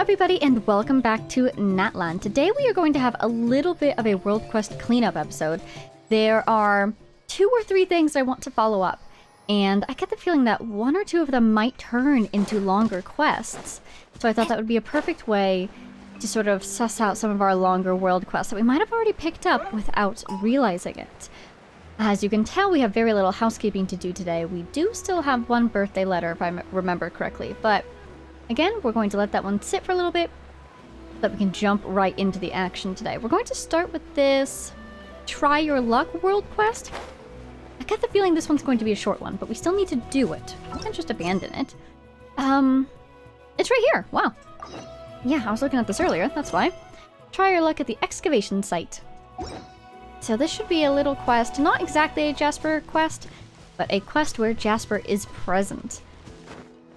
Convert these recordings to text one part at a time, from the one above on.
everybody, and welcome back to Natlan. Today we are going to have a little bit of a world quest cleanup episode. There are 2 or 3 things I want to follow up, and I get the feeling that 1 or 2 of them might turn into longer quests. So I thought that would be a perfect way to sort of suss out some of our longer world quests that we might have already picked up without realizing it. As you can tell, we have very little housekeeping to do today. We do still have 1 birthday letter, if I remember correctly, but again, we're going to let that one sit for a little bit so that we can jump right into the action today. We're going to start with this Try Your Luck world quest. I get the feeling this one's going to be a short one, but we still need to do it. We can't just abandon it. It's right here. Wow. Yeah, I was looking at this earlier. That's why. Try your luck at the excavation site. So this should be a little quest. Not exactly a Jasper quest, but a quest where Jasper is present.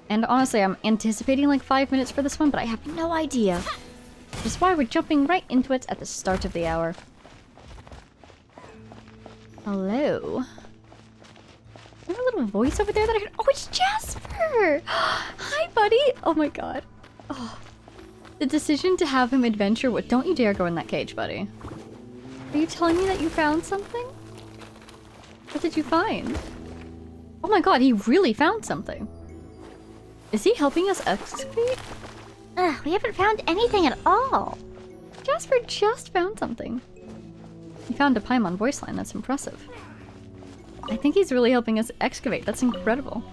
And honestly, I'm anticipating like 5 minutes for this one, but I have no idea. Which is why we're jumping right into it at the start of the hour. Hello? Is there a little voice over there that I heard? Oh, it's Jasper! Hi, buddy! Oh my god. Oh. The decision to have him adventure with— Don't you dare go in that cage, buddy. Are you telling me that you found something? What did you find? Oh my god, he really found something. Is he helping us excavate? We haven't found anything at all. Jasper just found something. He found a Paimon voice line. That's impressive. I think he's really helping us excavate. That's incredible.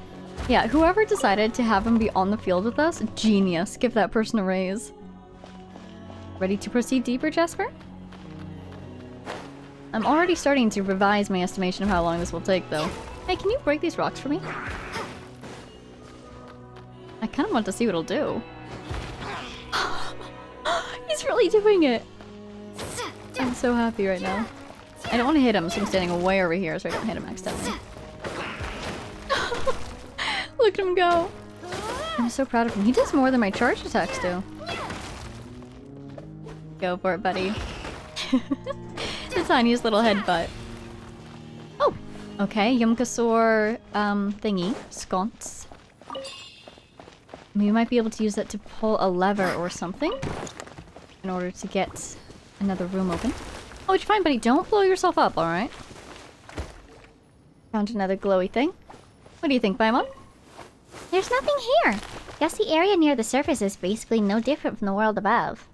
Yeah, whoever decided to have him be on the field with us, genius. Give that person a raise. Ready to proceed deeper, Jasper? I'm already starting to revise my estimation of how long this will take, though. Hey, can you break these rocks for me? I kind of want to see what it'll do. He's really doing it! I'm so happy right now. I don't want to hit him, so I'm standing way over here so I don't hit him accidentally. Look at him go! I'm so proud of him. He does more than my charge attacks do. Go for it, buddy. The tiniest little headbutt. Oh! Okay, Yumkasaur thingy. Sconce. We might be able to use that to pull a lever or something in order to get another room open. Oh, it's fine, buddy. Don't blow yourself up, alright? Found another glowy thing. What do you think, Paimon? There's nothing here. Guess the area near the surface is basically no different from the world above.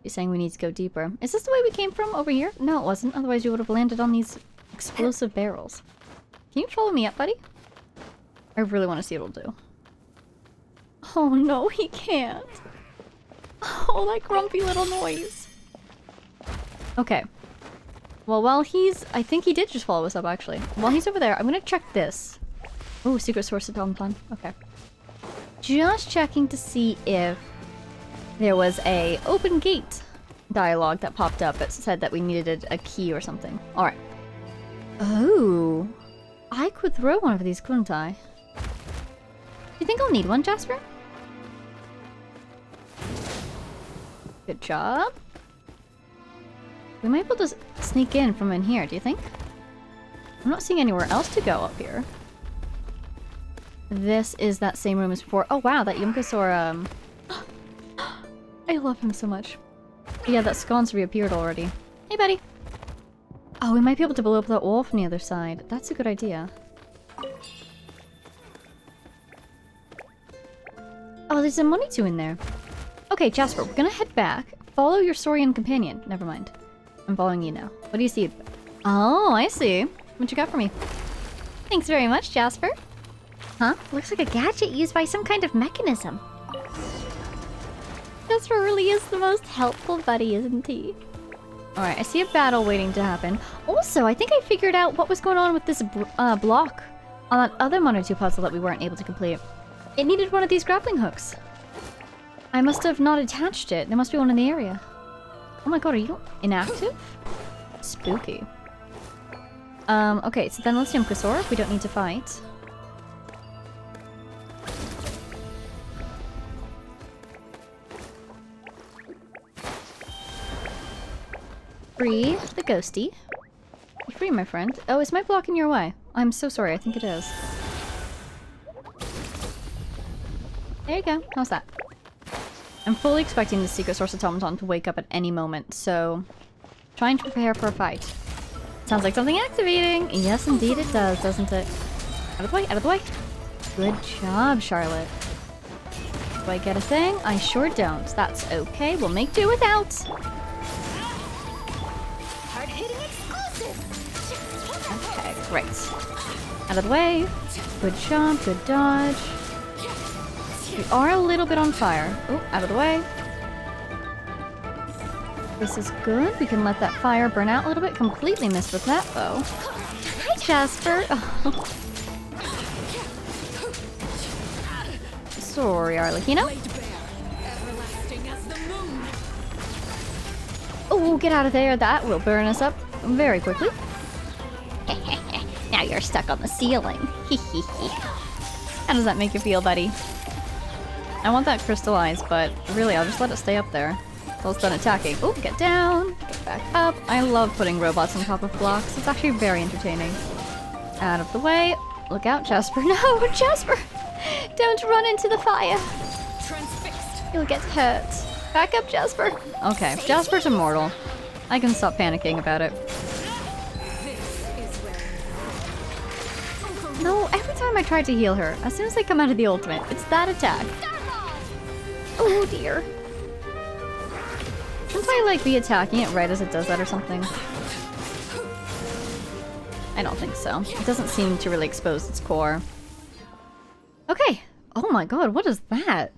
You're saying we need to go deeper. Is this the way we came from over here? No, it wasn't. Otherwise you would have landed on these explosive barrels. Can you follow me up, buddy? I really want to see what it'll do. Oh no, he can't. Oh, that grumpy little noise. Okay. Well, while he's— I think he did just follow us up, actually. While he's over there, I'm gonna check this. Oh, secret source of Plan. Okay. Just checking to see if there was a open gate dialogue that popped up that said that we needed a key or something. Alright. Oh. I could throw one of these, couldn't I? Do you think I'll need one, Jasper? Good job. We might be able to sneak in from in here, do you think? I'm not seeing anywhere else to go up here. This is that same room as before. Oh wow, that Yumkasaur, I love him so much. Yeah, that sconce reappeared already. Hey, buddy. Oh, we might be able to blow up that wall from the other side. That's a good idea. Oh, there's a Monitu in there. Okay, Jasper, we're gonna head back. Follow your Saurian companion. Never mind. I'm following you now. What do you see? Oh, I see. What you got for me? Thanks very much, Jasper. Huh? Looks like a gadget used by some kind of mechanism. Jasper really is the most helpful buddy, isn't he? Alright, I see a battle waiting to happen. Also, I think I figured out what was going on with this block on that other Monitu puzzle that we weren't able to complete. It needed one of these grappling hooks. I must have not attached it. There must be one in the area. Oh my god, are you inactive? Spooky. Okay, so then let's Yumkasaur. We don't need to fight. Free the ghosty. You're free, my friend. Oh, is my block in your way? I'm so sorry, I think it is. There you go. How's that? I'm fully expecting the secret source automaton to wake up at any moment, so trying to prepare for a fight. Sounds like something activating. Yes, indeed it does, doesn't it? Out of the way, out of the way. Good job, Charlotte. Do I get a thing? I sure don't. That's okay. We'll make do without. Hard-hitting exclusive. Okay, great. Out of the way. Good job, good dodge. We are a little bit on fire. Oh, out of the way. This is good. We can let that fire burn out a little bit. Completely missed with that, though. Hi, Jasper. Oh. Sorry, Arlecchino. Oh, get out of there. That will burn us up very quickly. Now you're stuck on the ceiling. How does that make you feel, buddy? I want that crystallized, but really, I'll just let it stay up there until it's done attacking. Oh, get down, get back up. I love putting robots on top of blocks. It's actually very entertaining. Out of the way. Look out, Jasper. No, Jasper! Don't run into the fire. You'll get hurt. Back up, Jasper. Okay, Jasper's immortal. I can stop panicking about it. No, every time I try to heal her, as soon as I come out of the ultimate, it's that attack. Oh dear. Shouldn't I like be attacking it right as it does that or something? I don't think so. It doesn't seem to really expose its core. Okay. Oh my god, what is that?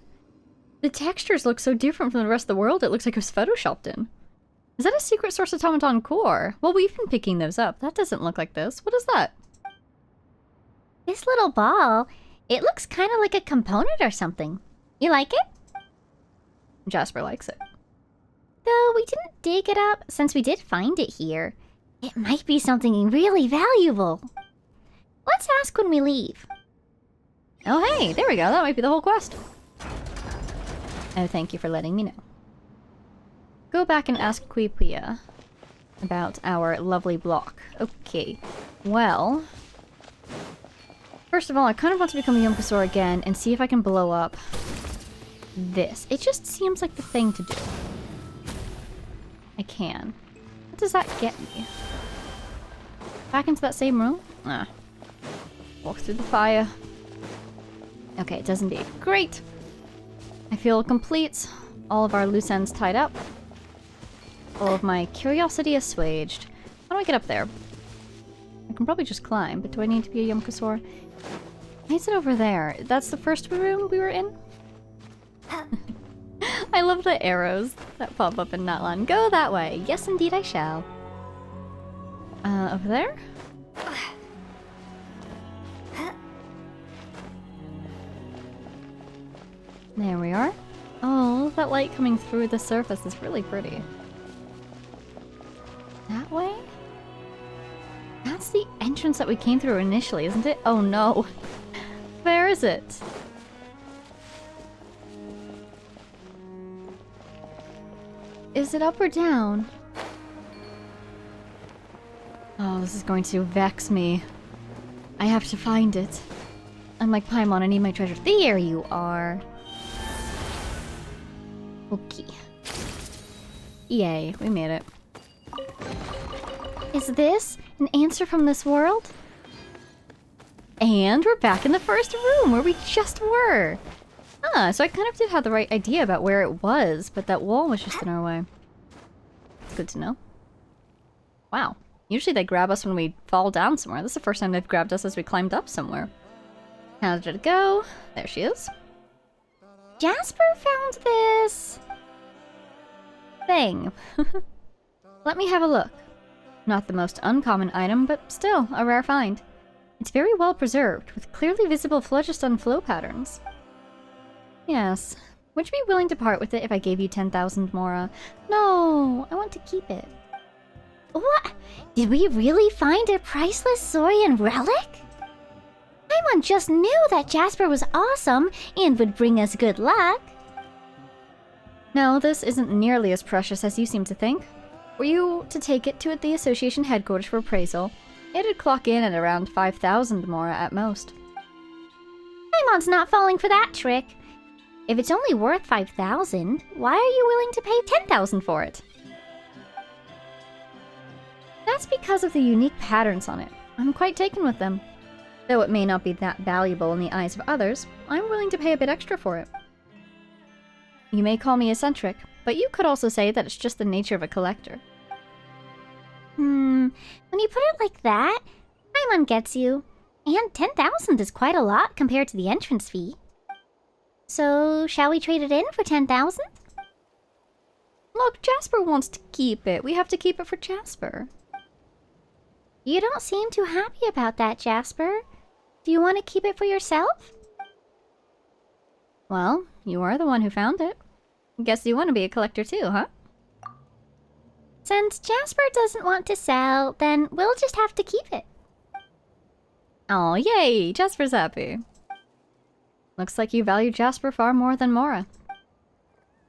The textures look so different from the rest of the world, it looks like it was photoshopped in. Is that a secret source automaton core? Well, we've been picking those up. That doesn't look like this. What is that? This little ball, it looks kind of like a component or something. You like it? Jasper likes it. Though we didn't dig it up, since we did find it here. It might be something really valuable. Let's ask when we leave. Oh hey, there we go. That might be the whole quest. Oh, thank you for letting me know. Go back and ask Quipia about our lovely block. Okay, well... First of all, I kind of want to become a Yunkasaur again and see if I can blow up this. It just seems like the thing to do. I can. What does that get me? Back into that same room? Ah. Walk through the fire. Okay, it does indeed. Great! I feel complete. All of our loose ends tied up. All of my curiosity assuaged. How do I get up there? I can probably just climb, but do I need to be a Yunkasaur? Why is it over there? That's the first room we were in? I love the arrows that pop up in Natlan. Go that way. Yes, indeed I shall. Over there? There we are. Oh, that light coming through the surface is really pretty. That way? That's the entrance that we came through initially, isn't it? Oh no. Where is it? Is it up or down? Oh, this is going to vex me. I have to find it. I'm like Paimon, I need my treasure. There you are. Okay. Yay, we made it. Is this an answer from this world? And we're back in the first room where we just were. Ah, so I kind of did have the right idea about where it was, but that wall was just in our way. It's good to know. Wow. Usually they grab us when we fall down somewhere. This is the first time they've grabbed us as we climbed up somewhere. How did it go? There she is. Jasper found this thing. Let me have a look. Not the most uncommon item, but still a rare find. It's very well preserved, with clearly visible phlogiston flow patterns. Yes. Would you be willing to part with it if I gave you 10,000 Mora? No, I want to keep it. What? Did we really find a priceless Saurian relic? Paimon just knew that Jasper was awesome and would bring us good luck. No, this isn't nearly as precious as you seem to think. Were you to take it to the association headquarters for appraisal, it'd clock in at around 5,000 Mora at most. Paimon's not falling for that trick. If it's only worth 5,000, why are you willing to pay 10,000 for it. That's because of the unique patterns on it. I'm quite taken with them. Though it may not be that valuable in the eyes of others, I'm willing to pay a bit extra for it. You may call me eccentric, but you could also say that it's just the nature of a collector. When you put it like that, Paimon gets you. And 10,000 is quite a lot compared to the entrance fee. So, shall we trade it in for 10,000? Look, Jasper wants to keep it. We have to keep it for Jasper. You don't seem too happy about that, Jasper. Do you want to keep it for yourself? Well, you are the one who found it. Guess you want to be a collector too, huh? Since Jasper doesn't want to sell, then we'll just have to keep it. Oh, yay! Jasper's happy. Looks like you value Jasper far more than Mora.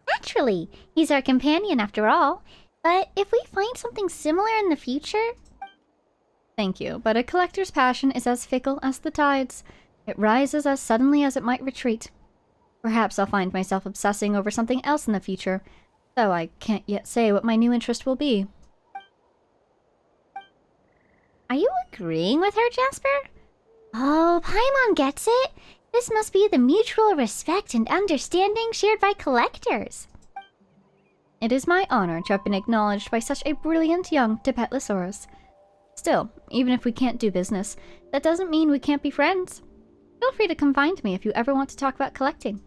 Naturally, he's our companion after all. But if we find something similar in the future... Thank you, but a collector's passion is as fickle as the tides. It rises as suddenly as it might retreat. Perhaps I'll find myself obsessing over something else in the future, though I can't yet say what my new interest will be. Are you agreeing with her, Jasper? Oh, Paimon gets it. This must be the mutual respect and understanding shared by collectors. It is my honor to have been acknowledged by such a brilliant young Tipetlosaurus. Still, even if we can't do business, that doesn't mean we can't be friends. Feel free to come find me if you ever want to talk about collecting.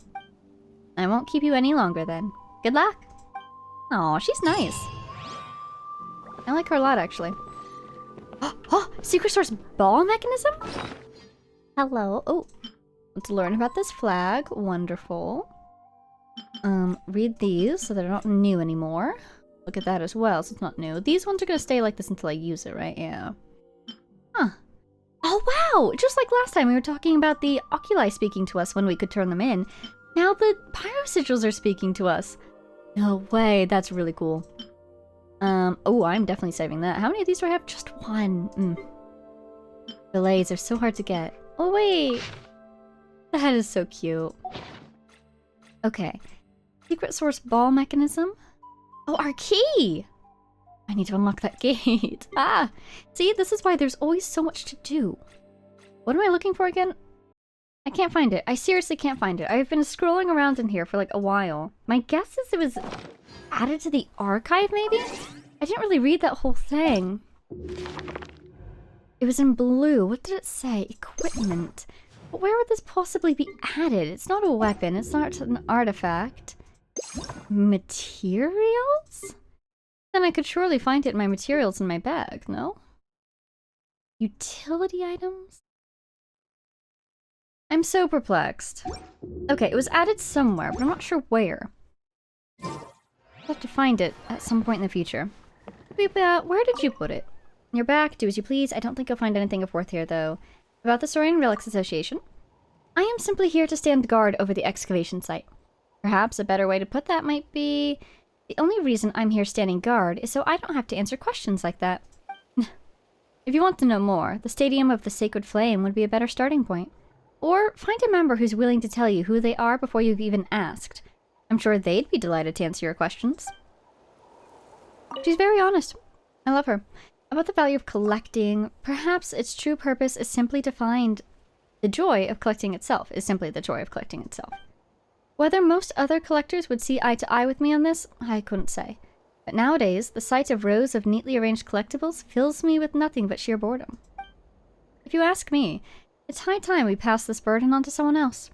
I won't keep you any longer then. Good luck! Aw, she's nice. I like her a lot, actually. Oh! Secret Source ball mechanism? Hello. Oh. Let's learn about this flag. Wonderful. Read these so they're not new anymore. Look at that as well, so it's not new. These ones are gonna stay like this until I use it, right? Yeah. Huh. Oh, wow! Just like last time we were talking about the oculi speaking to us when we could turn them in. Now the pyrosigils are speaking to us. No way, that's really cool. Oh, I'm definitely saving that. How many of these do I have? Just one. Delays are so hard to get. Oh, wait! That is so cute. Okay. Secret source ball mechanism? Oh, our key! I need to unlock that gate. Ah! See, this is why there's always so much to do. What am I looking for again? I can't find it. I seriously can't find it. I've been scrolling around in here for like a while. My guess is it was added to the archive, maybe? I didn't really read that whole thing. It was in blue. What did it say? Equipment. But where would this possibly be added? It's not a weapon. It's not an artifact. Materials? Then I could surely find it in my materials in my bag, no? Utility items? I'm so perplexed. Okay, it was added somewhere, but I'm not sure where. I'll have to find it at some point in the future. Ubah, where did you put it? In your back, do as you please. I don't think you'll find anything of worth here, though. About the Saurian Relics Association? I am simply here to stand guard over the excavation site. Perhaps a better way to put that might be... The only reason I'm here standing guard is so I don't have to answer questions like that. If you want to know more, the Stadium of the Sacred Flame would be a better starting point. Or find a member who's willing to tell you who they are before you've even asked. I'm sure they'd be delighted to answer your questions. She's very honest. I love her. About the value of collecting, perhaps its true purpose is simply to find the joy of collecting itself, is simply the joy of collecting itself. Whether most other collectors would see eye to eye with me on this, I couldn't say. But nowadays, the sight of rows of neatly arranged collectibles fills me with nothing but sheer boredom. If you ask me, it's high time we pass this burden on to someone else.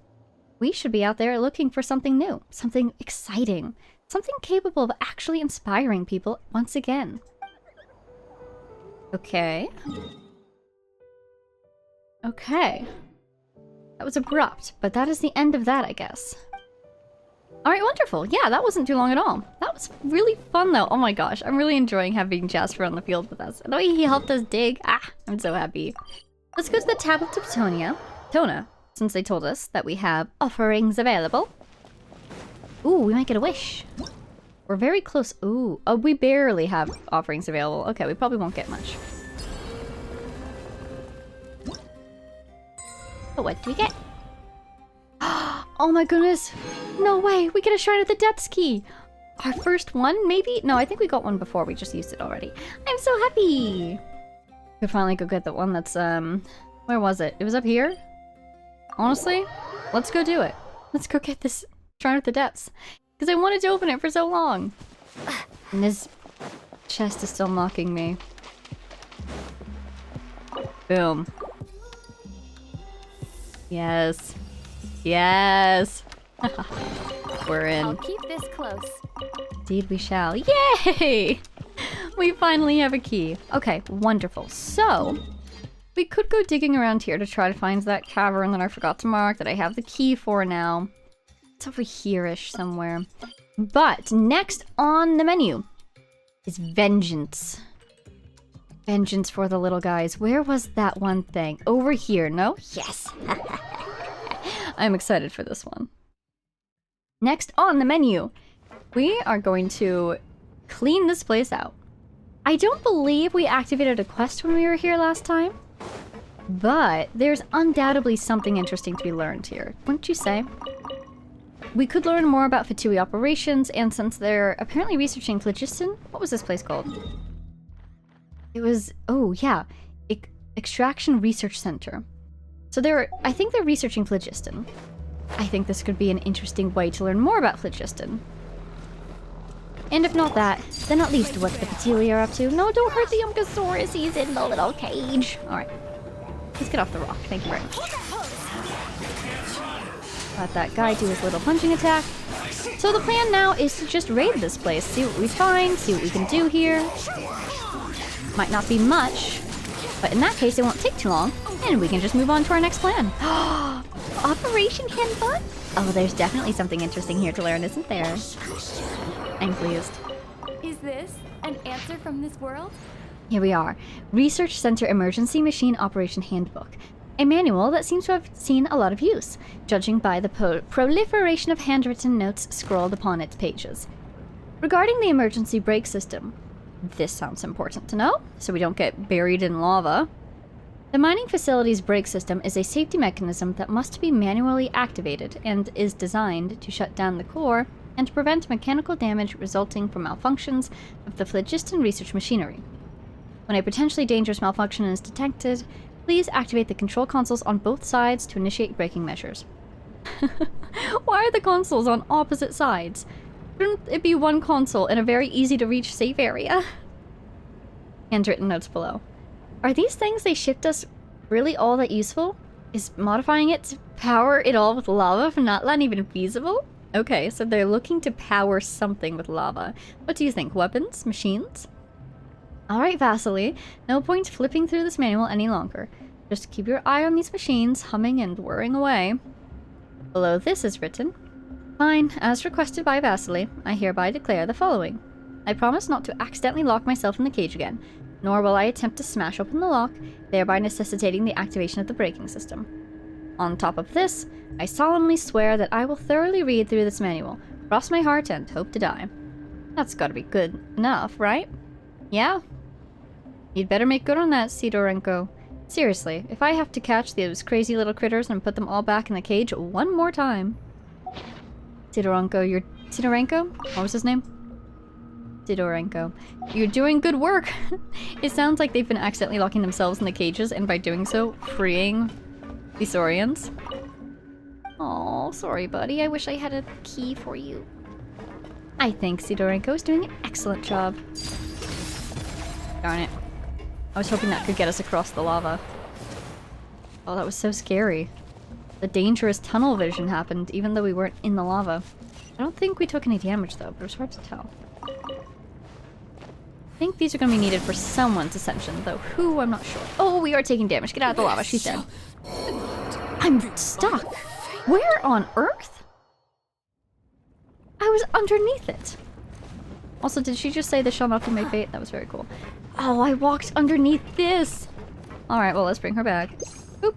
We should be out there looking for something new, something exciting, something capable of actually inspiring people once again. Okay. Okay. That was abrupt, but that is the end of that, I guess. Alright, wonderful. Yeah, that wasn't too long at all. That was really fun, though. Oh my gosh, I'm really enjoying having Jasper on the field with us. And oh, he helped us dig. Ah, I'm so happy. Let's go to the Tablet of Tona, since they told us that we have offerings available. Ooh, we might get a wish. We're very close. Ooh, oh, we barely have offerings available. Okay, we probably won't get much. But what do we get? Oh my goodness. No way! We get a Shrine of the Depths key! Our first one, maybe? No, I think we got one before. We just used it already. I'm so happy! We could finally go get the one that's, where was it? It was up here? Honestly, let's go do it. Let's go get this Shrine of the Depths. Because I wanted to open it for so long. And this chest is still mocking me. Boom. Yes. Yes! We're in. I'll keep this close. Indeed we shall. Yay! We finally have a key. Okay, wonderful. So, we could go digging around here to try to find that cavern that I forgot to mark that I have the key for now. It's over here-ish somewhere. But next on the menu is vengeance. Vengeance for the little guys. Where was that one thing? Over here, no? Yes! I'm excited for this one. Next on the menu, we are going to clean this place out. I don't believe we activated a quest when we were here last time, but there's undoubtedly something interesting to be learned here, wouldn't you say? We could learn more about Fatui operations, and since they're apparently researching phlogiston, what was this place called? It was, oh yeah, Extraction Research Center. So I think they're researching phlogiston. I think this could be an interesting way to learn more about phlogiston. And if not that, then at least what the Fatui are up to. No, don't hurt the Umgasaurus, he's in the little cage. Alright. Let's get off the rock, thank you very much. Let that guy do his little punching attack. So the plan now is to just raid this place, see what we find, see what we can do here. Might not be much, but in that case it won't take too long, and we can just move on to our next plan. Operation Handbook? Oh, there's definitely something interesting here to learn, isn't there? I'm pleased. Is this an answer from this world? Here we are. Research Center Emergency Machine Operation Handbook. A manual that seems to have seen a lot of use, judging by the proliferation of handwritten notes scrawled upon its pages. Regarding the emergency brake system, this sounds important to know, so we don't get buried in lava. The mining facility's brake system is a safety mechanism that must be manually activated and is designed to shut down the core and to prevent mechanical damage resulting from malfunctions of the phlogiston research machinery. When a potentially dangerous malfunction is detected, please activate the control consoles on both sides to initiate braking measures. Why are the consoles on opposite sides? Shouldn't it be one console in a very easy-to-reach safe area? Handwritten notes below. Are these things they shipped us really all that useful? Is modifying it to power it all with lava from Natlan even feasible? Okay, so they're looking to power something with lava. What do you think? Weapons? Machines? Alright, Vasily. No point flipping through this manual any longer. Just keep your eye on these machines, humming and whirring away. Below this is written, Fine, as requested by Vasily, I hereby declare the following. I promise not to accidentally lock myself in the cage again, nor will I attempt to smash open the lock, thereby necessitating the activation of the braking system. On top of this, I solemnly swear that I will thoroughly read through this manual, cross my heart, and hope to die. That's gotta be good enough, right? Yeah? You'd better make good on that, Sidorenko. Seriously, if I have to catch those crazy little critters and put them all back in the cage one more time. Sidorenko? What was his name? Sidorenko. You're doing good work! It sounds like they've been accidentally locking themselves in the cages, and by doing so, freeing the Saurians. Oh, sorry, buddy. I wish I had a key for you. I think Sidorenko is doing an excellent job. Darn it. I was hoping that could get us across the lava. Oh, that was so scary. The dangerous tunnel vision happened, even though we weren't in the lava. I don't think we took any damage, though, but it was hard to tell. I think these are going to be needed for someone's ascension, though who, I'm not sure. Oh, we are taking damage. Get out of the lava. She's dead. I'm stuck. Where on Earth? I was underneath it. Also, did she just say this shall not be my fate? That was very cool. Oh, I walked underneath this. Alright, well, let's bring her back. Boop.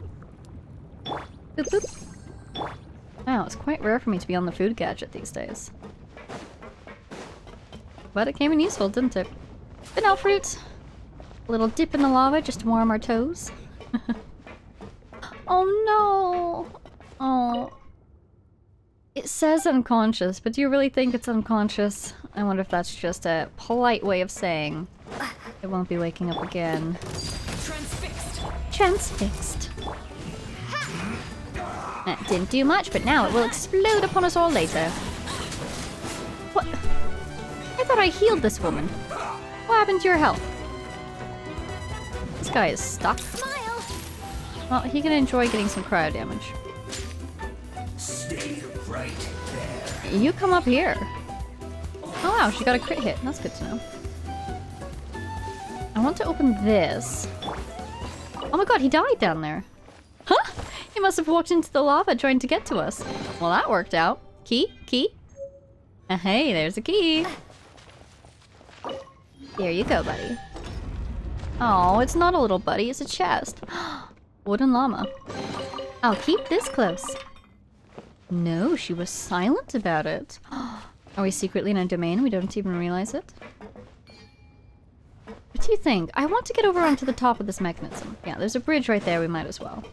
Boop, boop. Wow, it's quite rare for me to be on the food gadget these days. But it came in useful, didn't it? Banana fruit. A little dip in the lava just to warm our toes. Oh no! Oh. It says unconscious, but do you really think it's unconscious? I wonder if that's just a polite way of saying it won't be waking up again. Transfixed. Transfixed. That didn't do much, but now it will explode upon us all later. What? I thought I healed this woman. What happened to your health? This guy is stuck. Smile. Well, he can enjoy getting some cryo damage. Stay right there. You come up here. Oh wow, she got a crit hit. That's good to know. I want to open this. Oh my god, he died down there. Huh? He must have walked into the lava trying to get to us. Well, that worked out. Key? Key? Hey, there's a key. There you go, buddy. Oh, it's not a little buddy, it's a chest. Wooden llama. I'll keep this close. No, she was silent about it. Are we secretly in a domain? We don't even realize it. What do you think? I want to get over onto the top of this mechanism. Yeah, there's a bridge right there. We might as well.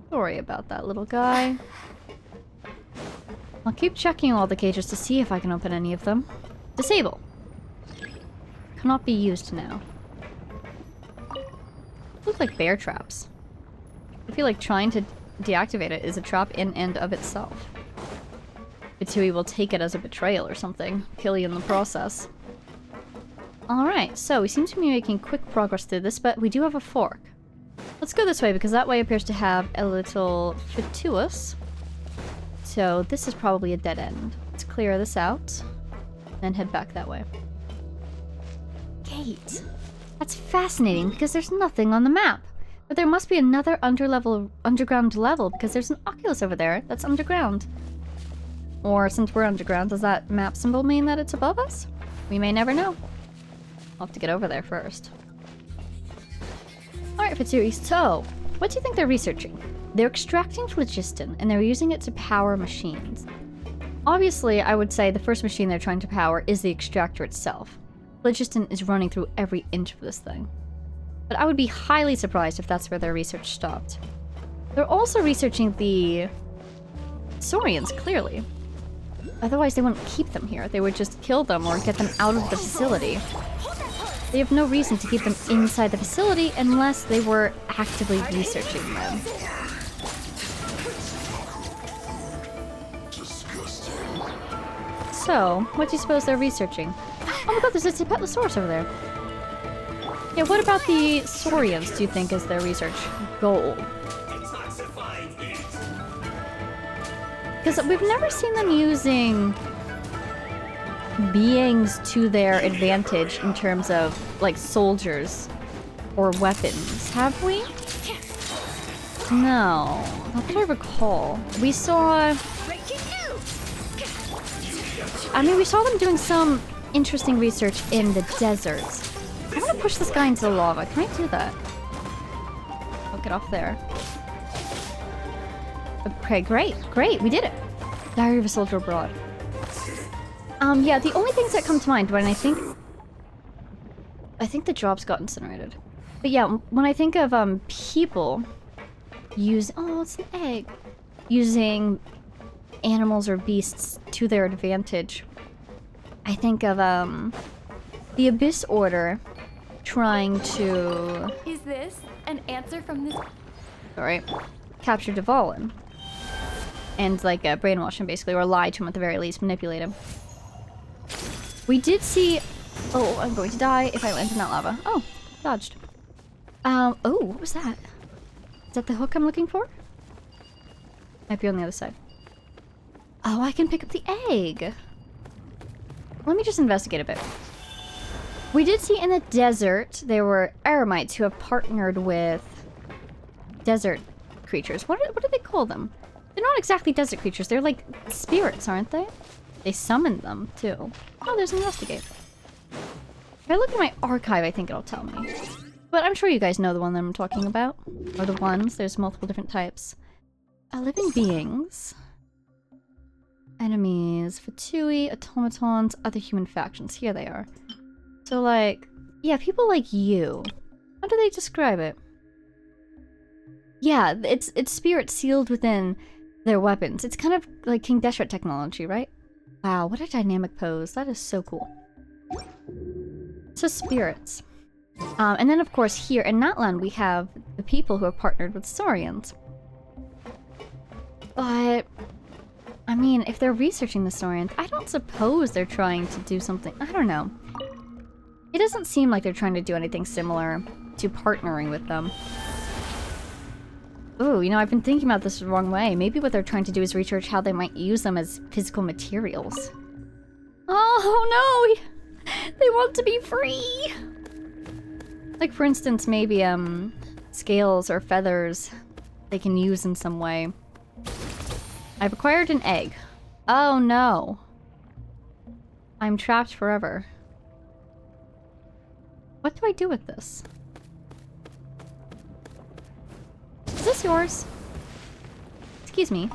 Sorry about that, little guy. I'll keep checking all the cages to see if I can open any of them. Disable. Cannot be used now. Look like bear traps. I feel like trying to deactivate it is a trap in and of itself. Bitsui will take it as a betrayal or something. Kill you in the process. Alright, so we seem to be making quick progress through this, but we do have a fork. Let's go this way because that way appears to have a little fituous. So this is probably a dead end. Let's clear this out and head back that way. Gate. That's fascinating because there's nothing on the map. But there must be another underground level because there's an Oculus over there that's underground. Or since we're underground, does that map symbol mean that it's above us? We may never know. I'll have to get over there first. Alright, Fitsuri, so what do you think they're researching? They're extracting phlogiston and they're using it to power machines. Obviously, I would say the first machine they're trying to power is the extractor itself. Phlogiston is running through every inch of this thing. But I would be highly surprised if that's where their research stopped. They're also researching the Saurians, clearly. Otherwise, they wouldn't keep them here. They would just kill them or get them out of the facility. They have no reason to keep them inside the facility unless they were actively researching them. So, what do you suppose they're researching? Oh my god, there's a Tipetlosaurus over there. Yeah, what about the Saurians do you think is their research goal? Because we've never seen them using beings to their advantage in terms of, like, soldiers or weapons, have we? No, not that I recall. We saw... I mean, we saw them doing some interesting research in the deserts. I want to push this guy into the lava. Can I do that? Oh, get off there. Okay, great. Great, we did it. Diary of a Soldier Abroad. Yeah, the only things that come to mind when I think the jobs got incinerated. But yeah, when I think of people oh, it's an egg. Using animals or beasts to their advantage. I think of the Abyss Order trying to... Is this an answer from this? Sorry. Capture Dvalin. And, like, brainwash him, basically, or lie to him at the very least, manipulate him. We did see... Oh, I'm going to die if I land in that lava. Oh, dodged. Oh, what was that? Is that the hook I'm looking for? Might be on the other side. Oh, I can pick up the egg. Let me just investigate a bit. We did see in the desert, there were Eremites who have partnered with desert creatures. What do they call them? They're not exactly desert creatures. They're like spirits, aren't they? They summoned them, too. Oh, there's an investigate. If I look at my archive, I think it'll tell me. But I'm sure you guys know the one that I'm talking about. Or the ones. There's multiple different types. Living beings. Enemies. Fatui, automatons, other human factions. Here they are. So, like... Yeah, people like you. How do they describe it? Yeah, it's spirits sealed within their weapons. It's kind of like King Deshret technology, right? Wow, what a dynamic pose. That is so cool. So spirits. And then of course here in Natlan we have the people who have partnered with Saurians. But, I mean, if they're researching the Saurians, I don't suppose they're trying to do something. I don't know. It doesn't seem like they're trying to do anything similar to partnering with them. Ooh, you know, I've been thinking about this the wrong way. Maybe what they're trying to do is research how they might use them as physical materials. Oh no! They want to be free! Like, for instance, maybe, scales or feathers they can use in some way. I've acquired an egg. Oh no. I'm trapped forever. What do I do with this? Is this yours? Excuse me.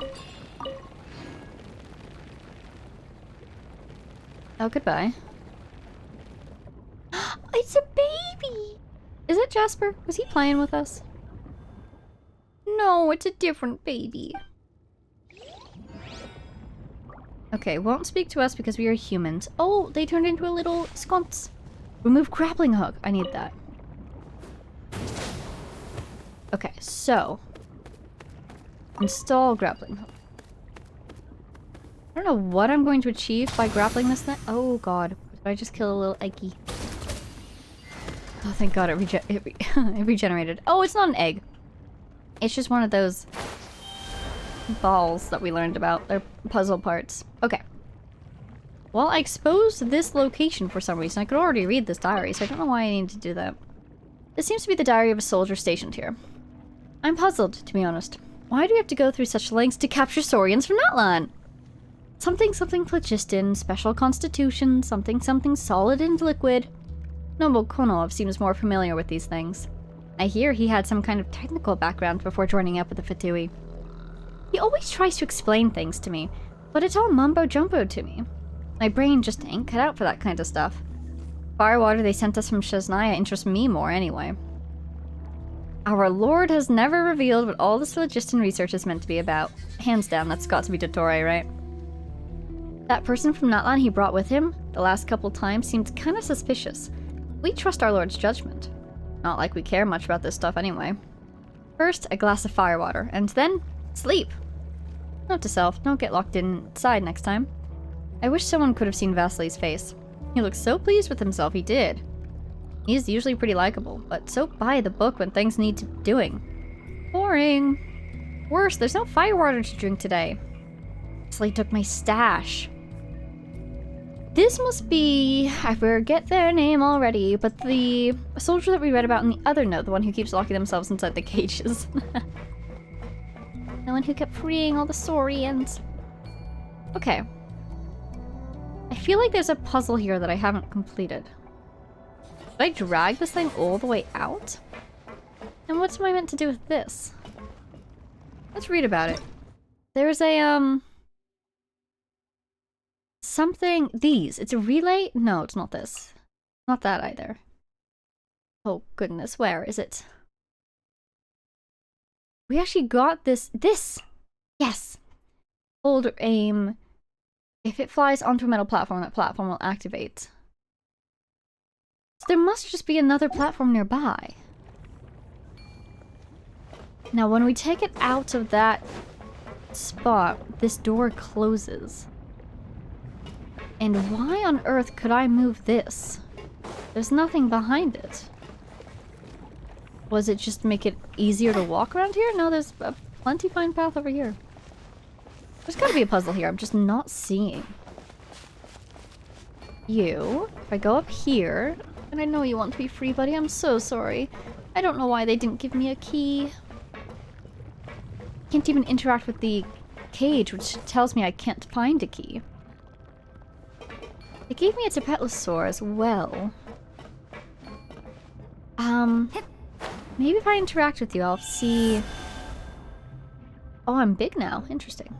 Oh, goodbye. It's a baby! Is it Jasper? Was he playing with us? No, it's a different baby. Okay, won't speak to us because we are humans. Oh, they turned into a little sconce. Remove grappling hook. I need that. Okay, so. Install grappling hook. I don't know what I'm going to achieve by grappling this thing. Oh god. Did I just kill a little eggy? Oh, thank god it regenerated. Oh, it's not an egg. It's just one of those balls that we learned about. They're puzzle parts. Okay. Well, I exposed this location for some reason. I could already read this diary, so I don't know why I need to do that. This seems to be the diary of a soldier stationed here. I'm puzzled, to be honest. Why do we have to go through such lengths to capture Saurians from Natlan? Something phlogiston, special constitution, something solid and liquid. Noble Konov seems more familiar with these things. I hear he had some kind of technical background before joining up with the Fatui. He always tries to explain things to me, but it's all mumbo-jumbo to me. My brain just ain't cut out for that kind of stuff. Firewater they sent us from Shaznaya interests me more anyway. Our Lord has never revealed what all this phlogiston research is meant to be about. Hands down, that's got to be Dottore, right? That person from Natlan he brought with him, the last couple times, seemed kinda suspicious. We trust our Lord's judgment. Not like we care much about this stuff anyway. First, a glass of firewater, and then sleep. Note to self, don't get locked inside next time. I wish someone could have seen Vasily's face. He looked so pleased with himself, he did. He's usually pretty likable, but so by the book when things need doing. Boring. Worse, there's no firewater to drink today. Vasily took my stash. This must be... I forget their name already, but the soldier that we read about in the other note, the one who keeps locking themselves inside the cages. The one who kept freeing all the Saurians. Okay. I feel like there's a puzzle here that I haven't completed. Should I drag this thing all the way out? And what am I meant to do with this? Let's read about it. There's a, something... These. It's a relay? No, it's not this. Not that either. Oh, goodness. Where is it? We actually got this... This! Yes! Hold or aim. If it flies onto a metal platform, that platform will activate. So there must just be another platform nearby. Now, when we take it out of that spot, this door closes. And why on earth could I move this? There's nothing behind it. Was it just to make it easier to walk around here? No, there's a plenty fine path over here. There's gotta be a puzzle here. I'm just not seeing. You. If I go up here, and I know you want to be free, buddy. I'm so sorry. I don't know why they didn't give me a key. Can't even interact with the cage, which tells me I can't find a key. It gave me a Tapetlosaur as well. Maybe if I interact with you, I'll see... Oh, I'm big now. Interesting.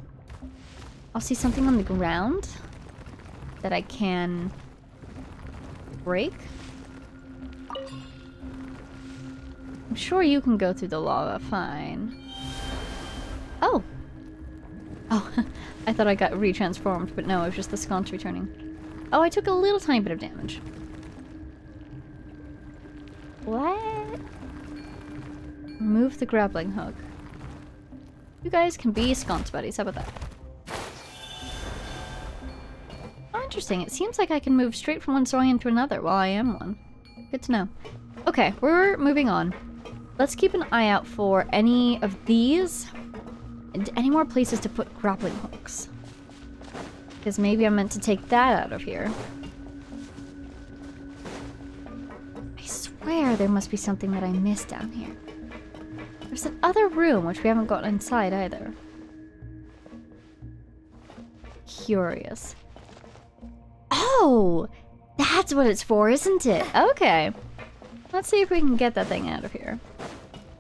I'll see something on the ground that I can break. I'm sure you can go through the lava fine. Oh! Oh, I thought I got retransformed, but no, it was just the sconce returning. Oh, I took a little tiny bit of damage. What? Remove the grappling hook. You guys can be sconce buddies, how about that? Oh, interesting. It seems like I can move straight from one Saurian to another while I am one. Good to know. Okay, we're moving on. Let's keep an eye out for any of these and any more places to put grappling hooks. Because maybe I'm meant to take that out of here. I swear there must be something that I missed down here. There's that other room, which we haven't gotten inside either. Curious. Oh! That's what it's for, isn't it? Okay. Let's see if we can get that thing out of here.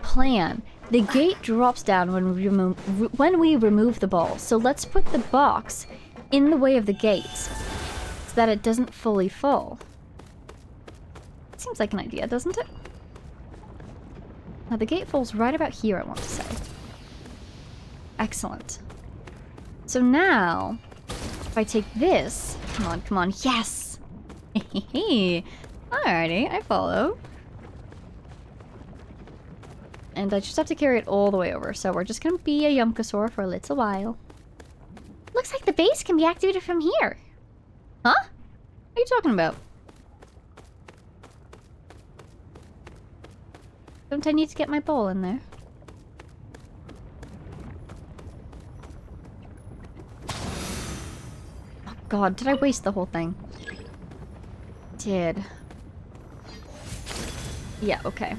Plan. The gate drops down when we remove the ball. So let's put the box in the way of the gate so that it doesn't fully fall. Seems like an idea, doesn't it? Now the gate falls right about here, I want to say. Excellent. So now, if I take this... Come on, yes! Alrighty, I follow. And I just have to carry it all the way over, so we're just gonna be a Yumkasaur for a little while. Looks like the base can be activated from here. Huh? What are you talking about? Don't I need to get my ball in there? Oh god, did I waste the whole thing? Did. Yeah, okay.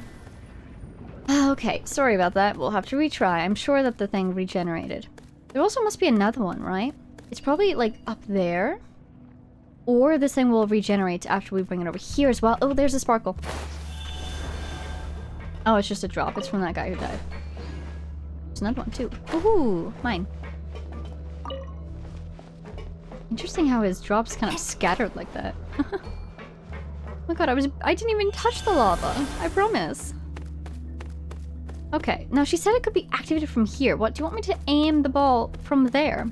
Okay, sorry about that. We'll have to retry. I'm sure that the thing regenerated. There also must be another one, right? It's probably, like, up there. Or this thing will regenerate after we bring it over here as well. Oh, there's a sparkle. Oh, it's just a drop. It's from that guy who died. There's another one, too. Ooh, mine. Interesting how his drops kind of scattered like that. Oh my god, I didn't even touch the lava. I promise. Okay, now she said it could be activated from here. What, do you want me to aim the ball from there?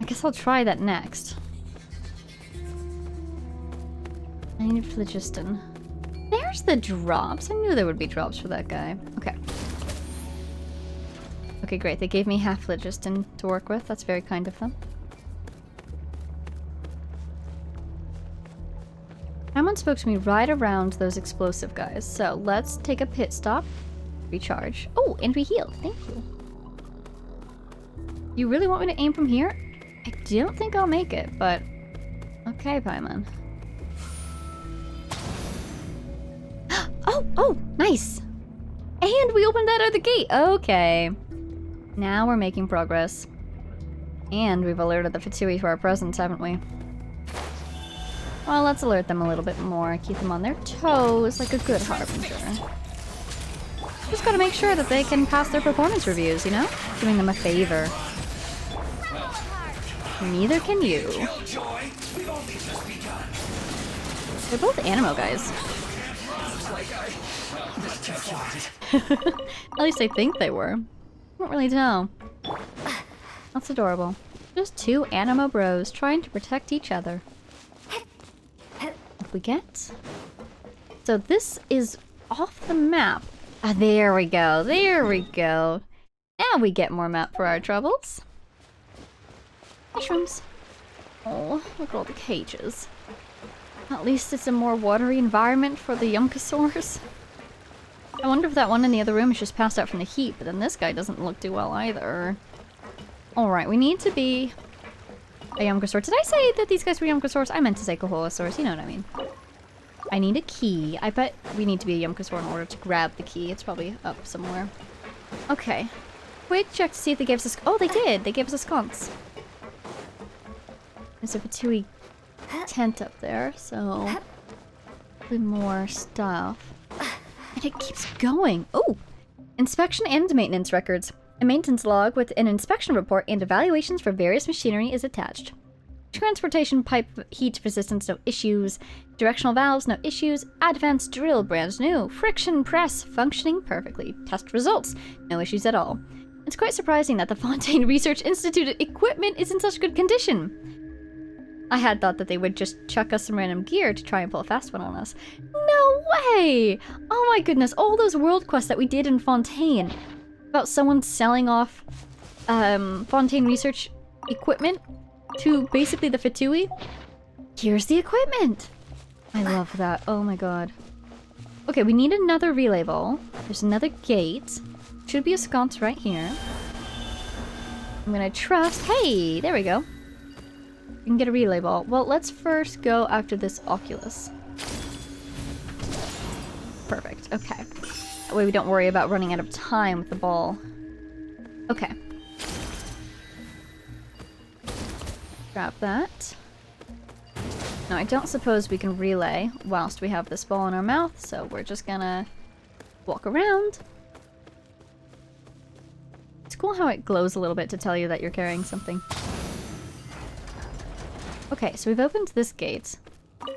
I guess I'll try that next. I need phlogiston. There's the drops. I knew there would be drops for that guy. Okay. Okay, great. They gave me half phlogiston to work with. That's very kind of them. Paimon spoke to me right around those explosive guys. So let's take a pit stop. Recharge. Oh, and we heal. Thank you. You really want me to aim from here? I don't think I'll make it, but... Okay, Paimon. Oh, nice. And we opened that other gate. Okay. Now we're making progress. And we've alerted the Fatui to our presence, haven't we? Well, let's alert them a little bit more. Keep them on their toes like a good harbinger. Just gotta make sure that they can pass their performance reviews, you know? Doing them a favor. Neither can you. They're both Animo guys. At least I think they were. I don't really know. That's adorable. Just two Animo bros trying to protect each other. What we get? So this is off the map. Ah, there we go. There we go. Now we get more map for our troubles. Mushrooms. Oh, look at all the cages. At least it's a more watery environment for the Yumkasaurs. I wonder if that one in the other room is just passed out from the heat, but then this guy doesn't look too well either. Alright, we need to be a Yumkasaur. Did I say that these guys were Yumkasaurs? I meant to say Koholosaurs, you know what I mean. I need a key. I bet we need to be a Yumkasaur in order to grab the key. It's probably up somewhere. Okay. Quick check to see if they gave us a... Oh, they did! They gave us a sconce. There's a Fatui tent up there, so... probably more stuff. And it keeps going! Oh! Inspection and maintenance records. A maintenance log with an inspection report and evaluations for various machinery is attached. Transportation pipe heat resistance, no issues. Directional valves, no issues. Advanced drill, brand new. Friction press, functioning perfectly. Test results, no issues at all. It's quite surprising that the Fontaine Research Institute equipment is in such good condition. I had thought that they would just chuck us some random gear to try and pull a fast one on us. No way! Oh my goodness, all those world quests that we did in Fontaine. About someone selling off Fontaine Research equipment to basically the Fatui. Here's the equipment! I love that. Oh my god. Okay, we need another relay ball. There's another gate. Should be a sconce right here. I'm gonna trust... Hey! There we go. We can get a relay ball. Well, let's first go after this Oculus. Perfect. Okay. That way we don't worry about running out of time with the ball. Okay. Grab that. Now, I don't suppose we can relay whilst we have this ball in our mouth, so we're just gonna walk around. It's cool how it glows a little bit to tell you that you're carrying something. Okay, so we've opened this gate.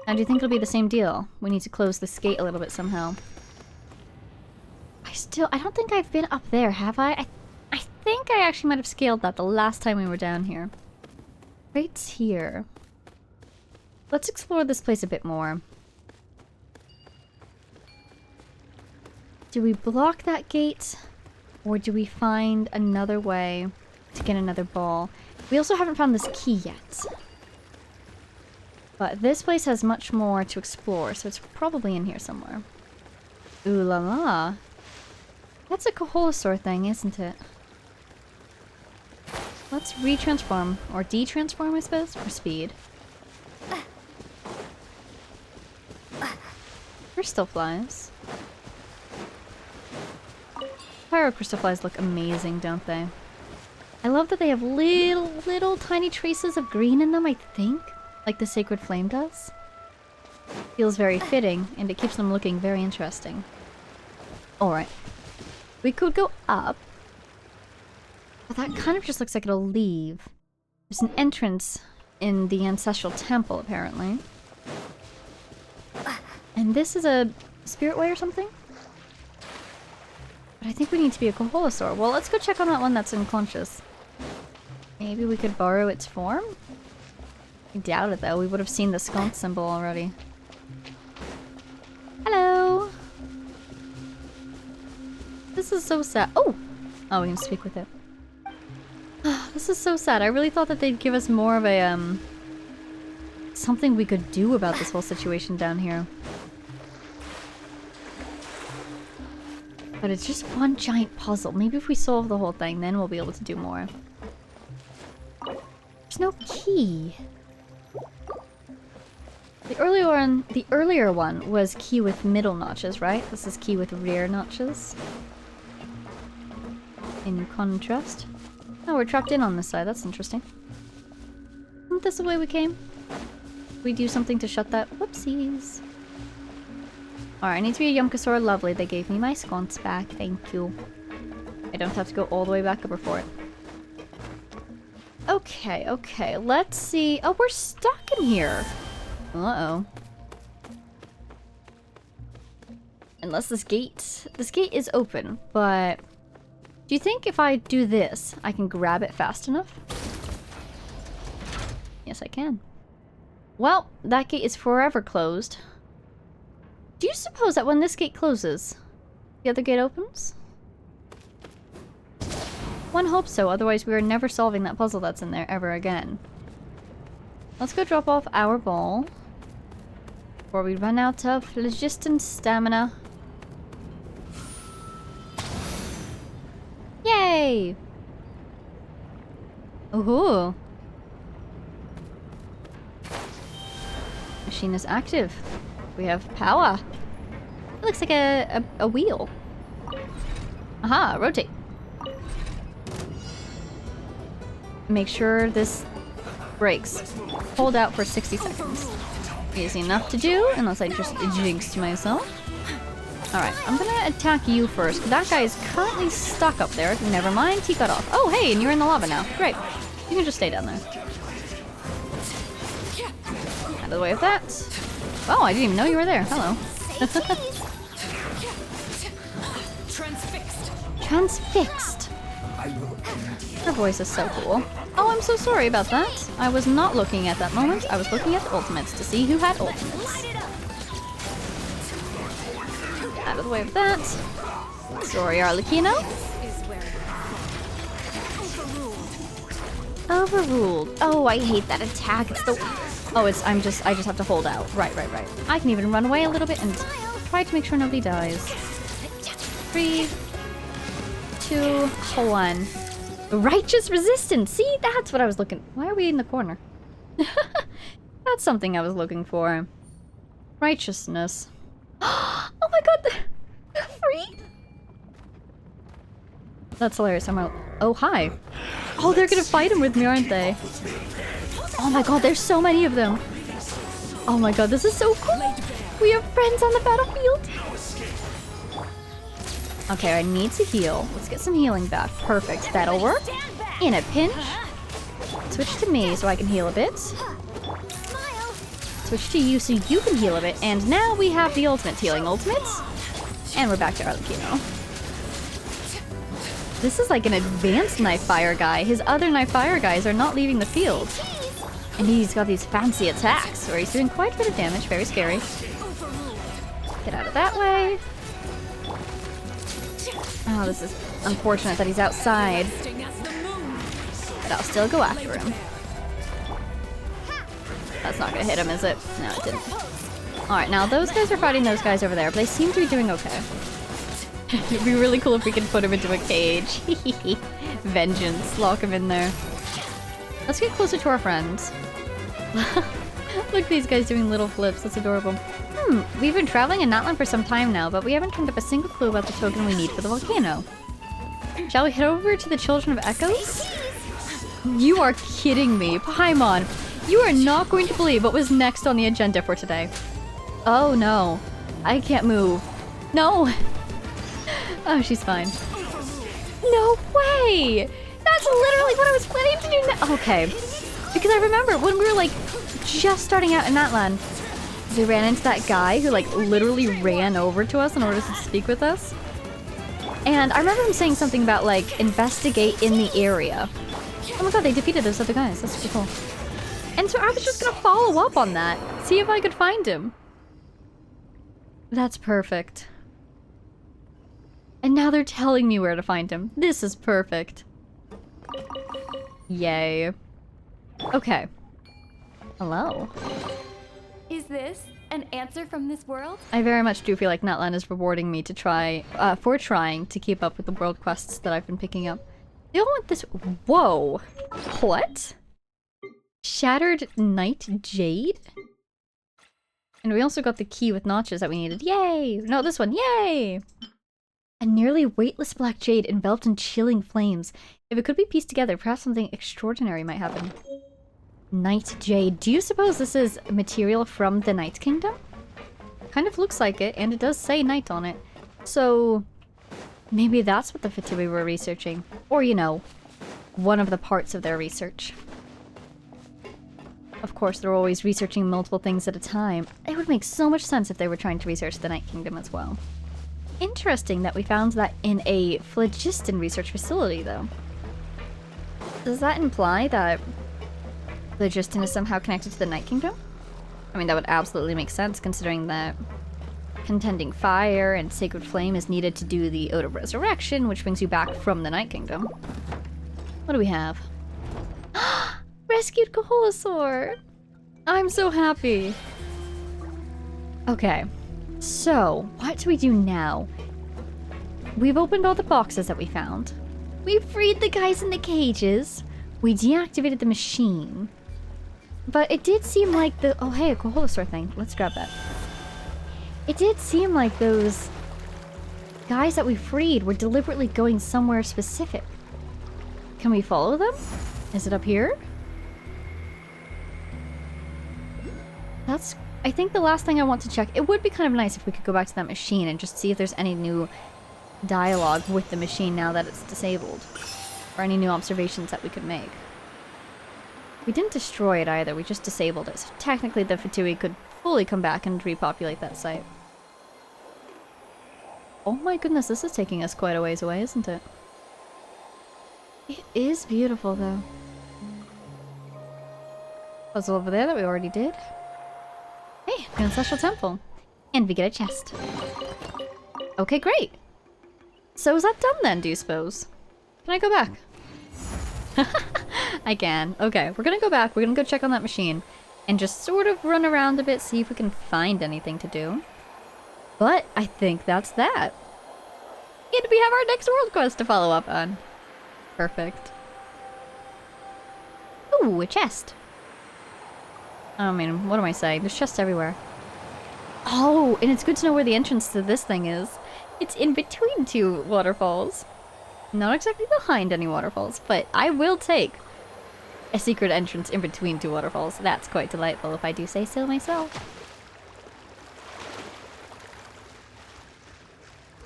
Now, do you think it'll be the same deal? We need to close this gate a little bit somehow. I don't think I've been up there, have I? I think I actually might have scaled that the last time we were down here. Right here. Let's explore this place a bit more. Do we block that gate? Or do we find another way to get another ball? We also haven't found this key yet. But this place has much more to explore, so it's probably in here somewhere. Ooh la la. That's a Koholosaur thing, isn't it? Let's retransform, or de-transform, I suppose, for speed. Crystal flies. Pyro crystal flies look amazing, don't they? I love that they have little tiny traces of green in them, I think. Like the Sacred Flame does. Feels very fitting, and it keeps them looking very interesting. Alright. We could go up. But that kind of just looks like it'll leave. There's an entrance in the Ancestral Temple, apparently. And this is a Spirit Way or something? But I think we need to be a Koholosaur. Well, let's go check on that one that's unconscious. Maybe we could borrow its form? I doubt it, though. We would have seen the sconce symbol already. Hello! This is so sad. Oh! Oh, we can speak with it. This is so sad. I really thought that they'd give us more of a, something we could do about this whole situation down here. But it's just one giant puzzle. Maybe if we solve the whole thing, then we'll be able to do more. There's no key. The earlier one was key with middle notches, right? This is key with rear notches. In contrast. Oh, we're trapped in on this side. That's interesting. Isn't this the way we came? Did we do something to shut that? Whoopsies. Alright, I need to be a Yumkasaur. Lovely. They gave me my sconce back. Thank you. I don't have to go all the way back over for it. Okay, okay. Let's see. Oh, we're stuck in here. Uh-oh. Unless this gate is open, but do you think if I do this, I can grab it fast enough? Yes, I can. Well, that gate is forever closed. Do you suppose that when this gate closes, the other gate opens? One hopes so, otherwise we are never solving that puzzle that's in there ever again. Let's go drop off our ball before we run out of phlogiston stamina. Yay! Ooh. Machine is active. We have power. It looks like a wheel. Aha, rotate. Make sure this breaks. Hold out for 60 seconds. Easy enough to do, unless I just jinxed myself. Alright, I'm gonna attack you first. That guy is currently stuck up there. Never mind, he got off. Oh, hey, and you're in the lava now. Great. You can just stay down there. Out of the way of that. Oh, I didn't even know you were there. Hello. Transfixed. Transfixed. I will Her voice is so cool. Oh, I'm so sorry about that. I was not looking at that moment. I was looking at the ultimates to see who had ultimates. Out of the way of that. Sorry, Arlecchino. Overruled. Oh, I hate that attack. It's the... Oh, it's... I just have to hold out. Right. I can even run away a little bit and try to make sure nobody dies. 3, 2, 1. Righteous resistance. See, that's what I was looking... Why are we in the corner? That's something I was looking for. Righteousness. Oh my god, they're free. That's hilarious. Oh, hi. Oh, they're gonna fight him with me, aren't they? Oh my god, there's so many of them. Oh my god, this is so cool. We have friends on the battlefield. Okay, I need to heal. Let's get some healing back. Perfect. That'll work. In a pinch. Switch to me so I can heal a bit. Switch to you so you can heal a bit. And now we have the ultimate healing ultimates. And we're back to Arlecchino. This is like an advanced knife fire guy. His other knife fire guys are not leaving the field. And he's got these fancy attacks where he's doing quite a bit of damage. Very scary. Get out of that way. Oh, this is unfortunate that he's outside. But I'll still go after him. That's not gonna hit him, is it? No, it didn't. Alright, now those guys are fighting those guys over there, but they seem to be doing okay. It'd be really cool if we could put him into a cage. Vengeance. Lock him in there. Let's get closer to our friends. Look at these guys doing little flips. That's adorable. We've been traveling in Natlan for some time now, but we haven't turned up a single clue about the token we need for the volcano. Shall we head over to the Children of Echoes? You are kidding me. Paimon, you are not going to believe what was next on the agenda for today. Oh no. I can't move. No. Oh, she's fine. No way! That's literally what I was planning to do now. Okay. Because I remember when we were like just starting out in Natlan, we ran into that guy who like literally ran over to us in order to speak with us. And I remember him saying something about like investigate in the area. Oh my god, they defeated those other guys. That's pretty cool. And so I was just gonna follow up on that. See if I could find him. That's perfect. And now they're telling me where to find him. This is perfect. Yay. Okay. Hello. Is this an answer from this world? I very much do feel like Natlan is rewarding me to try, for trying to keep up with the world quests that I've been picking up. They all want this- Whoa! What? Shattered Night Jade? And we also got the key with notches that we needed. Yay! No, this one. Yay! A nearly weightless black jade enveloped in chilling flames. If it could be pieced together, perhaps something extraordinary might happen. Night Jade. Do you suppose this is material from the Night Kingdom? Kind of looks like it, and it does say night on it. So, maybe that's what the Fatui were researching. Or, you know, one of the parts of their research. Of course, they're always researching multiple things at a time. It would make so much sense if they were trying to research the Night Kingdom as well. Interesting that we found that in a phlogiston research facility, though. Does that imply that phlogiston is somehow connected to the Night Kingdom? I mean, that would absolutely make sense, considering that contending fire and sacred flame is needed to do the Ode of Resurrection, which brings you back from the Night Kingdom. What do we have? Rescued Koholosaur! I'm so happy! Okay. So, what do we do now? We've opened all the boxes that we found. We freed the guys in the cages. We deactivated the machine. But it did seem like the... Oh, hey, a Koholosaur thing. Let's grab that. It did seem like those guys that we freed were deliberately going somewhere specific. Can we follow them? Is it up here? That's... I think the last thing I want to check... It would be kind of nice if we could go back to that machine and just see if there's any new dialogue with the machine now that it's disabled. Or any new observations that we could make. We didn't destroy it either, we just disabled it. So technically the Fatui could fully come back and repopulate that site. Oh my goodness, this is taking us quite a ways away, isn't it? It is beautiful, though. Puzzle over there that we already did. Hey, the Ancestral Temple. And we get a chest. Okay, great. So is that done then, do you suppose? Can I go back? I can. Okay, we're gonna go back. We're gonna go check on that machine. And just sort of run around a bit, see if we can find anything to do. But I think that's that. And we have our next world quest to follow up on. Perfect. Ooh, a chest. I mean, what am I saying? There's chests everywhere. Oh, and it's good to know where the entrance to this thing is. It's in between two waterfalls. Not exactly behind any waterfalls, but I will take a secret entrance in between two waterfalls. That's quite delightful, if I do say so myself.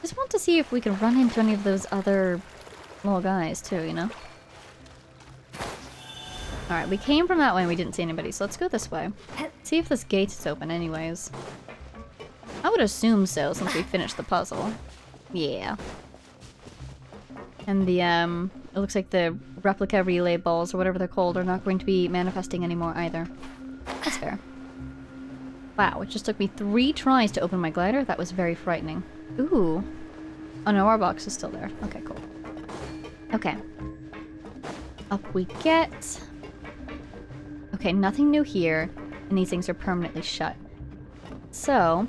Just want to see if we can run into any of those other little guys too, you know? Alright, we came from that way and we didn't see anybody, so let's go this way. See if this gate is open anyways. I would assume so, since we finished the puzzle. Yeah. And the, it looks like the replica relay balls, or whatever they're called, are not going to be manifesting anymore either. That's fair. Wow, it just took me 3 tries to open my glider. That was very frightening. Ooh. Oh no, our box is still there. Okay, cool. Okay. Up we get. Okay, nothing new here. And these things are permanently shut. So,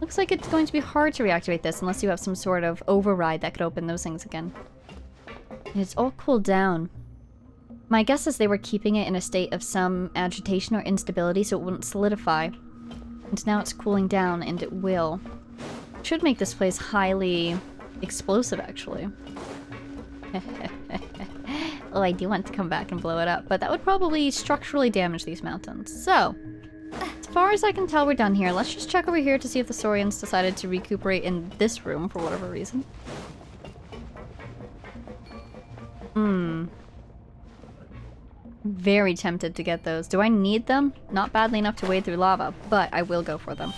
looks like it's going to be hard to reactivate this unless you have some sort of override that could open those things again. And it's all cooled down. My guess is they were keeping it in a state of some agitation or instability so it wouldn't solidify. And now it's cooling down, and it will. Should make this place highly explosive, actually. Oh, I do want to come back and blow it up, but that would probably structurally damage these mountains. So, as far as I can tell, we're done here. Let's just check over here to see if the Saurians decided to recuperate in this room for whatever reason. Very tempted to get those. Do I need them? Not badly enough to wade through lava, but I will go for them.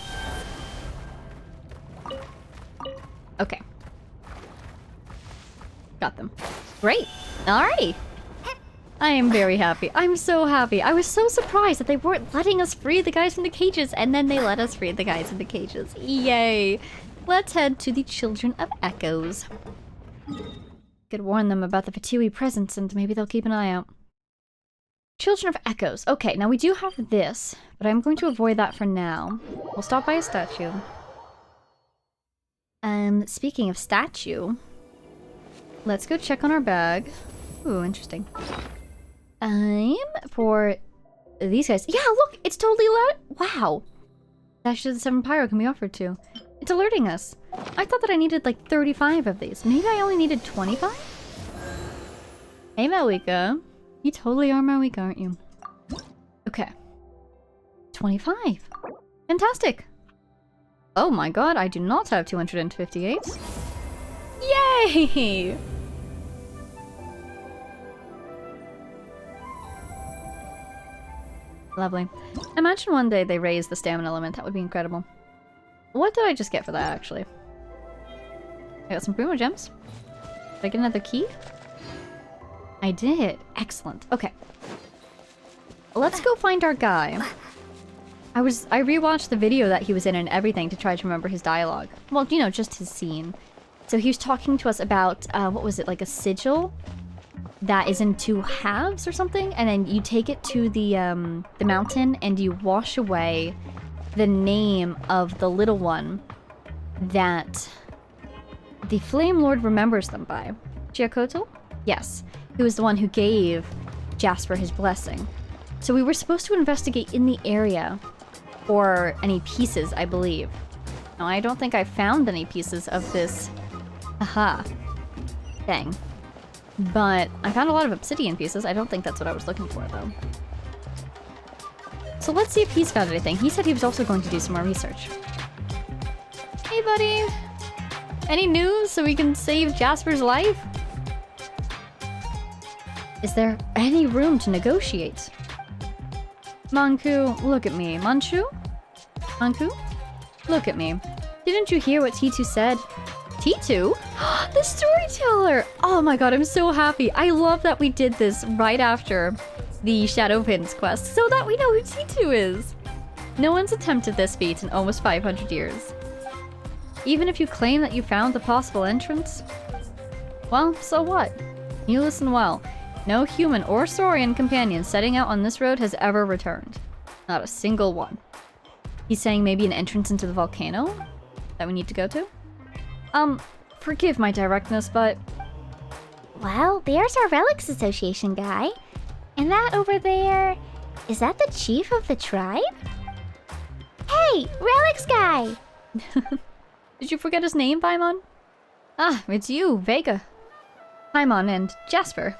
Okay. Got them. Great. Alrighty. I am very happy. I'm so happy. I was so surprised that they weren't letting us free the guys from the cages, and then they let us free the guys in the cages. Yay. Let's head to the Children of Echoes. Could warn them about the Fatui presence, and maybe they'll keep an eye out. Children of Echoes. Okay, now we do have this, but I'm going to avoid that for now. We'll stop by a statue. Speaking of statue, let's go check on our bag. Ooh, interesting. For these guys. Yeah, look! It's totally wow! Dash to the 7 Pyro can be offered to. It's alerting us. I thought that I needed like 35 of these. Maybe I only needed 25? Hey, Malika. You totally are Malika, aren't you? Okay. 25. Fantastic! Oh my god, I do not have 258. Yay! Lovely. Imagine one day they raise the stamina element. That would be incredible. What did I just get for that, actually? I got some Primo Gems. Did I get another key? I did. Excellent. Okay. Let's go find our guy. I rewatched the video that he was in and everything to try to remember his dialogue. Well, you know, just his scene. So he was talking to us about, what was it, like a sigil that is in 2 halves or something? And then you take it to the mountain and you wash away the name of the little one that the Flame Lord remembers them by. Giacoto? Yes. He was the one who gave Jasper his blessing. So we were supposed to investigate in the area for any pieces, I believe. Now, I don't think I found any pieces of this thing. But I found a lot of obsidian pieces. I don't think that's what I was looking for, though. So let's see if he's found anything. He said he was also going to do some more research. Hey, buddy! Any news so we can save Jasper's life? Is there any room to negotiate? Manku, look at me. Manchu? Manku? Look at me. Didn't you hear what T2 said? T2? The storyteller! Oh my god, I'm so happy. I love that we did this right after the Shadow Pins quest so that we know who T2 is. No one's attempted this feat in almost 500 years. Even if you claim that you found the possible entrance, well, so what? You listen well. No human or Saurian companion setting out on this road has ever returned. Not a single one. He's saying maybe an entrance into the volcano that we need to go to? Forgive my directness, but... Well, there's our Relics Association guy. And that over there... Is that the chief of the tribe? Hey, Relics guy! Did you forget his name, Paimon? Ah, it's you, Vega. Paimon and Jasper.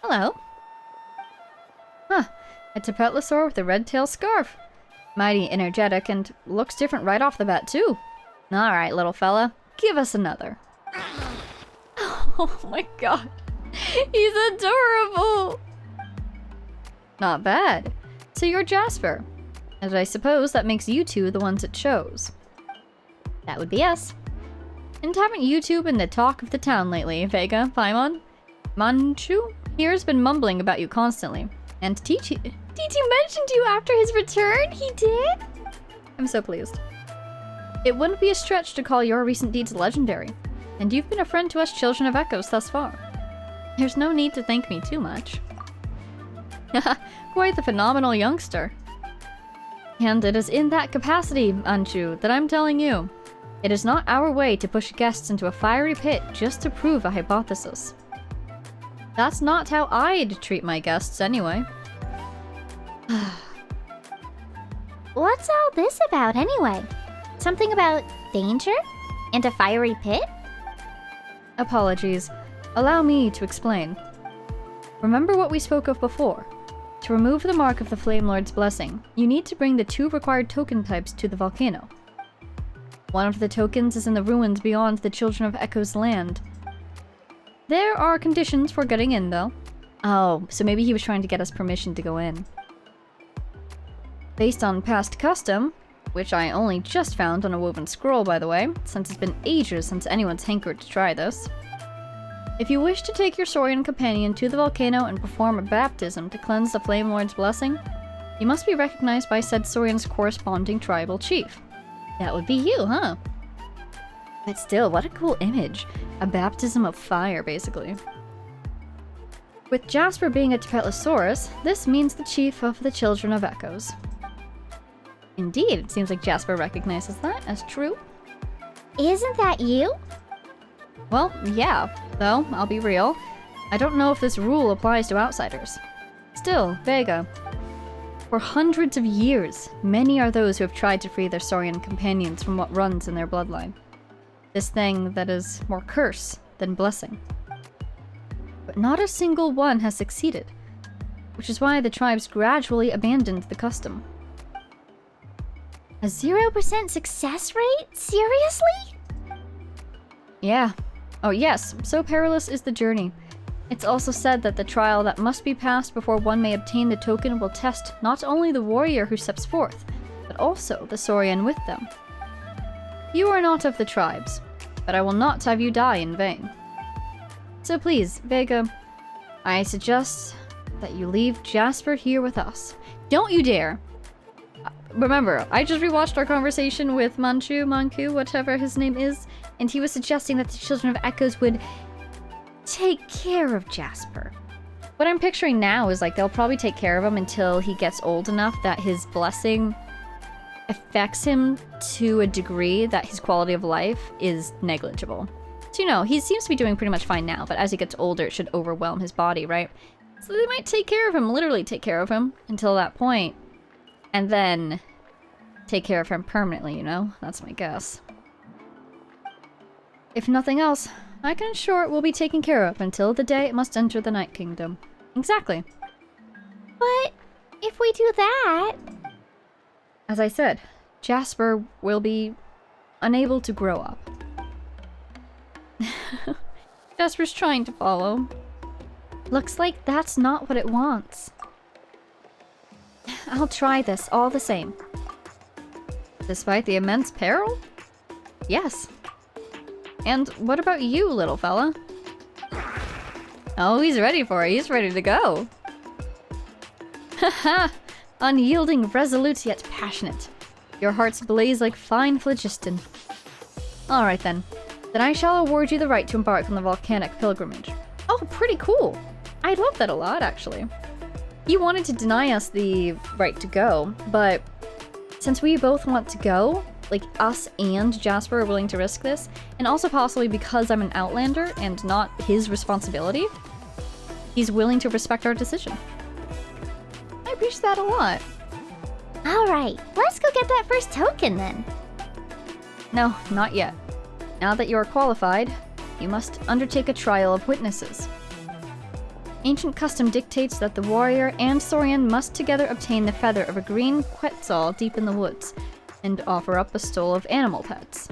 Hello. Huh, a Tapetlosaur with a red tail scarf. Mighty energetic and looks different right off the bat, too. Alright, little fella, give us another. Oh my god. He's adorable! Not bad. So you're Jasper. And I suppose that makes you two the ones it chose. That would be us. And haven't you two been the talk of the town lately, Vega, Paimon? Manchu here's been mumbling about you constantly. And T2 mentioned you after his return? He did? I'm so pleased. It wouldn't be a stretch to call your recent deeds legendary. And you've been a friend to us Children of Echoes thus far. There's no need to thank me too much. Quite the phenomenal youngster. And it is in that capacity, Manchu, that I'm telling you. It is not our way to push guests into a fiery pit just to prove a hypothesis. That's not how I'd treat my guests anyway. What's all this about anyway? Something about danger? And a fiery pit? Apologies. Allow me to explain. Remember what we spoke of before. To remove the mark of the Flame Lord's blessing, you need to bring the 2 required token types to the volcano. One of the tokens is in the ruins beyond the Children of Echo's land. There are conditions for getting in, though. Oh, so maybe he was trying to get us permission to go in. Based on past custom, which I only just found on a woven scroll, by the way, since it's been ages since anyone's hankered to try this. If you wish to take your Saurian companion to the volcano and perform a baptism to cleanse the Flame Lord's blessing, you must be recognized by said Saurian's corresponding tribal chief. That would be you, huh? But still, what a cool image. A baptism of fire, basically. With Jasper being a Tapetlosaurus, this means the chief of the Children of Echoes. Indeed, it seems like Jasper recognizes that as true. Isn't that you? Well, yeah, though, I'll be real. I don't know if this rule applies to outsiders. Still, Vega. For hundreds of years, many are those who have tried to free their Saurian companions from what runs in their bloodline. This thing that is more curse than blessing. But not a single one has succeeded, which is why the tribes gradually abandoned the custom. A 0% success rate? Seriously? Yeah. Oh yes, so perilous is the journey. It's also said that the trial that must be passed before one may obtain the token will test not only the warrior who steps forth, but also the Saurian with them. You are not of the tribes, but I will not have you die in vain. So please, Vega, I suggest that you leave Jasper here with us. Don't you dare! Remember, I just rewatched our conversation with Manchu, whatever his name is, and he was suggesting that the Children of Echoes would take care of Jasper. What I'm picturing now is like they'll probably take care of him until he gets old enough that his blessing affects him to a degree that his quality of life is negligible. So, you know, he seems to be doing pretty much fine now, but as he gets older, it should overwhelm his body, right? So they might take care of him, literally take care of him until that point, and then take care of him permanently, you know? That's my guess. If nothing else, I can assure it will be taken care of until the day it must enter the Night Kingdom. Exactly. But if we do that... As I said, Jasper will be unable to grow up. Jasper's trying to follow. Looks like that's not what it wants. I'll try this all the same. Despite the immense peril? Yes. And what about you, little fella? Oh, he's ready for it. He's ready to go. Haha! Unyielding, resolute, yet passionate. Your hearts blaze like fine phlogiston. Alright then. Then I shall award you the right to embark on the volcanic pilgrimage. Oh, pretty cool. I love that a lot, actually. You wanted to deny us the right to go, but since we both want to go, like us and Jasper are willing to risk this, and also possibly because I'm an outlander and not his responsibility, he's willing to respect our decision. I appreciate that a lot. Alright, let's go get that first token then. No, not yet. Now that you are qualified, you must undertake a trial of witnesses. Ancient custom dictates that the warrior and Saurian must together obtain the feather of a green quetzal deep in the woods, and offer up a stole of animal pets.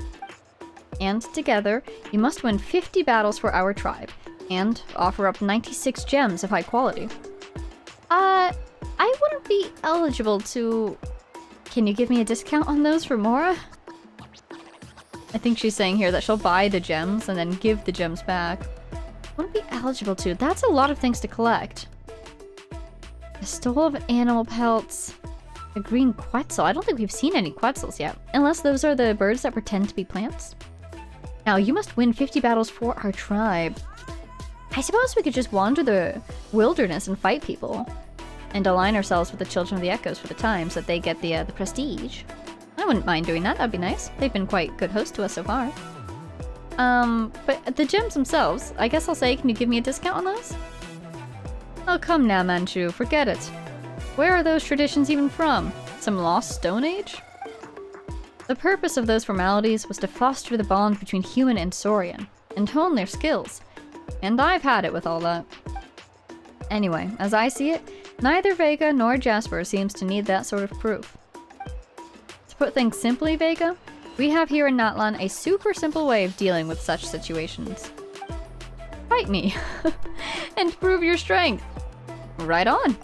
And together, you must win 50 battles for our tribe, and offer up 96 gems of high quality. I wouldn't be eligible to... Can you give me a discount on those for Mora? I think she's saying here that she'll buy the gems and then give the gems back. Wouldn't be eligible to. That's a lot of things to collect. A stole of animal pelts. A green quetzal. I don't think we've seen any quetzals yet. Unless those are the birds that pretend to be plants. Now, you must win 50 battles for our tribe. I suppose we could just wander the wilderness and fight people. And align ourselves with the Children of the Echoes for the time so that they get the prestige. I wouldn't mind doing that. That'd be nice. They've been quite good hosts to us so far. But the gems themselves, I guess I'll say, can you give me a discount on those? Oh, come now, Manchu. Forget it. Where are those traditions even from? Some lost Stone Age? The purpose of those formalities was to foster the bond between human and Saurian, and hone their skills. And I've had it with all that. Anyway, as I see it, neither Vega nor Jasper seems to need that sort of proof. To put things simply, Vega, we have here in Natlan a super simple way of dealing with such situations. Fight me, and prove your strength. Right on.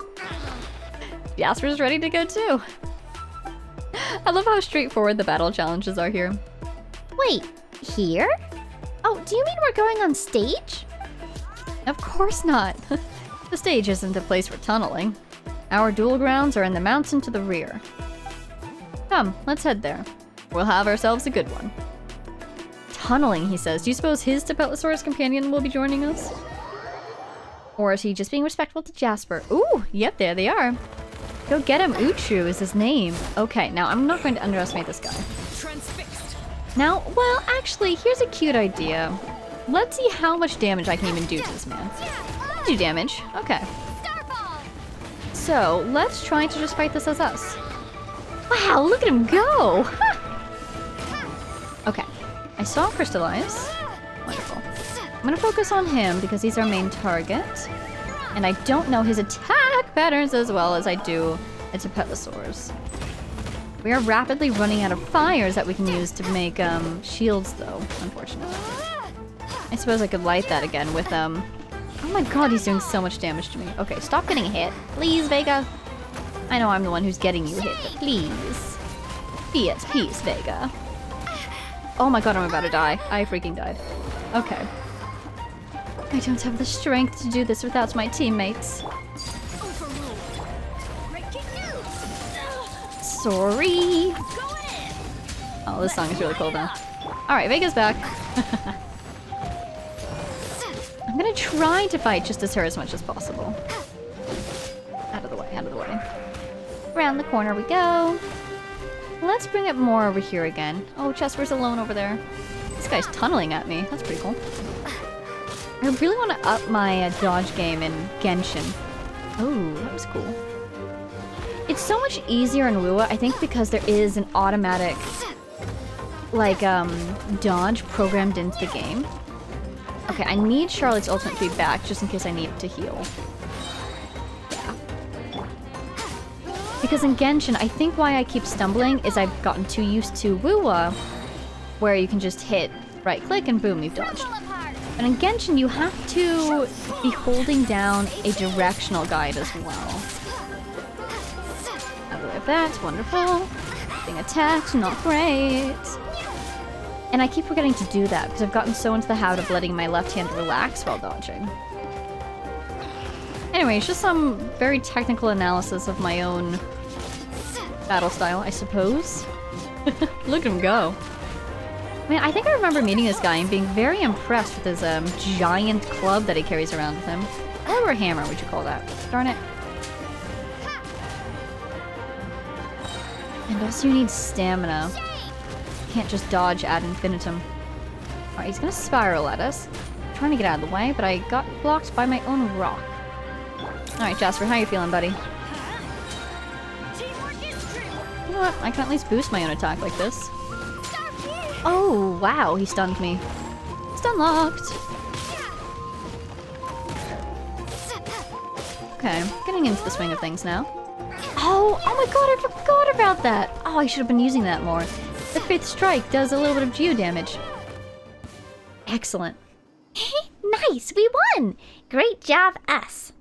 Jasper's ready to go too. I love how straightforward the battle challenges are here. Wait, here? Oh, do you mean we're going on stage? Of course not. The stage isn't a place for tunneling. Our duel grounds are in the mountain to the rear. Come, let's head there. We'll have ourselves a good one. Tunneling, he says. Do you suppose his Tapetlosaurus companion will be joining us? Or is he just being respectful to Jasper? Ooh, yep, there they are. Go get him, Uchu is his name. Okay, now I'm not going to underestimate this guy. Transfixed. Now, well, actually, here's a cute idea. Let's see how much damage I can even do to this man. Do damage. Okay. So, let's try to just fight this as us. Wow, look at him go! Okay. I saw him crystallize. Wonderful. I'm gonna focus on him because he's our main target. And I don't know his attack patterns as well as I do a Tapetlosaurus. We are rapidly running out of fires that we can use to make shields though, unfortunately. I suppose I could light that again with oh my god, he's doing so much damage to me. Okay, stop getting hit. Please, Vega. I know I'm the one who's getting you hit, but please. Be at peace, Vega. Oh my god, I'm about to die. I freaking died. Okay. I don't have the strength to do this without my teammates. Sorry. Oh, this song is really cool though. Alright, Vega's back. I'm gonna try to fight just as her as much as possible. Out of the way, out of the way. Around the corner we go. Let's bring it more over here again. Oh, Jasper's alone over there. This guy's tunneling at me. That's pretty cool. I really want to up my dodge game in Genshin. Oh, that was cool. It's so much easier in Lua, I think, because there is an automatic, like, dodge programmed into the game. Okay, I need Charlotte's ultimate to be back, just in case I need to heal. Yeah. Because in Genshin, I think why I keep stumbling is I've gotten too used to Lua, where you can just hit right-click and boom, you've dodged. But in Genshin, you have to be holding down a directional guide as well. Out of the way of that, wonderful. Being attacked, not great. And I keep forgetting to do that because I've gotten so into the habit of letting my left hand relax while dodging. Anyway, it's just some very technical analysis of my own battle style, I suppose. Look at him go. Man, I think I remember meeting this guy and being very impressed with his giant club that he carries around with him. Or a hammer, would you call that? Darn it. And also you need stamina. Can't just dodge ad infinitum. Alright, he's gonna spiral at us. I'm trying to get out of the way, but I got blocked by my own rock. Alright, Jasper, how you feeling, buddy? You know what? I can at least boost my own attack like this. Oh, wow, he stunned me. Stun locked! Okay, getting into the swing of things now. Oh my god, I forgot about that! Oh, I should have been using that more. The 5th strike does a little bit of geo damage. Excellent. Nice, we won! Great job, us.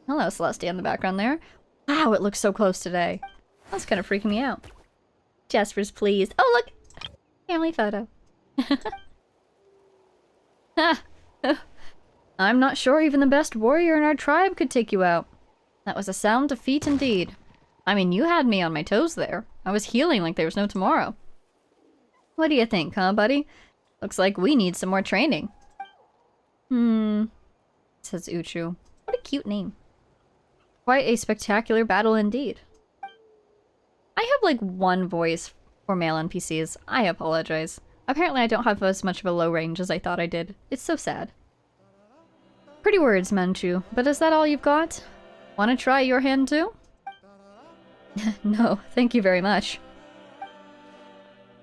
Hello, Celestia in the background there. Wow, it looks so close today. That's kind of freaking me out. Jasper's pleased. Oh, look! Family photo. I'm not sure even the best warrior in our tribe could take you out. That was a sound defeat indeed. I mean, you had me on my toes there. I was healing like there was no tomorrow. What do you think, huh, buddy? Looks like we need some more training. Says Uchu. What a cute name. Quite a spectacular battle indeed. I have like one voice for male NPCs. I apologize. Apparently I don't have as much of a low range as I thought I did. It's so sad. Pretty words, Manchu, but is that all you've got? Want to try your hand too? No, thank you very much.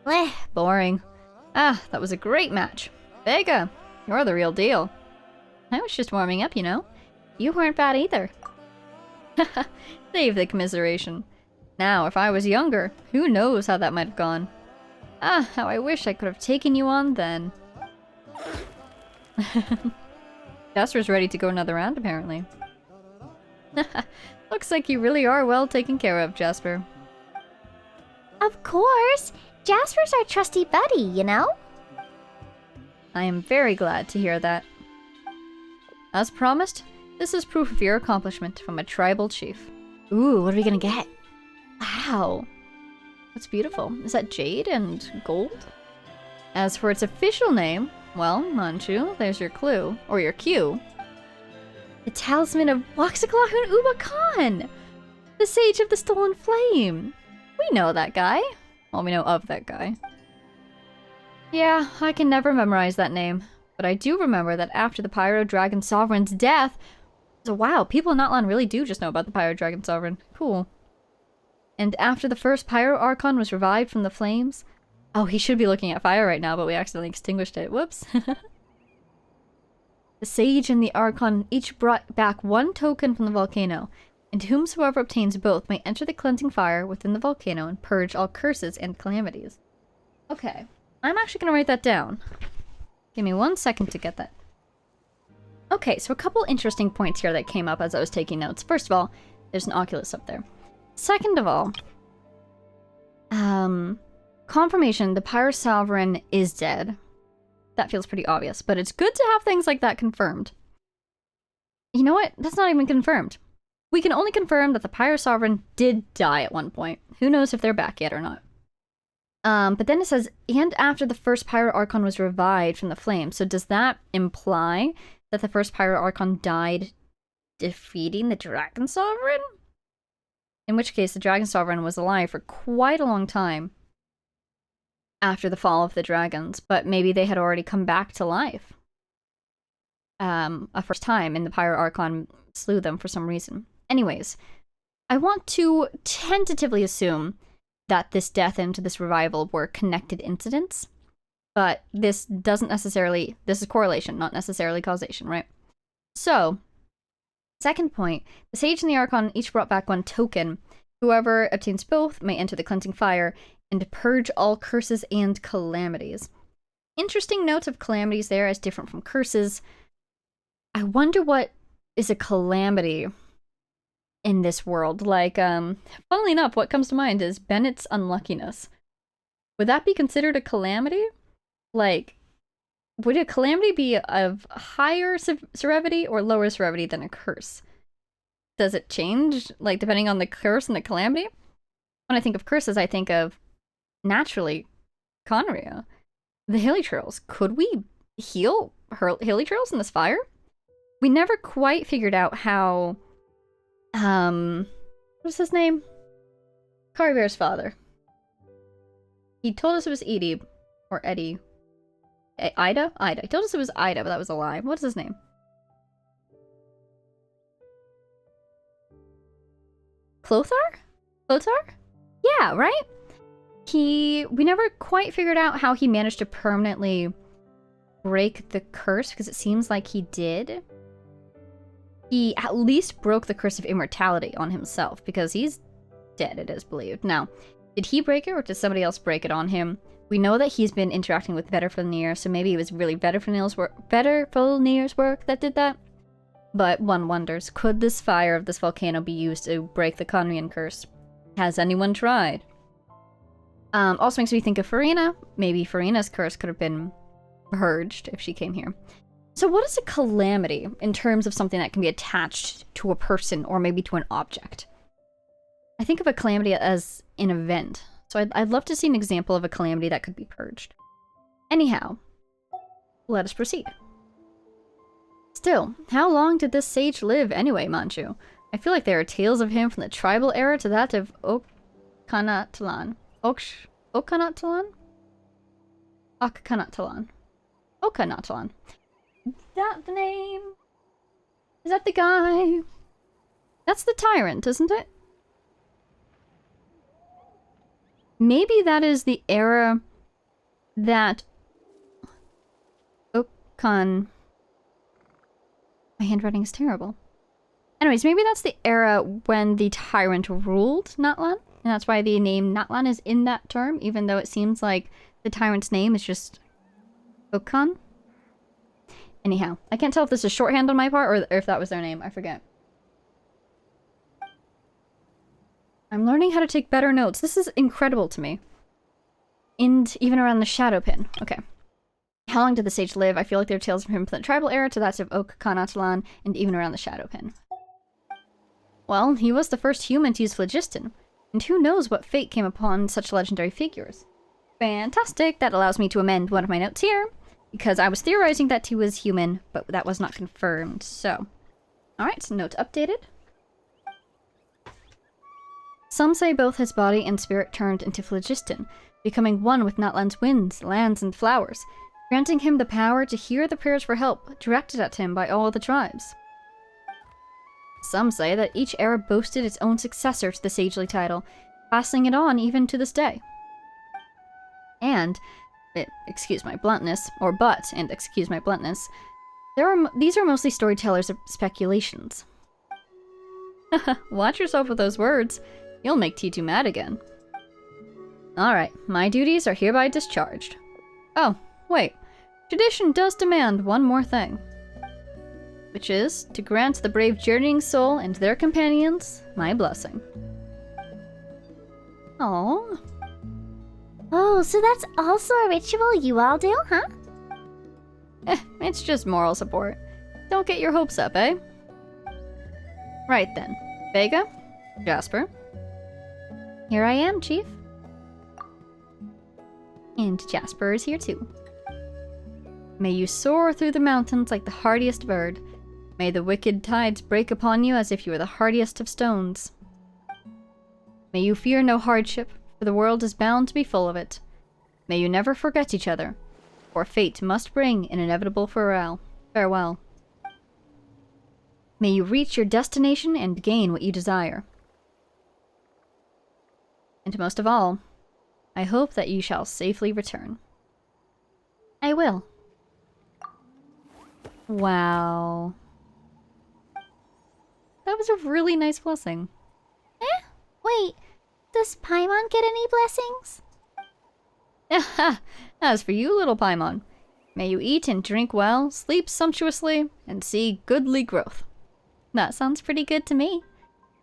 Bleh, boring. Ah, that was a great match. Vega, you're the real deal. I was just warming up, you know. You weren't bad either. Save the commiseration. Now, if I was younger, who knows how that might have gone. Ah, how I wish I could have taken you on then. Jasper's ready to go another round, apparently. Looks like you really are well taken care of, Jasper. Of course! Jasper's our trusty buddy, you know? I am very glad to hear that. As promised, this is proof of your accomplishment from a tribal chief. Ooh, what are we gonna get? Wow. That's beautiful. Is that jade and gold? As for its official name, well, Manchu, there's your clue. Or your cue. The talisman of Waxaklahun Ubah, the sage of the stolen flame. We know that guy. Well, we know of that guy. Yeah, I can never memorize that name. But I do remember that after the Pyro Dragon Sovereign's death... So wow, people in Natlan really do just know about the Pyro Dragon Sovereign. Cool. And after the first Pyro Archon was revived from the flames... Oh, he should be looking at fire right now, but we accidentally extinguished it. Whoops. The Sage and the Archon each brought back one token from the volcano, and whomsoever obtains both may enter the cleansing fire within the volcano and purge all curses and calamities. Okay, I'm actually going to write that down. Give me 1 second to get that. Okay, so a couple interesting points here that came up as I was taking notes. First of all, there's an Oculus up there. Second of all, confirmation, the Pyro Sovereign is dead. That feels pretty obvious, but it's good to have things like that confirmed. You know what? That's not even confirmed. We can only confirm that the Pyro Sovereign did die at one point. Who knows if they're back yet or not. But then it says, and after the first Pyro Archon was revived from the flames. So does that imply that the first Pyro Archon died defeating the Dragon Sovereign? In which case, the Dragon Sovereign was alive for quite a long time after the fall of the dragons, but maybe they had already come back to life. A first time, and the Pyro Archon slew them for some reason. Anyways, I want to tentatively assume that this death and this revival were connected incidents, but this doesn't necessarily, this is correlation, not necessarily causation, right? So, second point, the Sage and the Archon each brought back one token. Whoever obtains both may enter the cleansing fire and purge all curses and calamities. Interesting note of calamities there as different from curses. I wonder what is a calamity in this world. Like, funnily enough, what comes to mind is Bennett's unluckiness. Would that be considered a calamity? Like, would a calamity be of higher severity or lower severity than a curse? Does it change, like, depending on the curse and the calamity? When I think of curses, I think of, naturally, Conria. The Hilly Trails. Could we heal Hilly Trails in this fire? We never quite figured out how, what's his name? Carbear's father. He told us it was Edie, or Eddie. Ida? Ida. He told us it was Ida, but that was a lie. What's his name? Clothar? Clothar? Yeah, right? We never quite figured out how he managed to permanently break the curse, because it seems like he did. He at least broke the curse of immortality on himself, because he's dead, it is believed. Now, did he break it, or did somebody else break it on him? We know that he's been interacting with Betterfulnir, so maybe it was really Betterfulnir's work that did that. But one wonders, could this fire of this volcano be used to break the Conrian curse? Has anyone tried? Also makes me think of Farina. Maybe Farina's curse could have been purged if she came here. So what is a calamity in terms of something that can be attached to a person or maybe to an object? I think of a calamity as an event. So I'd love to see an example of a calamity that could be purged. Anyhow, let us proceed. Still, how long did this sage live anyway, Manchu? I feel like there are tales of him from the tribal era to that of Okkanatalan. Okkanatalan? Okkanatalan. Okkanatalan. Is that the name? Is that the guy? That's the tyrant, isn't it? Maybe that is the era that Okkan... My handwriting is terrible. Anyways, maybe that's the era when the tyrant ruled Natlan, and that's why the name Natlan is in that term, even though it seems like the tyrant's name is just Okkan. Anyhow, I can't tell if this is shorthand on my part or if that was their name. I forget. I'm learning how to take better notes. This is incredible to me. And even around the shadow pin. Okay. How long did the sage live? I feel like there are tales from him from the tribal era to that of Okkanatalan and even around the shadow pin. Well, he was the first human to use phlogiston, and who knows what fate came upon such legendary figures. Fantastic! That allows me to amend one of my notes here, because I was theorizing that he was human, but that was not confirmed, so... Alright, so note updated. Some say both his body and spirit turned into phlogiston, becoming one with Natlan's winds, lands, and flowers, granting him the power to hear the prayers for help directed at him by all the tribes. Some say that each era boasted its own successor to the sagely title, passing it on even to this day. And, excuse my bluntness, these are mostly storytellers' speculations. Watch yourself with those words. You'll make T2 mad again. Alright, my duties are hereby discharged. Oh, wait. Tradition does demand one more thing. Which is to grant the brave journeying soul and their companions my blessing. Oh. Oh, so that's also a ritual you all do, huh? It's just moral support. Don't get your hopes up, eh? Right then. Vega? Jasper? Here I am, Chief. And Jasper is here too. May you soar through the mountains like the hardiest bird. May the wicked tides break upon you as if you were the hardiest of stones. May you fear no hardship, for the world is bound to be full of it. May you never forget each other, for fate must bring an inevitable farewell. May you reach your destination and gain what you desire. And most of all, I hope that you shall safely return. I will. Wow. That was a really nice blessing. Wait, does Paimon get any blessings? As for you, little Paimon, may you eat and drink well, sleep sumptuously, and see goodly growth. That sounds pretty good to me.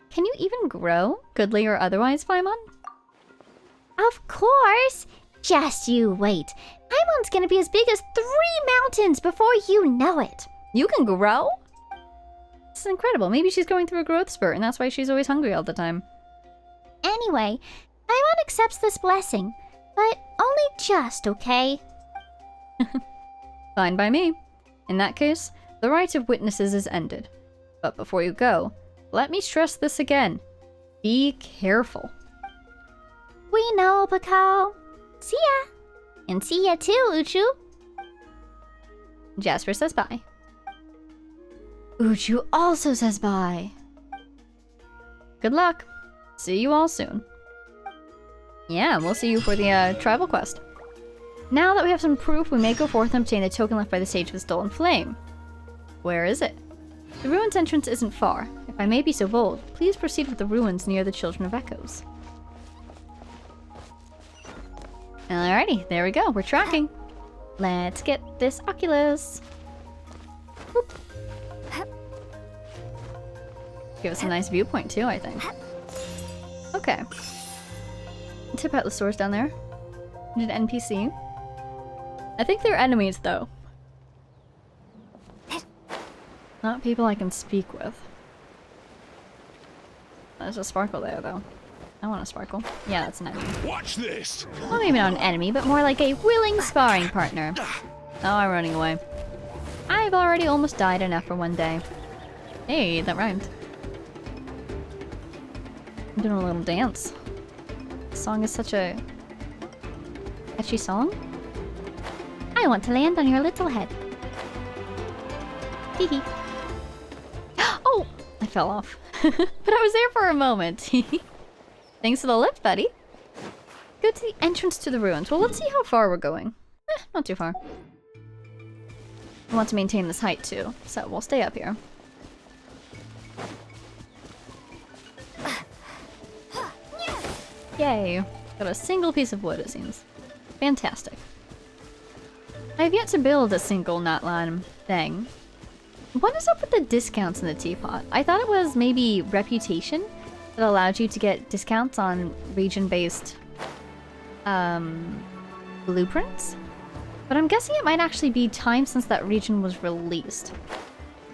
Can you even grow, goodly or otherwise, Paimon? Of course! Just you wait. Paimon's gonna be as big as 3 mountains before you know it. You can grow? This is incredible. Maybe she's going through a growth spurt, and that's why she's always hungry all the time. Anyway, Paimon accepts this blessing, but only just, okay? Fine by me. In that case, the right of witnesses is ended. But before you go, let me stress this again. Be careful. We know, Pakao. See ya. And see ya too, Uchu. Jasper says bye. Uchu also says bye. Good luck. See you all soon. Yeah, we'll see you for the tribal quest. Now that we have some proof, we may go forth and obtain the token left by the Sage of the Stolen Flame. Where is it? The ruins entrance isn't far. If I may be so bold, please proceed with the ruins near the Children of Echoes. Alrighty, there we go. We're tracking. Let's get this Oculus. Whoop. Give us a nice viewpoint too, I think. Okay. Tip out the stores down there. Need an NPC. I think they're enemies though. Not people I can speak with. There's a sparkle there though. I want a sparkle. Yeah, that's an enemy. Watch this. Well, maybe not an enemy, but more like a willing sparring partner. Oh, I'm running away. I've already almost died enough for one day. Hey, that rhymed. I'm doing a little dance. This song is such a catchy song. I want to land on your little head. Hee. Oh! I fell off. But I was there for a moment. Thanks for the lift, buddy. Go to the entrance to the ruins. Well, let's see how far we're going. Not too far. I want to maintain this height too, so we'll stay up here. Yay. Got a single piece of wood, it seems. Fantastic. I have yet to build a single Natlan thing. What is up with the discounts in the teapot? I thought it was maybe reputation that allowed you to get discounts on region-based blueprints? But I'm guessing it might actually be time since that region was released.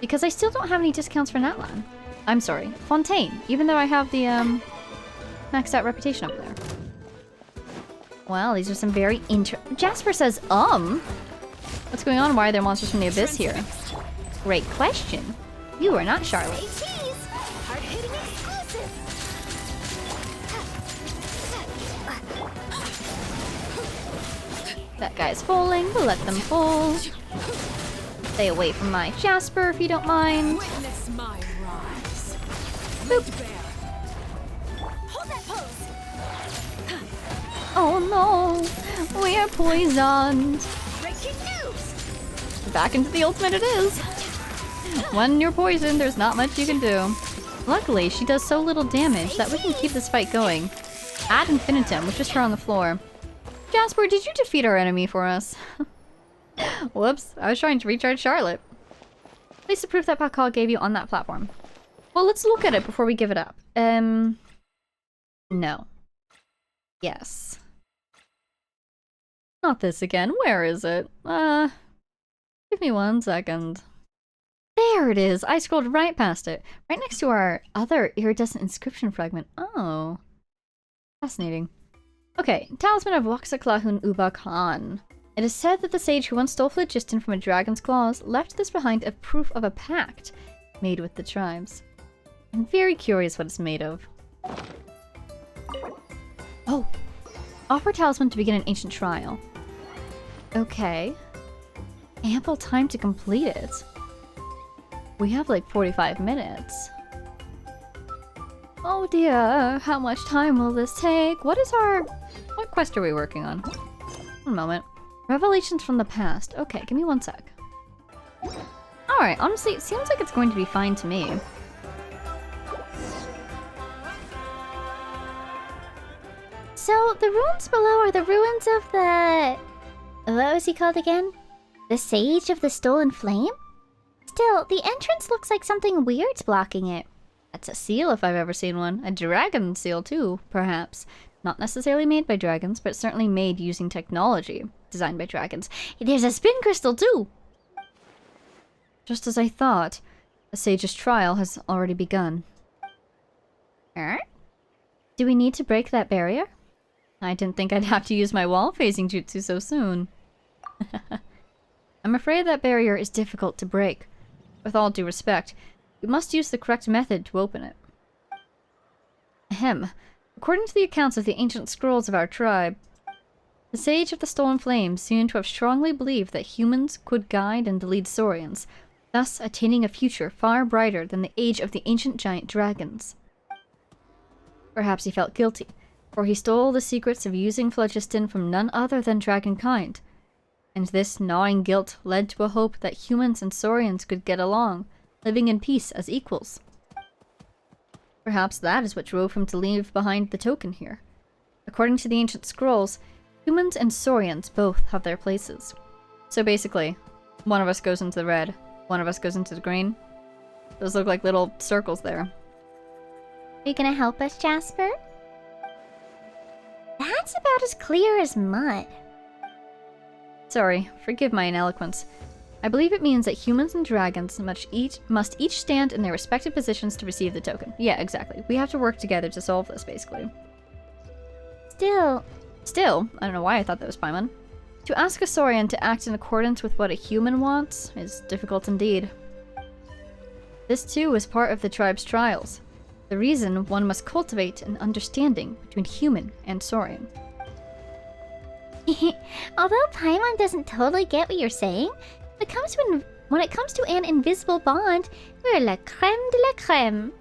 Because I still don't have any discounts for Natlan. I'm sorry, Fontaine, even though I have the maxed out reputation up there. Well, these are some very Jasper says, What's going on? Why are there monsters from the abyss here? Great question. You are not Charlotte. Hard-hitting exclusive. That guy's falling. We'll let them fall. Stay away from my Jasper if you don't mind. Witness my rise. Boop. Hold that pose. Oh no! We are poisoned. Breaking news. Back into the ultimate it is. When you're poisoned, there's not much you can do. Luckily, she does so little damage that we can keep this fight going. Ad infinitum, with just her on the floor. Jasper, did you defeat our enemy for us? Whoops, I was trying to recharge Charlotte. Place the proof that Pakal gave you on that platform. Well, let's look at it before we give it up. No. Yes. Not this again. Where is it? Give me 1 second. There it is! I scrolled right past it. Right next to our other iridescent inscription fragment. Oh. Fascinating. Okay, Talisman of Waxaklahun Ubah Khan. It is said that the sage who once stole phlogiston from a dragon's claws left this behind as proof of a pact made with the tribes. I'm very curious what it's made of. Oh! Offer talisman to begin an ancient trial. Okay. Ample time to complete it. We have like 45 minutes. Oh dear, how much time will this take? What quest are we working on? One moment. Revelations from the past. Okay, give me 1 sec. Alright, honestly, it seems like it's going to be fine to me. So, the ruins below are the ruins of the... What was he called again? The Sage of the Stolen Flame? Still, the entrance looks like something weird's blocking it. That's a seal if I've ever seen one. A dragon seal too, perhaps. Not necessarily made by dragons, but certainly made using technology designed by dragons. There's a spin crystal too! Just as I thought, the sage's trial has already begun. Do we need to break that barrier? I didn't think I'd have to use my wall phasing jutsu so soon. I'm afraid that barrier is difficult to break. With all due respect, we must use the correct method to open it. Ahem. According to the accounts of the ancient scrolls of our tribe, the Sage of the Stolen Flames seemed to have strongly believed that humans could guide and lead Saurians, thus attaining a future far brighter than the age of the ancient giant dragons. Perhaps he felt guilty, for he stole the secrets of using phlogiston from none other than dragonkind, and this gnawing guilt led to a hope that humans and Saurians could get along, living in peace as equals. Perhaps that is what drove him to leave behind the token here. According to the ancient scrolls, humans and Saurians both have their places. So basically, one of us goes into the red, one of us goes into the green. Those look like little circles there. Are you gonna help us, Jasper? That's about as clear as mud. Sorry, forgive my ineloquence. I believe it means that humans and dragons must each stand in their respective positions to receive the token. Yeah, exactly. We have to work together to solve this, basically. Still, I don't know why I thought that was Paimon. To ask a Saurian to act in accordance with what a human wants is difficult indeed. This too is part of the tribe's trials. The reason one must cultivate an understanding between human and Saurian. although Paimon doesn't totally get what you're saying, when it comes to an invisible bond, we're la creme de la creme.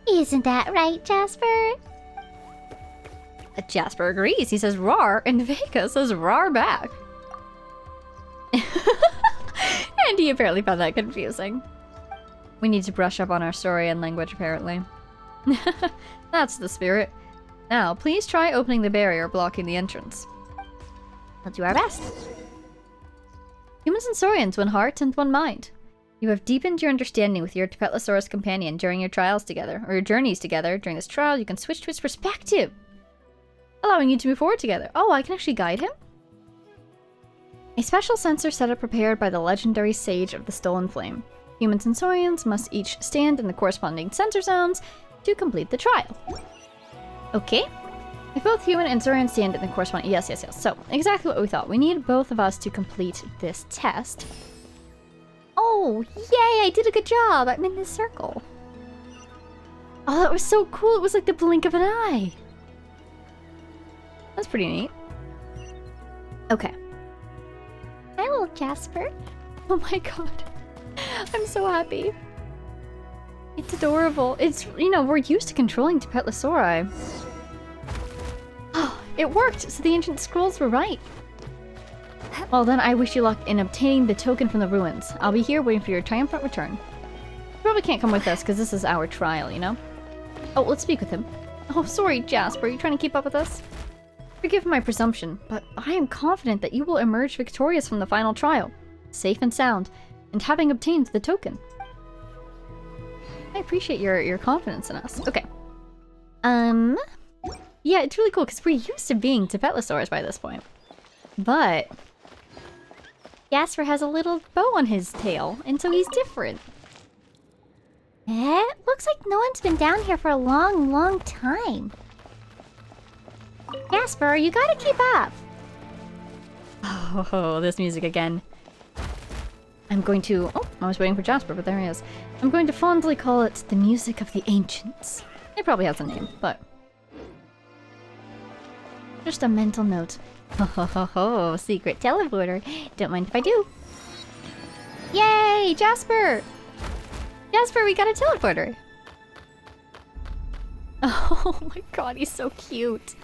Isn't that right, Jasper? Jasper agrees. He says "rar," and Vega says "rar" back. And he apparently found that confusing. We need to brush up on our Saurian language, apparently. That's the spirit. Now, please try opening the barrier blocking the entrance. We'll do our best. Humans and Saurians, one heart and one mind. You have deepened your understanding with your Tapetlosaurus companion during your trials together, or your journeys together. During this trial, you can switch to its perspective, allowing you to move forward together. Oh, I can actually guide him? A special sensor setup prepared by the legendary Sage of the Stolen Flame. Humans and Saurians must each stand in the corresponding sensor zones to complete the trial. Okay. If both human and Saurian stand in the corresponding... Yes. So, exactly what we thought. We need both of us to complete this test. Oh, yay! I did a good job! I'm in this circle. Oh, that was so cool! It was like the blink of an eye! That's pretty neat. Okay. Hello, Jasper. Oh my god. I'm so happy. It's adorable. It's, you know, we're used to controlling Tapetlosauri. Oh, it worked! So the ancient scrolls were right. Well then, I wish you luck in obtaining the token from the ruins. I'll be here waiting for your triumphant return. You probably can't come with us, because this is our trial, you know? Oh, let's speak with him. Oh, sorry, Jasper. Are you trying to keep up with us? Forgive my presumption, but I am confident that you will emerge victorious from the final trial, safe and sound, and having obtained the token. I appreciate your confidence in us. Okay. Yeah, it's really cool, because we're used to being Tapetlosaurus by this point. But Jasper has a little bow on his tail, and so he's different. Looks like no one's been down here for a long, long time. Jasper, you gotta keep up. Oh, this music again. I'm going to... Oh, I was waiting for Jasper, but there he is. I'm going to fondly call it the music of the ancients. It probably has a name, but... just a mental note. Ho ho ho ho, secret teleporter. Don't mind if I do. Yay, Jasper! Jasper, we got a teleporter! Oh my god, he's so cute.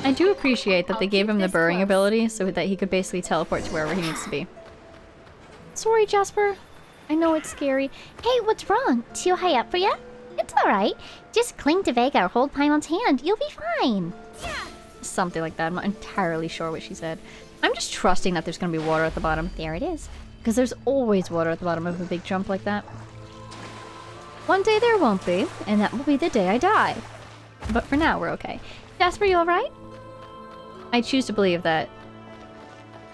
I do appreciate that they gave him the burrowing ability so that he could basically teleport to wherever he needs to be. Sorry, Jasper. I know it's scary. Hey, what's wrong? Too high up for you? It's alright. Just cling to Vega or hold Paimon's hand. You'll be fine. Something like that. I'm not entirely sure what she said. I'm just trusting that there's going to be water at the bottom. There it is. Because there's always water at the bottom of a big jump like that. One day there won't be, and that will be the day I die. But for now, we're okay. Jasper, you alright? I choose to believe that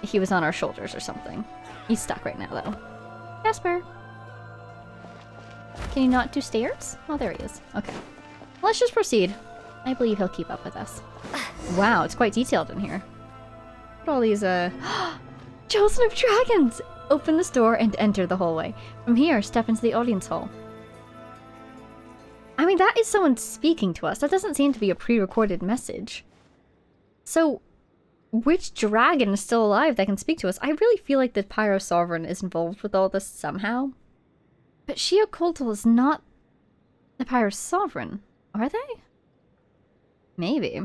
he was on our shoulders or something. He's stuck right now, though. Jasper! Can you not do stairs? Oh, there he is. Okay. Let's just proceed. I believe he'll keep up with us. Wow, it's quite detailed in here. Look at all these, Chosen of Dragons! Open this door and enter the hallway. From here, step into the audience hall. I mean, that is someone speaking to us. That doesn't seem to be a pre-recorded message. So, which dragon is still alive that can speak to us? I really feel like the Pyro Sovereign is involved with all this somehow. But Sheokultal is not the Pyro Sovereign, are they? Maybe.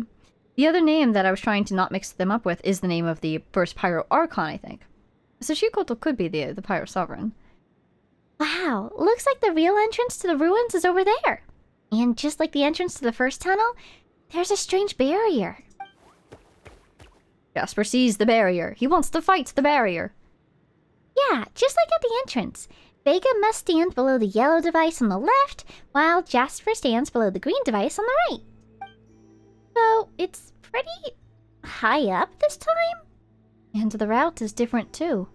The other name that I was trying to not mix them up with is the name of the first Pyro Archon, I think. So Sheokultal could be the Pyro Sovereign. Wow, looks like the real entrance to the ruins is over there. And just like the entrance to the first tunnel, there's a strange barrier. Jasper sees the barrier. He wants to fight the barrier. Yeah, just like at the entrance. Vega must stand below the yellow device on the left, while Jasper stands below the green device on the right. So, it's pretty high up this time? And the route is different too.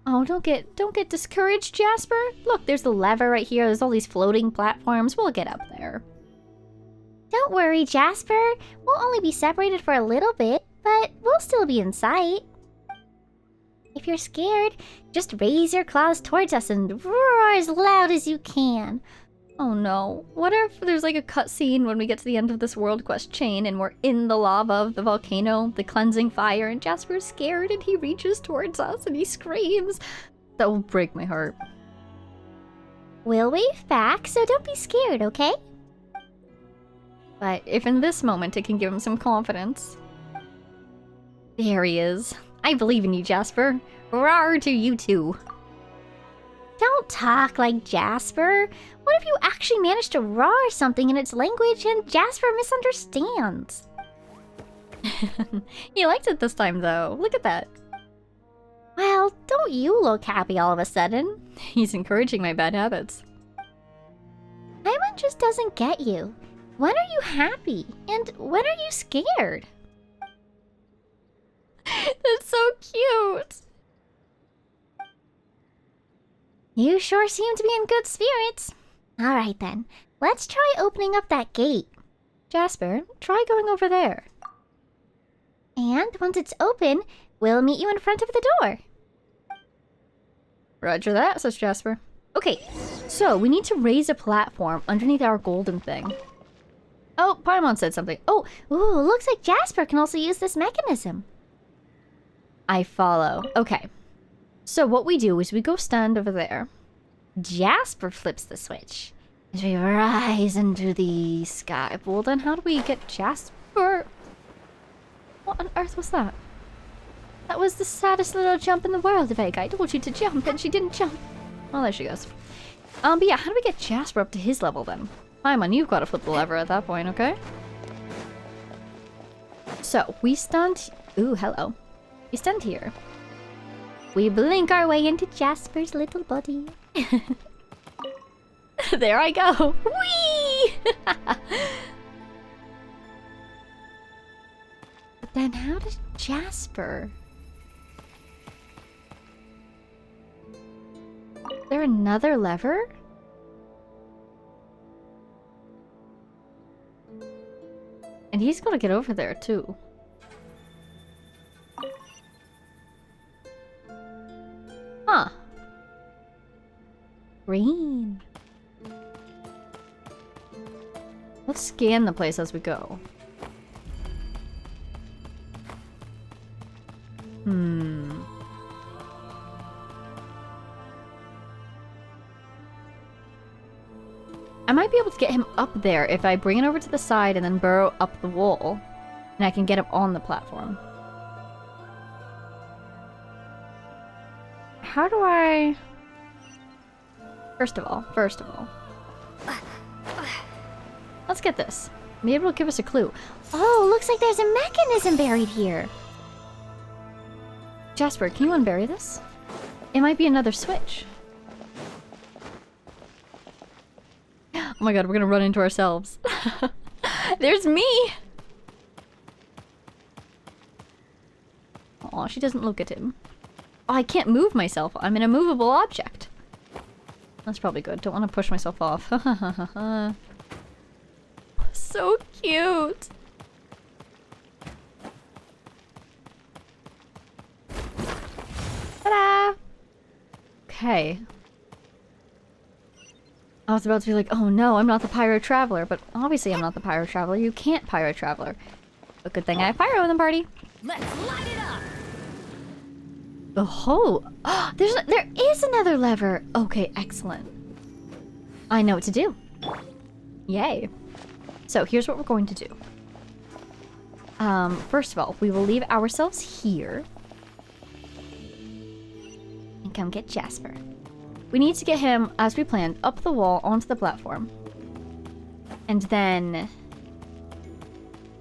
Oh, don't get discouraged, Jasper. Look, there's the lever right here. There's all these floating platforms. We'll get up there. Don't worry, Jasper. We'll only be separated for a little bit, but we'll still be in sight. If you're scared, just raise your claws towards us and roar as loud as you can. Oh no. What if there's like a cutscene when we get to the end of this world quest chain and we're in the lava of the volcano, the cleansing fire, and Jasper's scared and he reaches towards us and he screams? That will break my heart. We'll wave back, so don't be scared, okay? But if in this moment it can give him some confidence. There he is. I believe in you, Jasper. Roar to you too. Don't talk like Jasper. What if you actually manage to roar something in its language and Jasper misunderstands? He liked it this time, though. Look at that. Well, don't you look happy all of a sudden? He's encouraging my bad habits. Paimon just doesn't get you. When are you happy? And when are you scared? That's so cute. You sure seem to be in good spirits. Alright then, let's try opening up that gate. Jasper, try going over there. And once it's open, we'll meet you in front of the door. Roger that, says Jasper. Okay, so we need to raise a platform underneath our golden thing. Oh, Paimon said something. Oh, ooh, looks like Jasper can also use this mechanism. I follow. Okay. So what we do is we go stand over there. Jasper flips the switch. As we rise into the sky. Well then, how do we get Jasper? What on earth was that? That was the saddest little jump in the world, Vega. I told you to jump and she didn't jump. Oh, there she goes. But yeah, how do we get Jasper up to his level then? Paimon, you've got to flip the lever at that point, okay? So, we stand... Ooh, hello. We stand here. We blink our way into Jasper's little body. There I go. Whee! But then how does Jasper... Is there another lever? And he's got to get over there too. Huh. Green. Let's scan the place as we go. I might be able to get him up there if I bring it over to the side and then burrow up the wall. And I can get him on the platform. How do I... First of all. Let's get this. Maybe it'll give us a clue. Oh, looks like there's a mechanism buried here. Jasper, can you unbury this? It might be another switch. my god, we're gonna run into ourselves. There's me! Aw, she doesn't look at him. Oh, I can't move myself. I'm an immovable object. That's probably good. Don't want to push myself off. So cute! Ta-da! Okay. I was about to be like, oh no, I'm not the Pyro Traveler, but obviously I'm not the Pyro Traveler. You can't Pyro Traveler. But good thing I have Pyro in the party. Let's light it up! Oh, there is another lever. Okay, excellent. I know what to do. Yay. So here's what we're going to do. First of all, we will leave ourselves here. And come get Jasper. We need to get him, as we planned, up the wall onto the platform. And then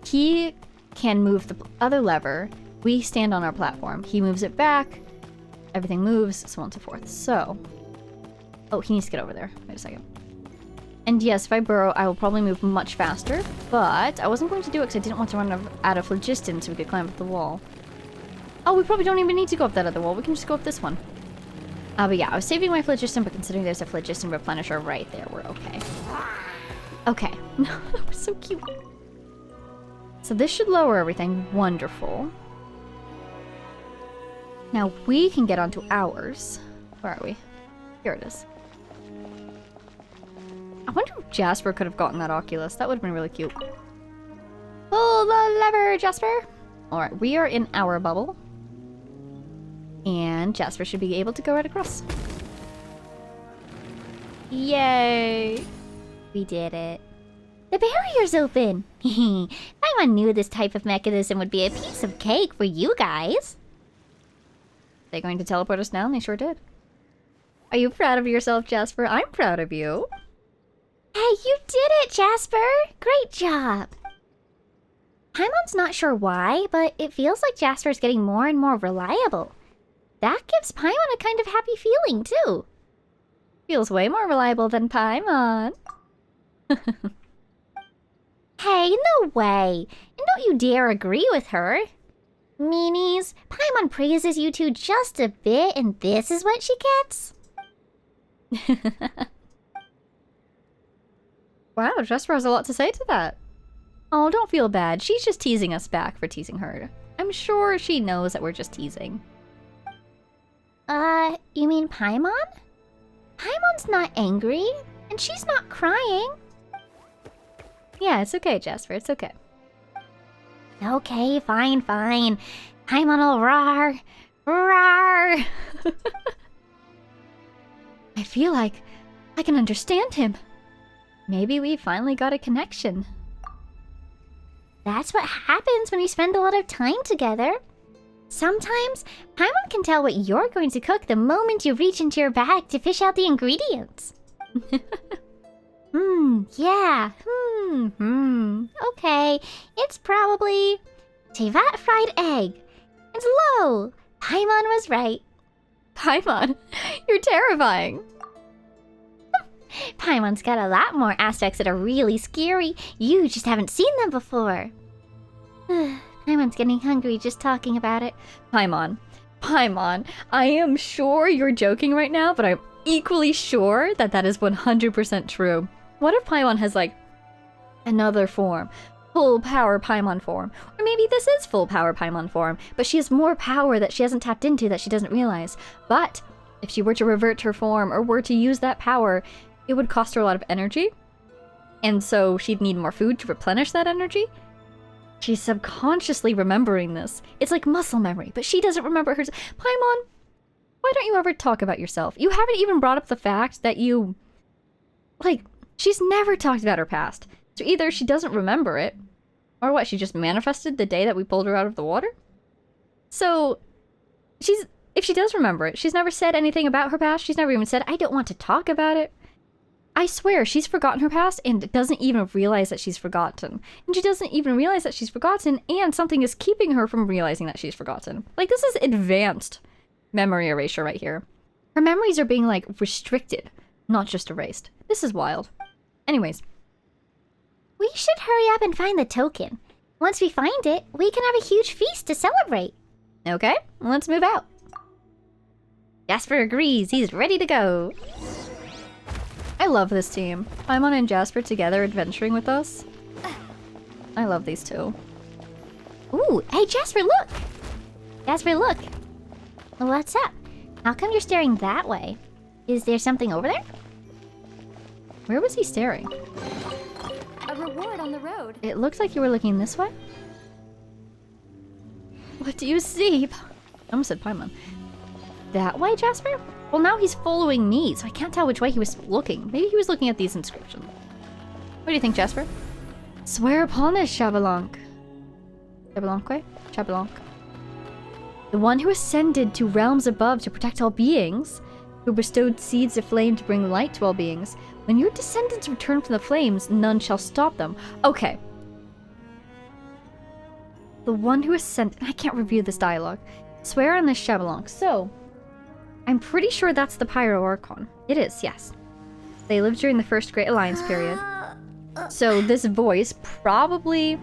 he can move the other lever. We stand on our platform. He moves it back. Everything moves, so on and so forth. So, oh, he needs to get over there. Wait a second. And yes, if I burrow, I will probably move much faster. But I wasn't going to do it because I didn't want to run out of phlogiston so we could climb up the wall. Oh, we probably don't even need to go up that other wall. We can just go up this one. But yeah, I was saving my phlogiston, but considering there's a phlogiston replenisher right there, we're okay. Okay. That was so cute. So this should lower everything. Wonderful. Now we can get onto ours. Where are we? Here it is. I wonder if Jasper could have gotten that Oculus. That would have been really cute. Pull the lever, Jasper! Alright, we are in our bubble. And Jasper should be able to go right across. Yay! We did it. The barrier's open! Paimon knew this type of mechanism would be a piece of cake for you guys. They're going to teleport us down? They sure did. Are you proud of yourself, Jasper? I'm proud of you. Hey, you did it, Jasper! Great job! Paimon's not sure why, but it feels like Jasper's getting more and more reliable. That gives Paimon a kind of happy feeling, too. Feels way more reliable than Paimon. Hey, no way! And don't you dare agree with her. Meanies, Paimon praises you two just a bit, and this is what she gets? Wow, Jasper has a lot to say to that. Oh, don't feel bad. She's just teasing us back for teasing her. I'm sure she knows that we're just teasing. You mean Paimon? Paimon's not angry, and she's not crying. Yeah, it's okay, Jasper. It's okay. Okay, fine. Paimon will roar. Roar! I feel like I can understand him. Maybe we finally got a connection. That's what happens when you spend a lot of time together. Sometimes, Paimon can tell what you're going to cook the moment you reach into your bag to fish out the ingredients. Yeah. Okay, it's probably Tevat fried egg. And lo, Paimon was right. Paimon, you're terrifying. Paimon's got a lot more aspects that are really scary. You just haven't seen them before. Paimon's getting hungry just talking about it. Paimon, I am sure you're joking right now, but I'm equally sure that that is 100% true. What if Paimon has, like, another form? Full power Paimon form. Or maybe this is full power Paimon form, but she has more power that she hasn't tapped into that she doesn't realize. But if she were to revert her form or were to use that power, it would cost her a lot of energy. And so she'd need more food to replenish that energy. She's subconsciously remembering this. It's like muscle memory, but she doesn't remember hers. Paimon, why don't you ever talk about yourself? You haven't even brought up the fact that you... Like, she's never talked about her past. So either she doesn't remember it, or what, she just manifested the day that we pulled her out of the water? So, if she does remember it, she's never said anything about her past. She's never even said, I don't want to talk about it. I swear, she's forgotten her past and doesn't even realize that she's forgotten. And she doesn't even realize that she's forgotten, and something is keeping her from realizing that she's forgotten. Like, this is advanced memory erasure right here. Her memories are being, like, restricted, not just erased. This is wild. Anyways. We should hurry up and find the token. Once we find it, we can have a huge feast to celebrate. Okay, let's move out. Jasper agrees. He's ready to go. I love this team. Paimon and Jasper together adventuring with us. I love these two. Ooh, hey Jasper, look! Jasper, look! What's up? How come you're staring that way? Is there something over there? Where was he staring? A reward on the road. It looks like you were looking this way. What do you see? I almost said Paimon. That way, Jasper? Well, now he's following me, so I can't tell which way he was looking. Maybe he was looking at these inscriptions. What do you think, Jasper? Swear upon it, Shabalank. Shabalanque? Shabalank. The one who ascended to realms above to protect all beings, who bestowed seeds of flame to bring light to all beings. When your descendants return from the flames, none shall stop them. Okay. The one who ascended... I can't review this dialogue. Swear on this Shabalank. So, I'm pretty sure that's the Pyro Archon. It is, yes. They lived during the First Great Alliance period. So this voice, probably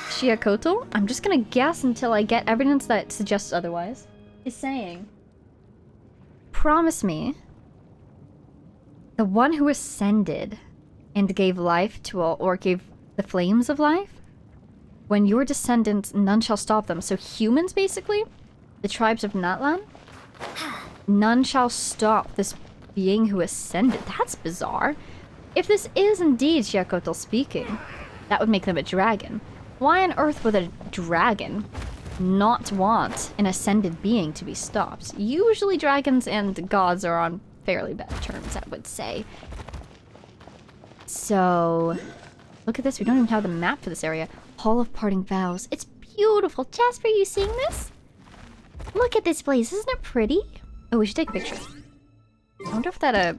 Shiakoto, I'm just gonna guess until I get evidence that suggests otherwise, is saying, promise me, the one who ascended and gave life to all, or gave the flames of life, when your descendants, none shall stop them. So humans, basically, the tribes of Natlan, none shall stop this being who ascended. That's bizarre. If this is indeed Shiakoto speaking, that would make them a dragon. Why on earth would a dragon not want an ascended being to be stopped? Usually dragons and gods are on fairly bad terms, I would say. So, look at this. We don't even have the map for this area. Hall of Parting Vows. It's beautiful. Jasper, you seeing this? Look at this place. Isn't it pretty? Oh, we should take a picture. I wonder if that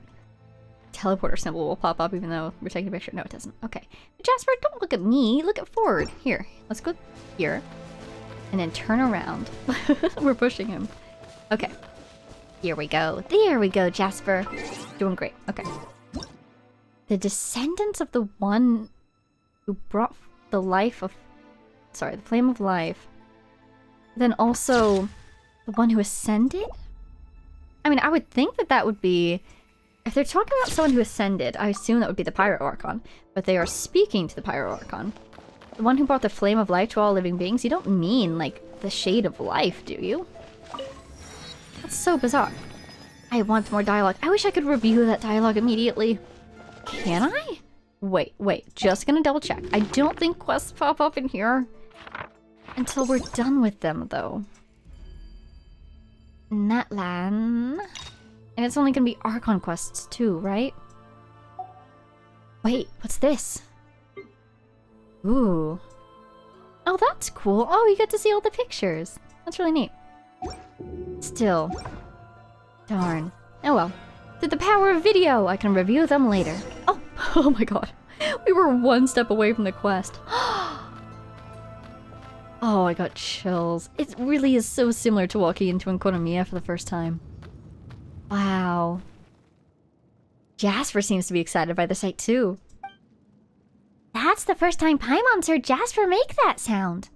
teleporter symbol will pop up even though we're taking a picture. No, it doesn't. Okay. But Jasper, don't look at me. Look at forward. Here. Let's go here. And then turn around. We're pushing him. Okay. Here we go. There we go, Jasper. Doing great. Okay. The descendants of the one who brought the life of... Sorry, the flame of life. Then also the one who ascended? I mean, I would think that that would be... If they're talking about someone who ascended, I assume that would be the Pyro Archon. But they are speaking to the Pyro Archon. The one who brought the flame of life to all living beings? You don't mean, like, the shade of life, do you? That's so bizarre. I want more dialogue. I wish I could review that dialogue immediately. Can I? Wait. Just gonna double check. I don't think quests pop up in here until we're done with them, though. Natlan. And it's only gonna be Archon quests, too, right? Wait, what's this? Ooh. Oh, that's cool. Oh, you get to see all the pictures. That's really neat. Still. Darn. Oh well. Through the power of video, I can review them later. Oh, oh my god. We were one step away from the quest. Oh, I got chills. It really is so similar to walking into Enkonomiya for the first time. Wow. Jasper seems to be excited by the sight too. That's the first time Paimon's heard Jasper make that sound.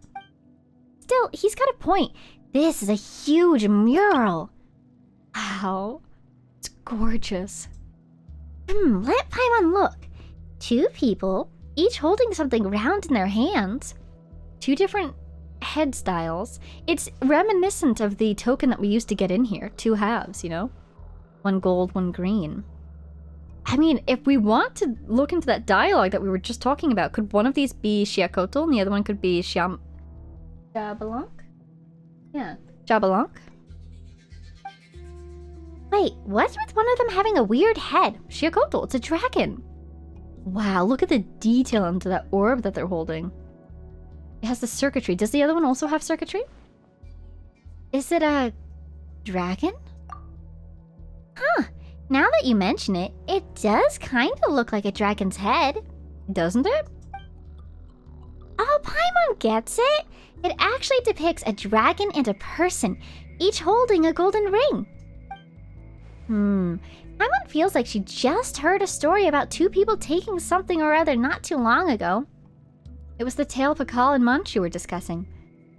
Still, he's got a point. This is a huge mural. Wow. It's gorgeous. Let Paimon look. 2 people, each holding something round in their hands. 2 different head styles. It's reminiscent of the token that we used to get in here. 2 halves, you know? 1 gold, 1 green. I mean, if we want to look into that dialogue that we were just talking about, could one of these be Shiakoto and the other one could be Shabalank? Yeah. Shabalank? Wait, what's with one of them having a weird head? Shiakoto, it's a dragon. Wow, look at the detail into that orb that they're holding. It has the circuitry. Does the other one also have circuitry? Is it a dragon? Huh. Now that you mention it, it does kind of look like a dragon's head. Doesn't it? Oh, Paimon gets it! It actually depicts a dragon and a person, each holding a golden ring. Paimon feels like she just heard a story about two people taking something or other not too long ago. It was the tale Pakal and Manchu were discussing.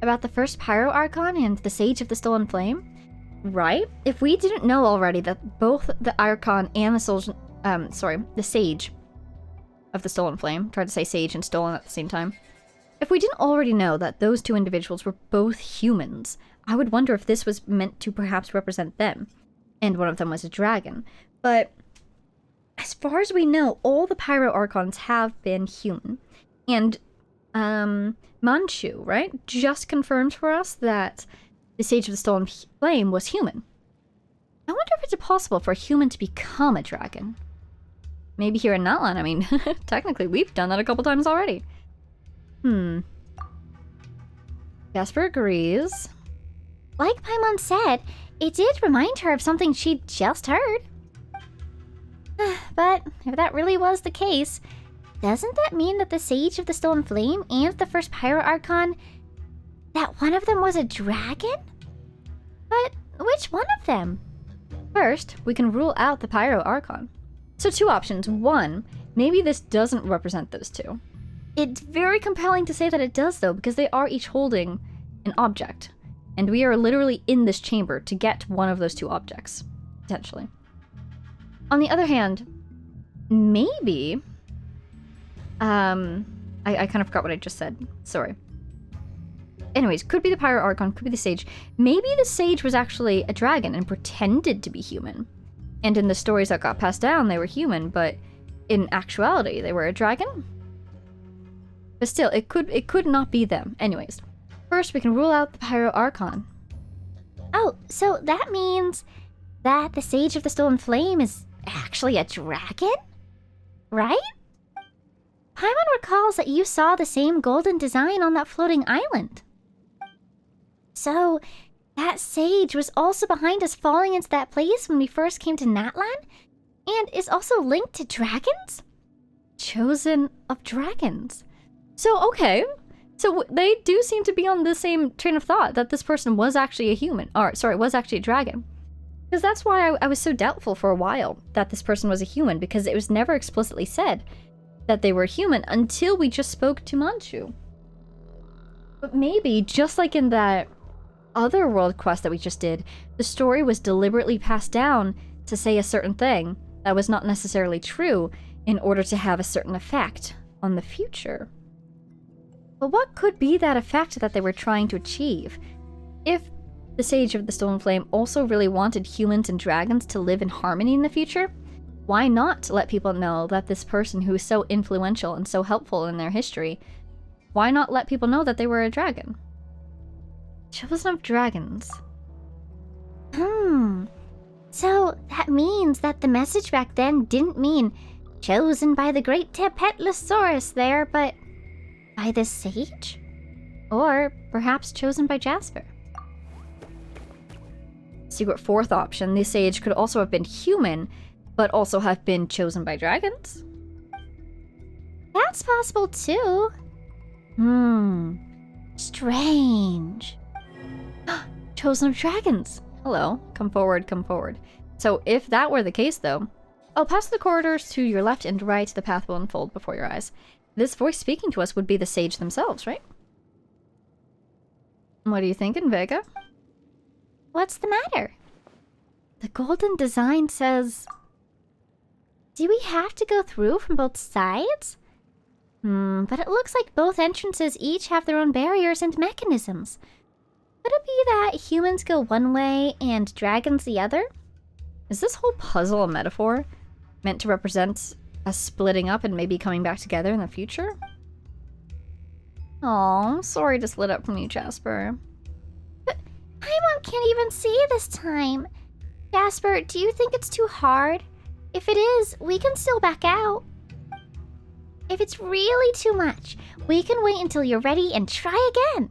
About the first Pyro Archon and the Sage of the Stolen Flame. Right? If we didn't know already that both the Archon and the Sage of the Stolen Flame, tried to say Sage and Stolen at the same time. If we didn't already know that those two individuals were both humans, I would wonder if this was meant to perhaps represent them. And one of them was a dragon. But as far as we know, all the Pyro Archons have been human. And Manchu, right, just confirmed for us that the Sage of the Stolen Flame was human. I wonder if it's possible for a human to become a dragon. Maybe here in Natlan, I mean, technically we've done that a couple times already. Jasper agrees. Like Paimon said, it did remind her of something she'd just heard. But if that really was the case, doesn't that mean that the Sage of the Stolen Flame and the first Pyro Archon, that one of them was a dragon? But which one of them? First, we can rule out the Pyro Archon. So two options. One, maybe this doesn't represent those two. It's very compelling to say that it does, though, because they are each holding an object. And we are literally in this chamber to get one of those two objects, potentially. On the other hand, maybe... I kind of forgot what I just said. Sorry. Anyways, could be the Pyro Archon, could be the Sage. Maybe the Sage was actually a dragon and pretended to be human. And in the stories that got passed down, they were human, but in actuality, they were a dragon? But still, it could not be them. Anyways, first we can rule out the Pyro Archon. Oh, so that means that the Sage of the Stolen Flame is actually a dragon? Right? Paimon recalls that you saw the same golden design on that floating island. So, that Sage was also behind us falling into that place when we first came to Natlan? And is also linked to dragons? Chosen of dragons. So, okay. So they do seem to be on the same train of thought, that this person was actually a human. Or, sorry, was actually a dragon. Because that's why I was so doubtful for a while that this person was a human, because it was never explicitly said that they were human until we just spoke to Manchu. But maybe, just like in that other world quest that we just did, the story was deliberately passed down to say a certain thing that was not necessarily true in order to have a certain effect on the future. But what could be that effect that they were trying to achieve? If the Sage of the Stolen Flame also really wanted humans and dragons to live in harmony in the future, why not let people know that this person who is so influential and so helpful in their history, why not let people know that they were a dragon? Chosen of dragons. So that means that the message back then didn't mean chosen by the great Tepetlosaurus there, but by the Sage? Or perhaps chosen by Jasper. Secret fourth option, the Sage could also have been human, but also have been chosen by dragons? That's possible too. Strange. Chosen of dragons. Hello, come forward, come forward. So if that were the case though, I'll pass the corridors to your left and right, the path will unfold before your eyes. This voice speaking to us would be the Sage themselves, right? What are you thinking, Vega? What's the matter? The golden design says... Do we have to go through from both sides? But it looks like both entrances each have their own barriers and mechanisms. Could it be that humans go one way and dragons the other? Is this whole puzzle a metaphor? Meant to represent us splitting up and maybe coming back together in the future? Aw, sorry to split up from you, Jasper. But Paimon can't even see this time. Jasper, do you think it's too hard? If it is, we can still back out. If it's really too much, we can wait until you're ready and try again.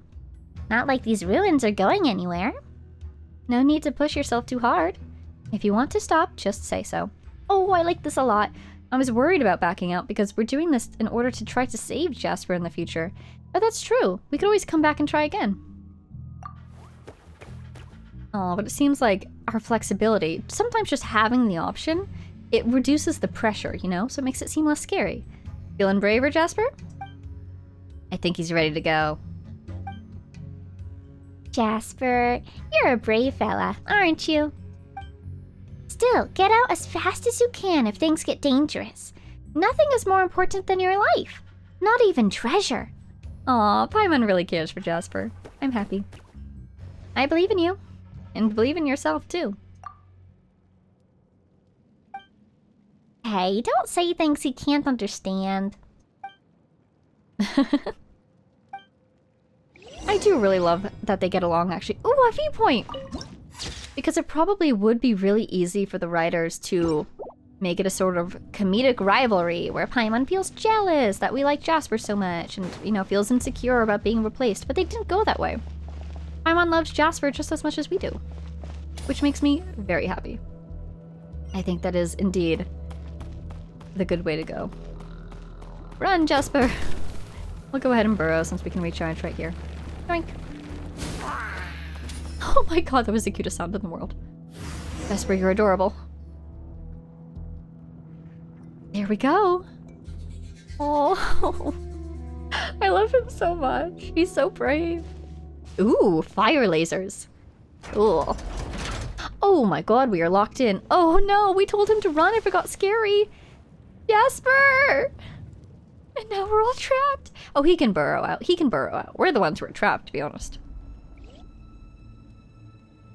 Not like these ruins are going anywhere. No need to push yourself too hard. If you want to stop, just say so. Oh, I like this a lot. I was worried about backing out because we're doing this in order to try to save Jasper in the future. But that's true. We could always come back and try again. Oh, but it seems like our flexibility, sometimes just having the option, it reduces the pressure, you know? So it makes it seem less scary. Feeling braver, Jasper? I think he's ready to go. Jasper, you're a brave fella, aren't you? Still, get out as fast as you can if things get dangerous. Nothing is more important than your life. Not even treasure. Aw, Paimon really cares for Jasper. I'm happy. I believe in you. And believe in yourself, too. Hey, don't say things he can't understand. I do really love that they get along, actually. Ooh, a viewpoint! Because it probably would be really easy for the writers to make it a sort of comedic rivalry where Paimon feels jealous that we like Jasper so much and, you know, feels insecure about being replaced. But they didn't go that way. Paimon loves Jasper just as much as we do, which makes me very happy. I think that is indeed the good way to go. Run, Jasper! We'll go ahead and burrow since we can recharge right here. Doink. Oh my god, that was the cutest sound in the world. Jasper, you're adorable. There we go. Oh, I love him so much. He's so brave. Ooh, fire lasers. Ooh. Oh my god, we are locked in. Oh no, we told him to run if it got scary. Jasper! And now we're all trapped. Oh, he can burrow out. He can burrow out. We're the ones who are trapped, to be honest.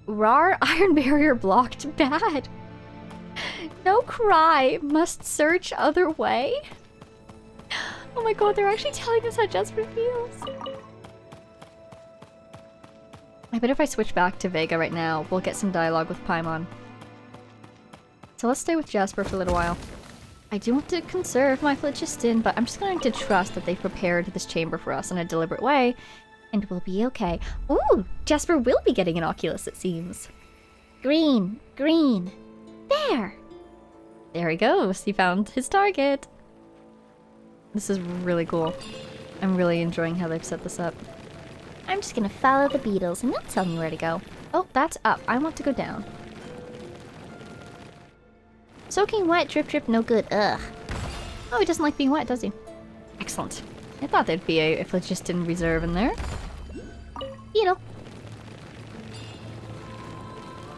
Rar iron barrier blocked. Bad. No cry. Must search other way. Oh my god, they're actually telling us how Jasper feels. I bet if I switch back to Vega right now, we'll get some dialogue with Paimon. So let's stay with Jasper for a little while. I do want to conserve my phlogiston, but I'm just going to trust that they prepared this chamber for us in a deliberate way, and we'll be okay. Ooh, Jasper will be getting an Oculus, it seems. Green, green. There! There he goes. He found his target. This is really cool. I'm really enjoying how they've set this up. I'm just gonna follow the beetles and they'll tell me where to go. Oh, that's up. I want to go down. Soaking wet, drip drip, no good, ugh. Oh, he doesn't like being wet, does he? Excellent. I thought there'd be a phlogiston reserve in there. Beetle.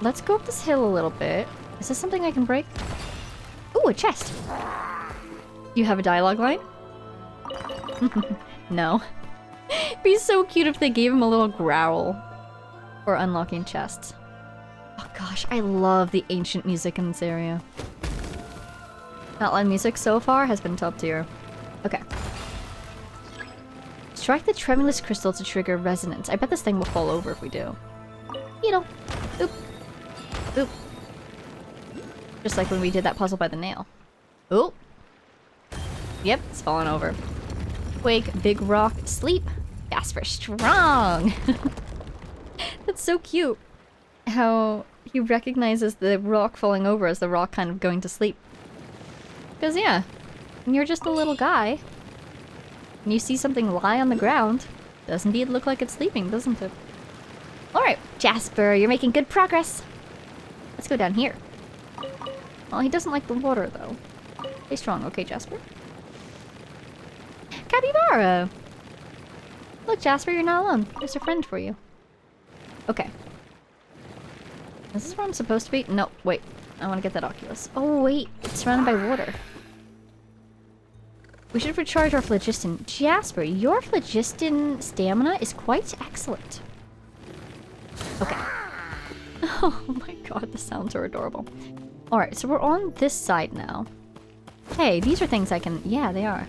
Let's go up this hill a little bit. Is this something I can break? Ooh, a chest. You have a dialogue line? No. It'd be so cute if they gave him a little growl for unlocking chests. Oh gosh, I love the ancient music in this area. Outline music so far has been top tier. Okay. Strike the tremulous crystal to trigger resonance. I bet this thing will fall over if we do. Beetle. Oop. Oop. Just like when we did that puzzle by the nail. Oop. Yep, it's falling over. Quake, big rock, sleep. Jasper strong! That's so cute. How he recognizes the rock falling over as the rock kind of going to sleep. Because yeah, when you're just a little guy, and you see something lie on the ground, does indeed look like it's sleeping, doesn't it? Alright, Jasper, you're making good progress. Let's go down here. Well, he doesn't like the water, though. Stay strong, okay, Jasper? Capybara! Look, Jasper, you're not alone. There's a friend for you. Okay. Is this where I'm supposed to be? No, wait. I want to get that Oculus. Oh, wait. It's surrounded by water. We should recharge our phlogiston. Jasper, your phlogiston stamina is quite excellent. Okay. Oh my god, the sounds are adorable. Alright, so we're on this side now. Hey, these are things I can... Yeah, they are.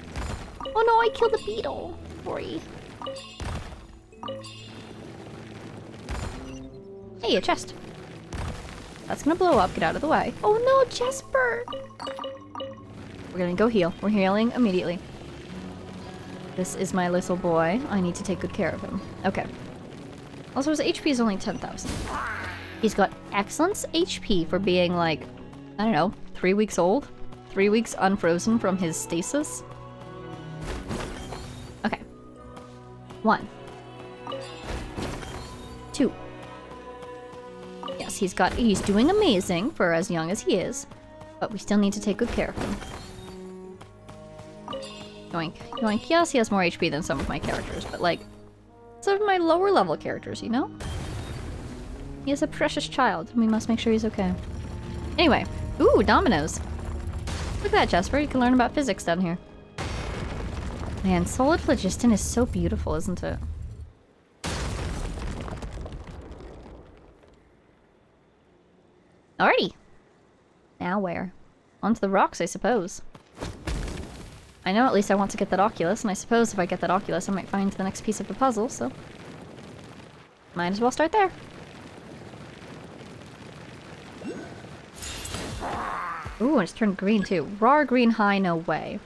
Oh no, I killed a beetle. Sorry. Hey, a chest. That's gonna blow up. Get out of the way. Oh no, Jasper! We're gonna go heal. We're healing immediately. This is my little boy. I need to take good care of him. Okay. Also, his HP is only 10,000. He's got excellent HP for being like, I don't know, 3 weeks old? 3 weeks unfrozen from his stasis? Okay. 1. 2. yes, he's doing amazing for as young as he is. But we still need to take good care of him. Yoink, yoink. Yes, he has more HP than some of my characters, but like, some of my lower level characters, you know? He is a precious child, and we must make sure he's okay. Anyway, ooh, dominoes. Look at that, Jasper. You can learn about physics down here. Man, solid phlogiston is so beautiful, isn't it? Alrighty. Now where? Onto the rocks, I suppose. I know at least I want to get that Oculus, and I suppose if I get that Oculus, I might find the next piece of the puzzle, so... might as well start there. Ooh, it's turned green too. Raw green high, no way.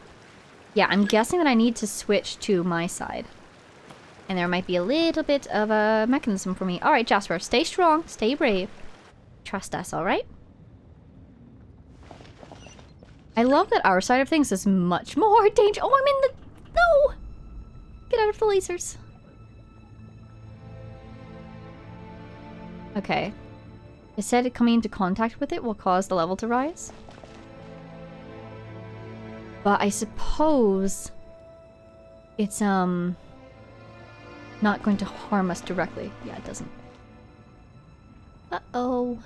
Yeah, I'm guessing that I need to switch to my side. And there might be a little bit of a mechanism for me. Alright, Jasper, stay strong, stay brave. Trust us, alright? I love that our side of things is much more dangerous. Oh, I'm in the... No! Get out of the lasers. Okay. It said coming into contact with it will cause the level to rise. But I suppose it's not going to harm us directly. Yeah, it doesn't. Uh-oh.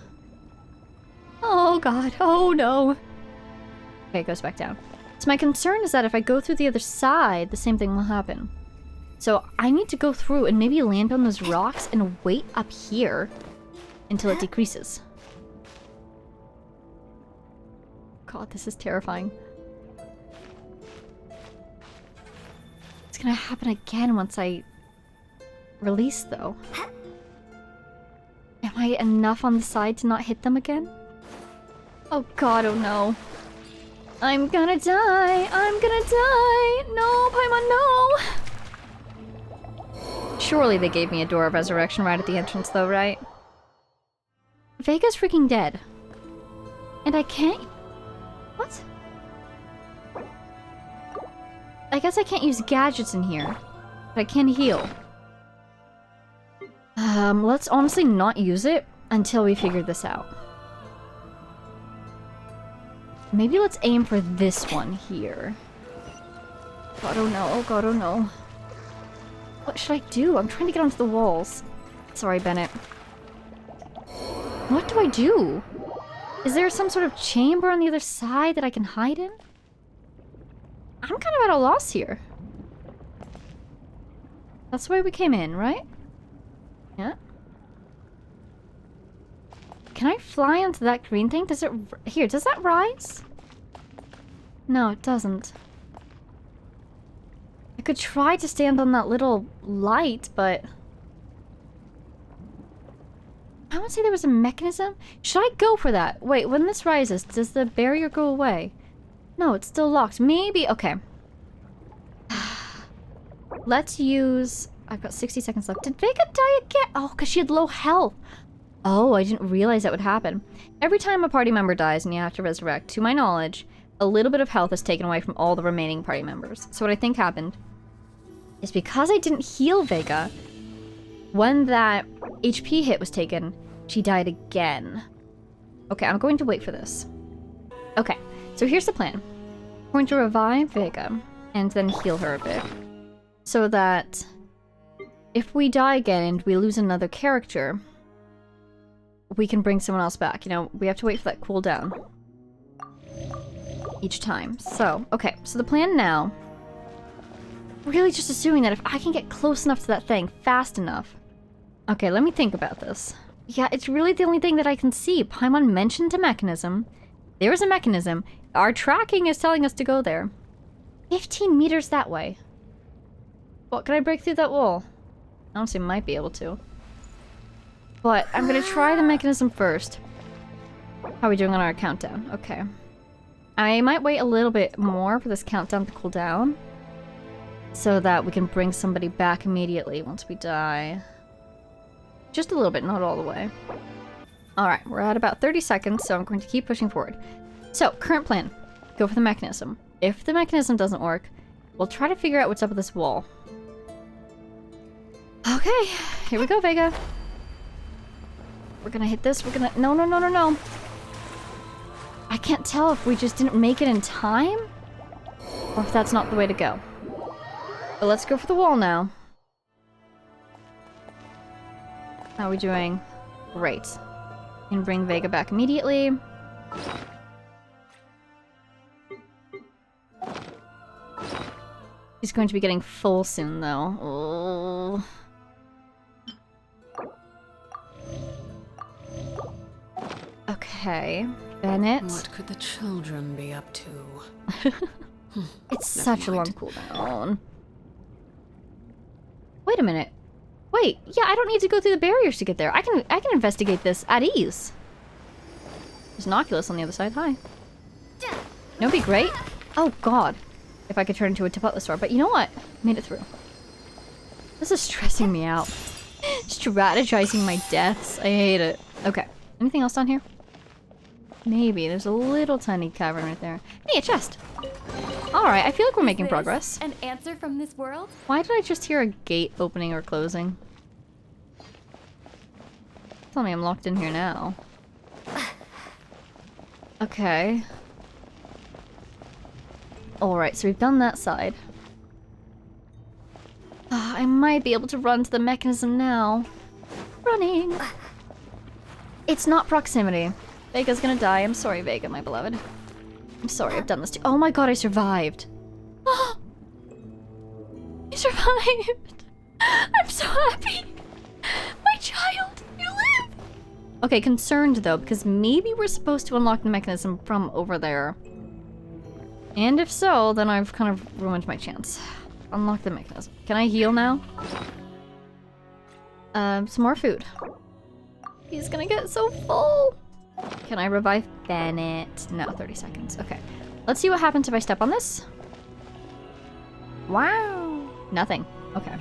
Oh god. Oh no. Okay, it goes back down. So my concern is that if I go through the other side, the same thing will happen. So I need to go through and maybe land on those rocks and wait up here until it decreases. God, this is terrifying. It's gonna happen again once I release, though. Am I enough on the side to not hit them again? Oh god, oh no. I'm gonna die! I'm gonna die! No, Paimon, no! Surely they gave me a door of resurrection right at the entrance, though, right? Vega's freaking dead. And I can't... What? I guess I can't use gadgets in here. But I can heal. Let's honestly not use it until we figure this out. Maybe let's aim for this one here. God, oh no. Oh god, oh no. What should I do? I'm trying to get onto the walls. Sorry, Bennett. What do I do? Is there some sort of chamber on the other side that I can hide in? I'm kind of at a loss here. That's the way we came in, right? Yeah. Can I fly onto that green thing? Does it... Here, does that rise? No, it doesn't. I could try to stand on that little light, but... I would say there was a mechanism. Should I go for that? Wait, when this rises, does the barrier go away? No, it's still locked. Maybe... Okay. Let's use... I've got 60 seconds left. Did Vega die again? Oh, because she had low health. Oh, I didn't realize that would happen. Every time a party member dies and you have to resurrect, to my knowledge, a little bit of health is taken away from all the remaining party members. So what I think happened is because I didn't heal Vega, when that HP hit was taken, she died again. Okay, I'm going to wait for this. Okay, so here's the plan. I'm going to revive Vega and then heal her a bit. So that if we die again and we lose another character, we can bring someone else back. You know, we have to wait for that cooldown each time. So, okay, so the plan now, really just assuming that if I can get close enough to that thing fast enough. Okay, let me think about this. Yeah, it's really the only thing that I can see. Paimon mentioned a mechanism. There is a mechanism. Our tracking is telling us to go there. 15 meters that way. What, can I break through that wall? I honestly might be able to. But I'm gonna try the mechanism first. How are we doing on our countdown? Okay. I might wait a little bit more for this countdown to cool down, so that we can bring somebody back immediately once we die. Just a little bit, not all the way. Alright, we're at about 30 seconds, so I'm going to keep pushing forward. So, current plan. Go for the mechanism. If the mechanism doesn't work, we'll try to figure out what's up with this wall. Okay, here we go, Vega. We're gonna hit this. We're gonna... No, no, no, no, no. I can't tell if we just didn't make it in time or if that's not the way to go. But let's go for the wall now. How are we doing? Great. Can bring Vega back immediately. He's going to be getting full soon, though. Oh. Okay. Bennett. What could the children be up to? It's such a long cooldown. Wait a minute. Wait, yeah, I don't need to go through the barriers to get there. I can investigate this at ease. There's an Oculus on the other side. Hi. That would be great. Oh god. If I could turn into a Tipotlosaur. But you know what? Made it through. This is stressing me out. Strategizing my deaths. I hate it. Okay. Anything else down here? Maybe. There's a little tiny cavern right there. Hey, a chest! Alright, I feel like we're making progress. An answer from this world? Why did I just hear a gate opening or closing? Tell me I'm locked in here now. Okay. Alright, so we've done that side. I might be able to run to the mechanism now. Running! It's not proximity. Vega's gonna die. I'm sorry, Vega, my beloved. I'm sorry, I've done this too. Oh my god, I survived. I survived. I'm so happy. My child, you live. Okay, concerned though, because maybe we're supposed to unlock the mechanism from over there. And if so, then I've kind of ruined my chance. Unlock the mechanism. Can I heal now? Some more food. He's gonna get so full. Can I revive Bennett? No, 30 seconds. Okay. Let's see what happens if I step on this. Wow. Nothing. Okay.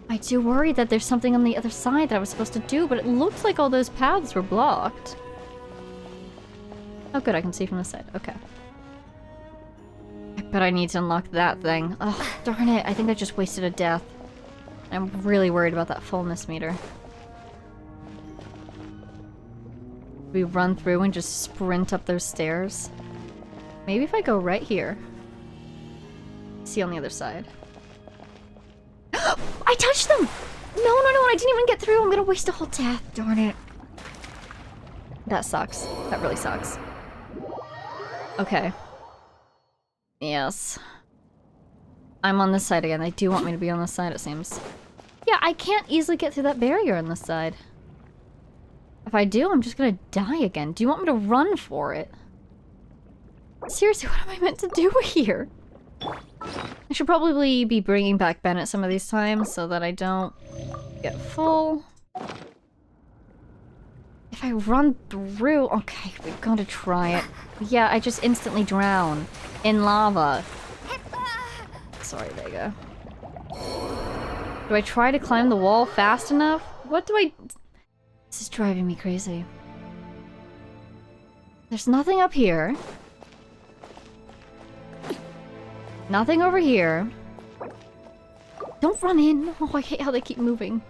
I do worry that there's something on the other side that I was supposed to do, but it looks like all those paths were blocked. Oh good, I can see from this side. Okay. I bet I need to unlock that thing. Oh, darn it. I think I just wasted a death. I'm really worried about that fullness meter. We run through and just sprint up those stairs. Maybe if I go right here. See on the other side. I touched them! No, no, no, I didn't even get through. I'm gonna waste a whole death. Darn it. That sucks. That really sucks. Okay. Yes. I'm on this side again. They do want me to be on this side, it seems. Yeah, I can't easily get through that barrier on this side. If I do, I'm just gonna die again. Do you want me to run for it? Seriously, what am I meant to do here? I should probably be bringing back Bennett some of these times so that I don't get full. If I run through... Okay, we've got to try it. Yeah, I just instantly drown in lava. Sorry, Vega. Do I try to climb the wall fast enough? What do I... This is driving me crazy. There's nothing up here. Nothing over here. Don't run in. Oh, I hate how they keep moving.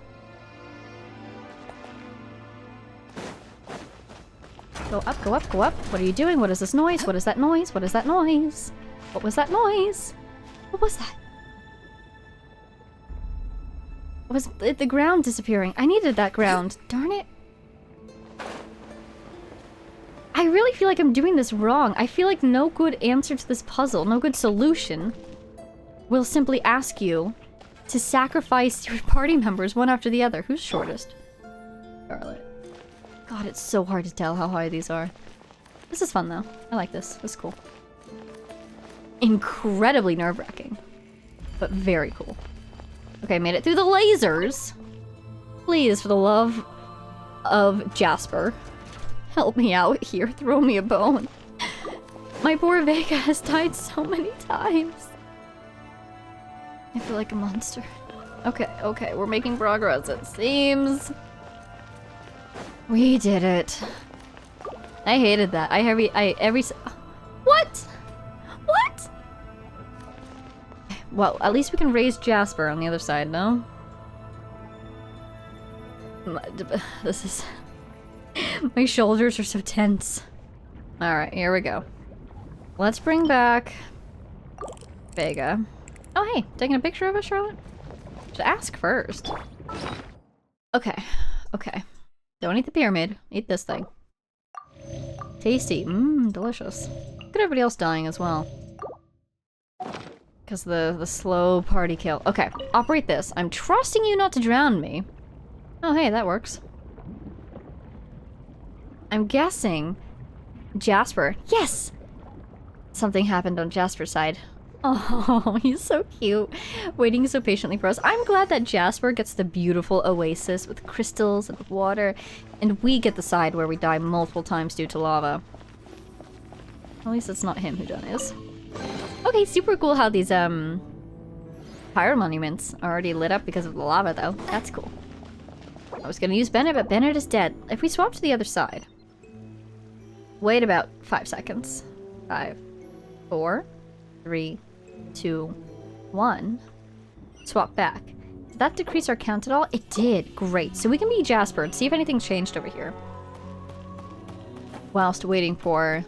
Go up, go up, go up. What are you doing? What is this noise? What is that noise? What is that noise? What was that noise? What was that? Was the ground disappearing? I needed that ground. Darn it. I really feel like I'm doing this wrong. I feel like no good answer to this puzzle, no good solution, will simply ask you to sacrifice your party members one after the other. Who's shortest? Charlotte. God, it's so hard to tell how high these are. This is fun though. I like this. This is cool. Incredibly nerve-wracking, but very cool. Okay, made it through the lasers. Please, for the love of Jasper, help me out here. Throw me a bone. My poor Vega has died so many times. I feel like a monster. Okay, okay, we're making progress, it seems. We did it. I hated that. What? What? Well, at least we can raise Jasper on the other side, no? This is... My shoulders are so tense. Alright, here we go. Let's bring back... Vega. Oh hey, taking a picture of us, Charlotte? Should ask first. Okay, okay. Don't eat the pyramid. Eat this thing. Tasty. Mmm, delicious. Look at everybody else dying as well. Because the slow party kill. Okay, operate this. I'm trusting you not to drown me. Oh hey, that works. I'm guessing Jasper. Yes! Something happened on Jasper's side. Oh, he's so cute. Waiting so patiently for us. I'm glad that Jasper gets the beautiful oasis with crystals and water, and we get the side where we die multiple times due to lava. At least it's not him who done is. Okay, super cool how these, pyro monuments are already lit up because of the lava, though. That's cool. I was gonna use Bennett, but Bennett is dead. If we swap to the other side... Wait about 5 seconds. 5, 4, 3, 2, 1. Swap back. Did that decrease our count at all? It did. Great. So we can be Jasper and see if anything's changed over here. Whilst waiting for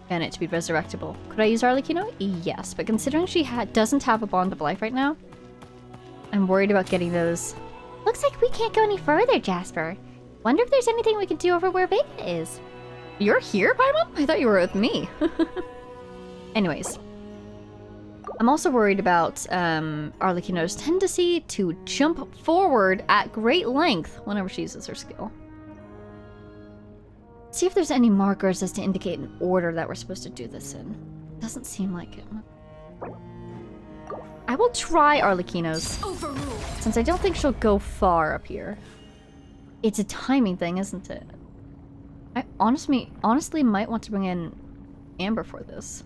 Bennett to be resurrectable. Could I use Arlecchino? Yes, but considering she doesn't have a bond of life right now, I'm worried about getting those. Looks like we can't go any further, Jasper. Wonder if there's anything we can do over where Vega is. You're here, Paimon? I thought you were with me. Anyways. I'm also worried about Arlecchino's tendency to jump forward at great length whenever she uses her skill. See if there's any markers as to indicate an order that we're supposed to do this in. Doesn't seem like it. I will try Arlecchino's. Since I don't think she'll go far up here. It's a timing thing, isn't it? I honestly might want to bring in Amber for this.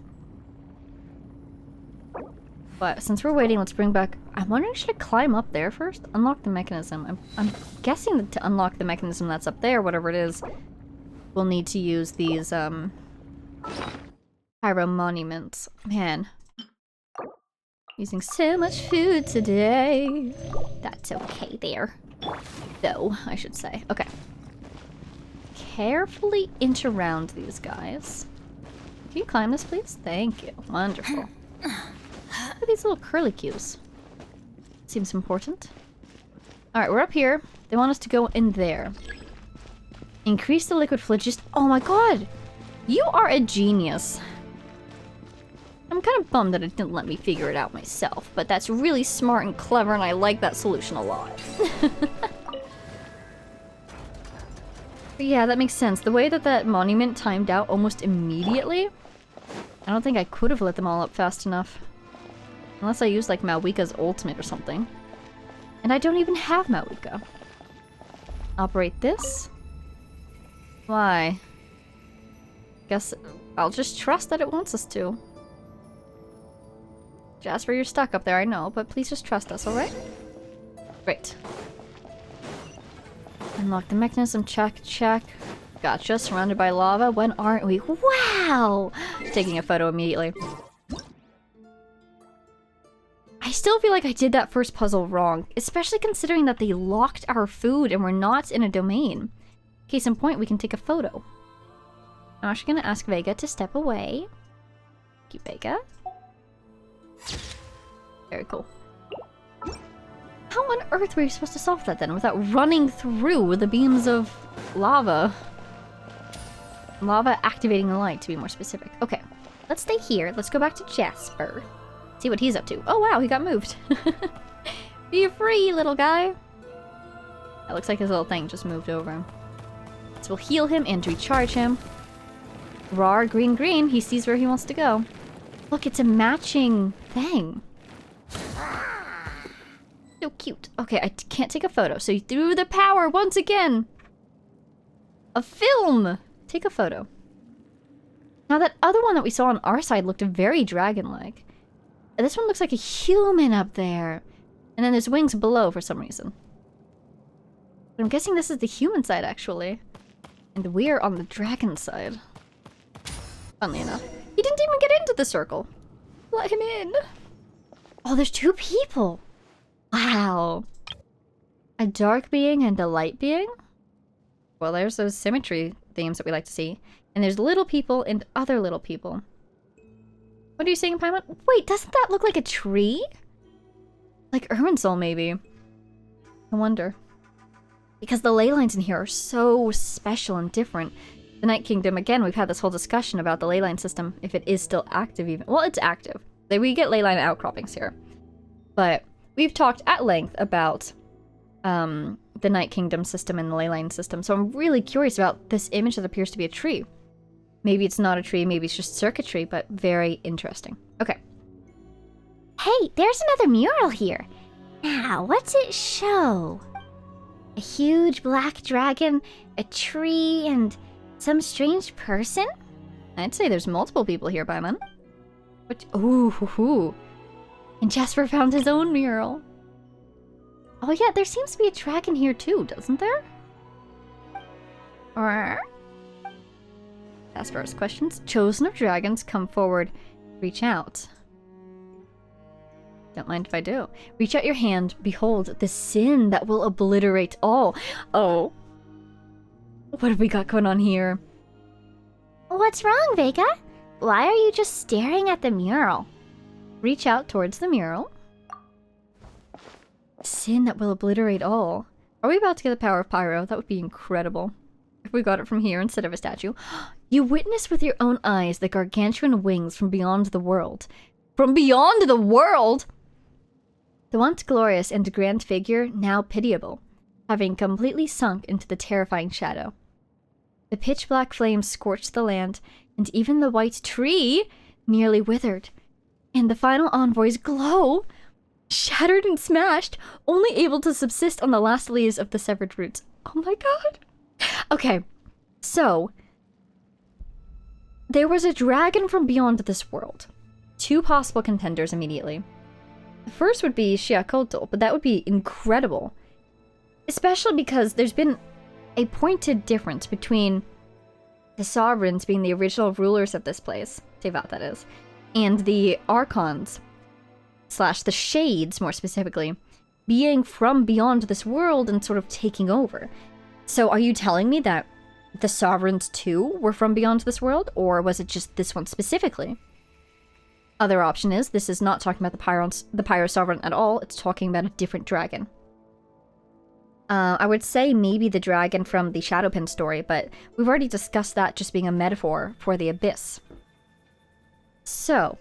But since we're waiting, let's bring back... I'm wondering, should I climb up there first? Unlock the mechanism. I'm guessing that to unlock the mechanism that's up there, whatever it is, we'll need to use these, pyro monuments. Man. Using so much food today. That's okay there. Though, I should say. Okay. Carefully inch around these guys. Can you climb this, please? Thank you. Wonderful. Look at these little curly cues. Seems important. Alright, we're up here. They want us to go in there. Increase the liquid phlogiston. Oh my god! You are a genius. I'm kind of bummed that it didn't let me figure it out myself, but that's really smart and clever, and I like that solution a lot. But yeah, that makes sense. The way that that monument timed out almost immediately, I don't think I could have lit them all up fast enough. Unless I used, like, Malwika's ultimate or something. And I don't even have Malwika. Operate this? Why? Guess I'll just trust that it wants us to. Jasper, you're stuck up there, I know, but please just trust us, alright? Great. Unlock the mechanism, check, check. Gotcha, surrounded by lava. When aren't we? Wow! Taking a photo immediately. I still feel like I did that first puzzle wrong, especially considering that they locked our food and we're not in a domain. Case in point, we can take a photo. I'm actually gonna ask Vega to step away. Keep Vega. Very cool. How on earth were you supposed to solve that then without running through the beams of lava? Lava activating the light, to be more specific. Okay, let's stay here. Let's go back to Jasper. See what he's up to. Oh wow, he got moved. Be free, little guy. It looks like his little thing just moved over him. So we'll heal him and recharge him. Rar, green, green. He sees where he wants to go. Look, it's a matching thing. So cute. Okay, I can't take a photo. So you threw the power once again. A film. Take a photo. Now that other one that we saw on our side looked very dragon-like. This one looks like a human up there. And then there's wings below for some reason. But I'm guessing this is the human side, actually. And we're on the dragon side. Funnily enough. He didn't even get into the circle. Let him in. Oh, there's 2 people. Wow. A dark being and a light being? Well, there's those symmetry themes that we like to see. And there's little people and other little people. What are you saying, Paimon? Wait, doesn't that look like a tree? Like Irminsul, maybe. I wonder. Because the ley lines in here are so special and different. The Night Kingdom, again, we've had this whole discussion about the ley line system, if it is still active even. Well, it's active. We get ley line outcroppings here. But we've talked at length about the Night Kingdom system and the ley line system, so I'm really curious about this image that appears to be a tree. Maybe it's not a tree, maybe it's just circuitry, but very interesting. Okay. Hey, there's another mural here. Now, what's it show? A huge black dragon, a tree, and some strange person? I'd say there's multiple people here, Paimon. But ooh. And Jasper found his own mural. Oh yeah, there seems to be a dragon here too, doesn't there? Or Jasper asks questions. Chosen of dragons, come forward. Reach out. Don't mind if I do. Reach out your hand. Behold, the sin that will obliterate all. Oh. What have we got going on here? What's wrong, Vega? Why are you just staring at the mural? Reach out towards the mural. Sin that will obliterate all. Are we about to get the power of Pyro? That would be incredible. If we got it from here instead of a statue. You witness with your own eyes the gargantuan wings from beyond the world. From beyond the world?! The once glorious and grand figure, now pitiable, having completely sunk into the terrifying shadow. The pitch-black flames scorched the land, and even the white tree nearly withered. And the final envoy's glow, shattered and smashed, only able to subsist on the last leaves of the severed roots. Oh my god! Okay, so there was a dragon from beyond this world. Two possible contenders immediately. The first would be Xiaokoto, but that would be incredible. Especially because there's been a pointed difference between the sovereigns being the original rulers of this place, Tevat that is, and the archons, / the shades more specifically, being from beyond this world and sort of taking over. So are you telling me that the sovereigns too were from beyond this world, or was it just this one specifically? Other option is, this is not talking about the Pyro Sovereign at all, it's talking about a different dragon. I would say maybe the dragon from the Shadowpin story, but we've already discussed that just being a metaphor for the Abyss. So,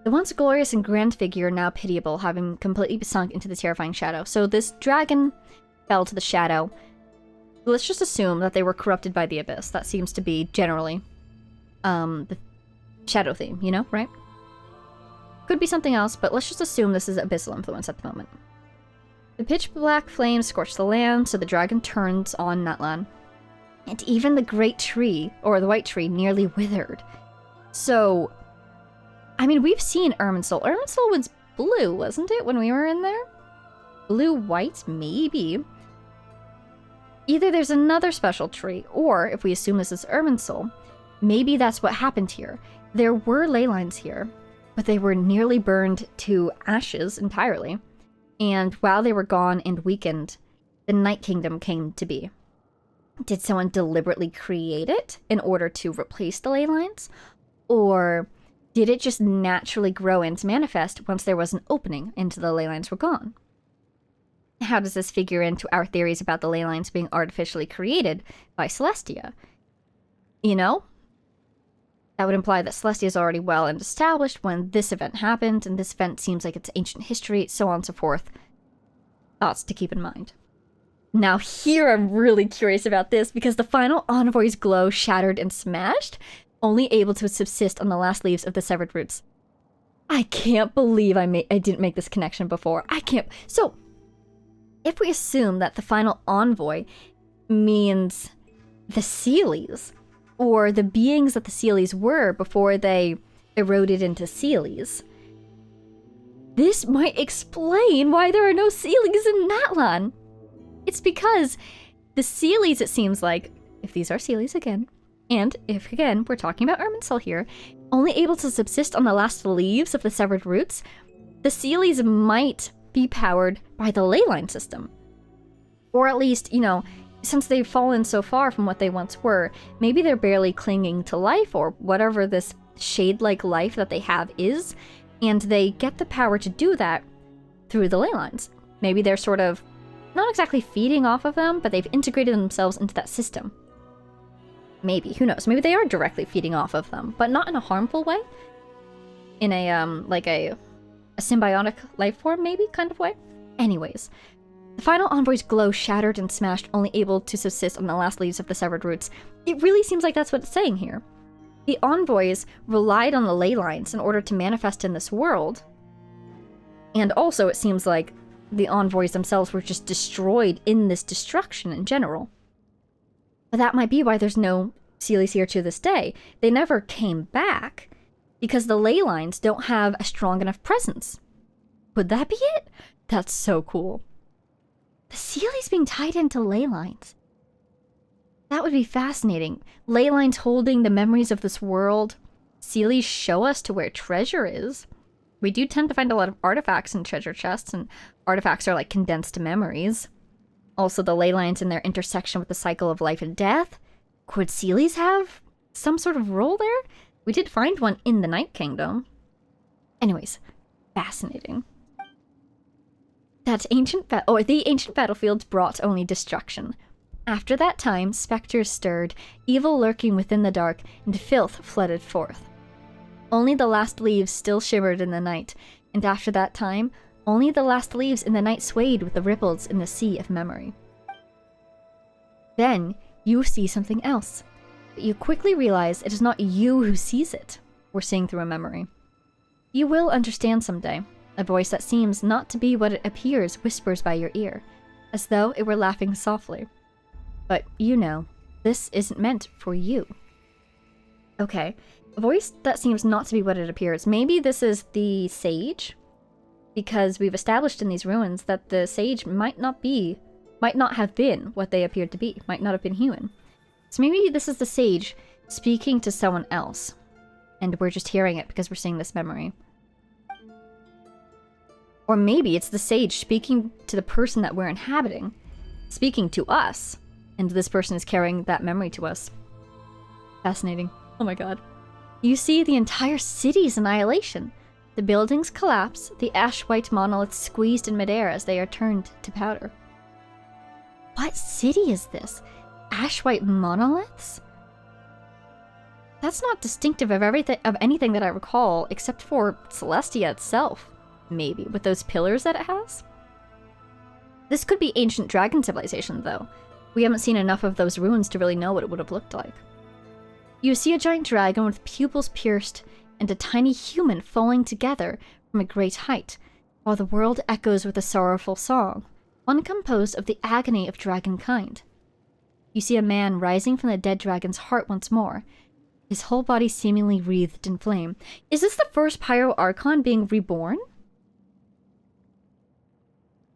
the once glorious and grand figure, now pitiable, having completely sunk into the terrifying shadow. So this dragon fell to the shadow. Let's just assume that they were corrupted by the Abyss. That seems to be generally the shadow theme, you know, right? Could be something else, but let's just assume this is abyssal influence at the moment. The pitch-black flames scorch the land, so the dragon turns on Natlan. And even the great tree, or the white tree, nearly withered. So, I mean, we've seen Irminsul. Irminsul was blue, wasn't it, when we were in there? Blue-white? Maybe. Either there's another special tree, or, if we assume this is Irminsul, maybe that's what happened here. There were ley lines here, but they were nearly burned to ashes entirely. And while they were gone and weakened, the Night Kingdom came to be. Did someone deliberately create it in order to replace the ley lines? Or did it just naturally grow and manifest once there was an opening and the ley lines were gone? How does this figure into our theories about the ley lines being artificially created by Celestia? You know? That would imply that Celestia is already well and established when this event happened, and this event seems like it's ancient history, so on and so forth. Thoughts to keep in mind. Now here I'm really curious about this, because the final envoy's glow shattered and smashed, only able to subsist on the last leaves of the severed roots. I can't believe I didn't make this connection before. I can't. So, if we assume that the final envoy means the Sealies, or the beings that the Sealies were before they eroded into Sealies, this might explain why there are no Sealies in Natlan. It's because the Sealies, it seems like, if these are Sealies again, and if, again, we're talking about Irminsul here, only able to subsist on the last leaves of the severed roots, the Sealies might be powered by the ley line system. Or at least, you know, since they've fallen so far from what they once were, maybe they're barely clinging to life or whatever this shade-like life that they have is, and they get the power to do that through the ley lines. Maybe they're sort of not exactly feeding off of them, but they've integrated themselves into that system. Maybe, who knows? Maybe they are directly feeding off of them, but not in a harmful way. In a, like a symbiotic life form, maybe, kind of way. Anyways, the final envoy's glow shattered and smashed, only able to subsist on the last leaves of the severed roots. It really seems like that's what it's saying here. The envoys relied on the ley lines in order to manifest in this world. And also, it seems like the envoys themselves were just destroyed in this destruction in general. But that might be why there's no Seelies here to this day. They never came back because the ley lines don't have a strong enough presence. Could that be it? That's so cool. The Seelies being tied into ley lines. That would be fascinating. Ley lines holding the memories of this world. Seelies show us to where treasure is. We do tend to find a lot of artifacts in treasure chests, and artifacts are like condensed memories. Also, the ley lines in their intersection with the cycle of life and death. Could Seelies have some sort of role there? We did find one in the Night Kingdom. Anyways, fascinating. The ancient battlefields brought only destruction. After that time, specters stirred, evil lurking within the dark, and filth flooded forth. Only the last leaves still shimmered in the night, and after that time, only the last leaves in the night swayed with the ripples in the sea of memory. Then, you see something else, but you quickly realize it is not you who sees it, or seeing through a memory. You will understand someday. A voice that seems not to be what it appears whispers by your ear, as though it were laughing softly. But you know, this isn't meant for you. Okay, a voice that seems not to be what it appears. Maybe this is the sage? Because we've established in these ruins that the sage might not have been what they appeared to be, might not have been human. So maybe this is the sage speaking to someone else, and we're just hearing it because we're seeing this memory. Or maybe it's the sage speaking to the person that we're inhabiting, speaking to us, and this person is carrying that memory to us. Fascinating. Oh my god. You see the entire city's annihilation. The buildings collapse, the ash-white monoliths squeezed in midair as they are turned to powder. What city is this? Ash-white monoliths? That's not distinctive of anything that I recall, except for Celestia itself. Maybe, with those pillars that it has? This could be ancient dragon civilization, though. We haven't seen enough of those ruins to really know what it would have looked like. You see a giant dragon with pupils pierced and a tiny human falling together from a great height, while the world echoes with a sorrowful song, one composed of the agony of dragonkind. You see a man rising from the dead dragon's heart once more, his whole body seemingly wreathed in flame. Is this the first Pyro Archon being reborn?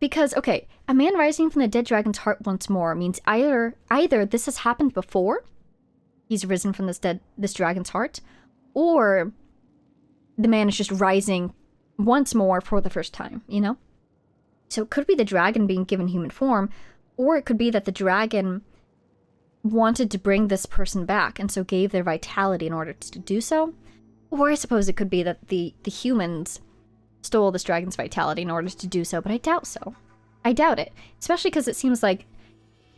Because, okay, a man rising from the dead dragon's heart once more means either this has happened before, he's risen from this dragon's heart, or the man is just rising once more for the first time, you know? So it could be the dragon being given human form, or it could be that the dragon wanted to bring this person back and so gave their vitality in order to do so. Or I suppose it could be that the humans stole this dragon's vitality in order to do so, but I doubt so. I doubt it, especially because it seems like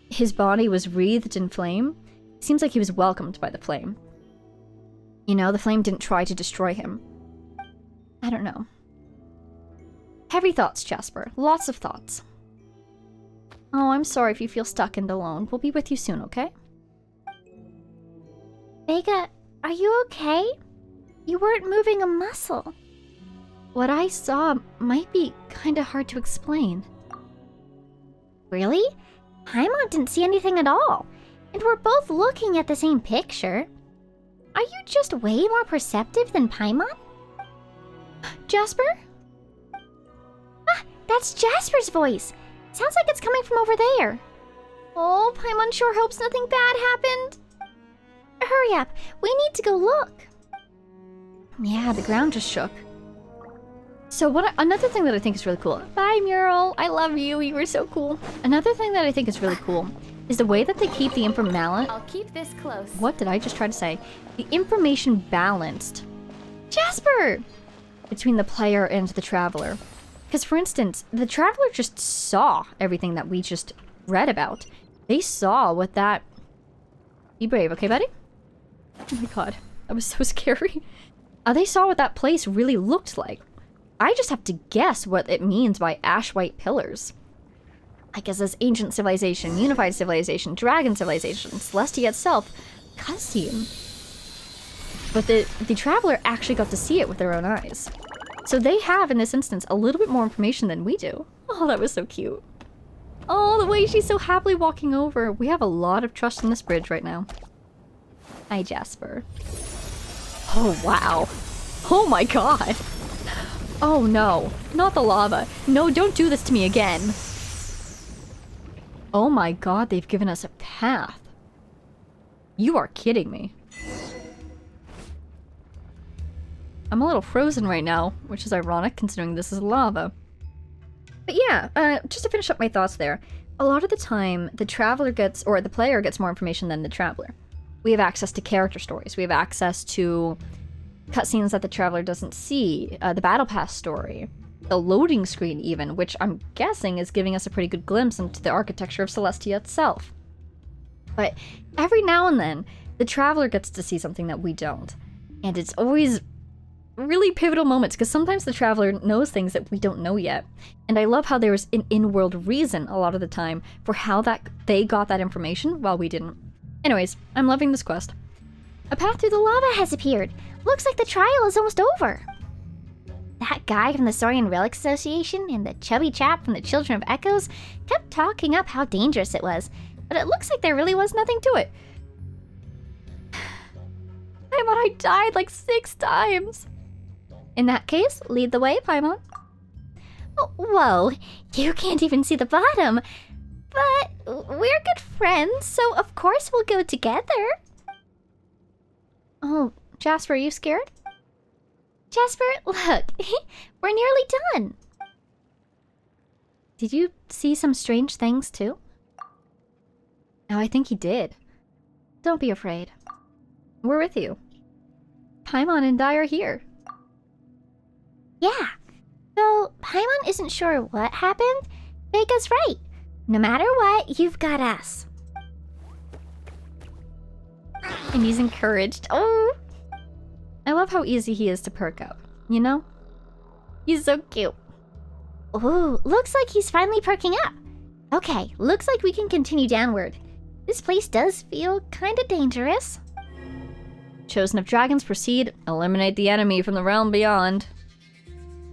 his body was wreathed in flame. It seems like he was welcomed by the flame. You know, the flame didn't try to destroy him. I don't know. Heavy thoughts, Jasper. Lots of thoughts. Oh, I'm sorry if you feel stuck and alone. We'll be with you soon, okay? Vega, are you okay? You weren't moving a muscle. What I saw might be kinda hard to explain. Really? Paimon didn't see anything at all. And we're both looking at the same picture. Are you just way more perceptive than Paimon? Jasper? Ah, that's Jasper's voice. Sounds like it's coming from over there. Oh, Paimon sure hopes nothing bad happened. Hurry up, we need to go look. Yeah, the ground just shook. So another thing that I think is really cool. Bye, Mural. I love you. You were so cool. Another thing that I think is really cool is the way that they keep the information. I'll keep this close. What did I just try to say? The information balanced. Jasper! Between the player and the traveler. Because, for instance, the traveler just saw everything that we just read about. They saw what that... Be brave, okay, buddy? Oh my god. That was so scary. They saw what that place really looked like. I just have to guess what it means by ash white pillars. I guess as ancient civilization, unified civilization, dragon civilization, Celestia itself, cutscene. But the traveler actually got to see it with their own eyes. So they have, in this instance, a little bit more information than we do. Oh, that was so cute. Oh, the way she's so happily walking over. We have a lot of trust in this bridge right now. Hi, Jasper. Oh, wow. Oh my god. Oh no, not the lava. No, don't do this to me again. Oh my god, they've given us a path. You are kidding me. I'm a little frozen right now, which is ironic considering this is lava. But yeah, just to finish up my thoughts there, a lot of the time the traveler gets, or the player gets more information than the traveler. We have access to character stories. We have access to cutscenes that the traveler doesn't see, the battle pass story, the loading screen even, which I'm guessing is giving us a pretty good glimpse into the architecture of Celestia itself. But every now and then, the traveler gets to see something that we don't. And it's always really pivotal moments, because sometimes the traveler knows things that we don't know yet. And I love how there's an in-world reason a lot of the time for how that they got that information while we didn't. Anyways, I'm loving this quest. A path through the lava has appeared. Looks like the trial is almost over. That guy from the Saurian Relic Association and the chubby chap from the Children of Echoes kept talking up how dangerous it was, but it looks like there really was nothing to it. Paimon, I died like 6 times. In that case, lead the way, Paimon. Oh, whoa, you can't even see the bottom. But we're good friends, so of course we'll go together. Oh, Jasper, are you scared? Jasper, look, we're nearly done. Did you see some strange things too? Oh, I think he did. Don't be afraid. We're with you. Paimon and I are here. Yeah, so Paimon isn't sure what happened. Vega's right. No matter what, you've got us. And he's encouraged. Oh! I love how easy he is to perk up, you know? He's so cute. Ooh, looks like he's finally perking up. Okay, looks like we can continue downward. This place does feel kinda dangerous. Chosen of dragons, proceed. Eliminate the enemy from the realm beyond.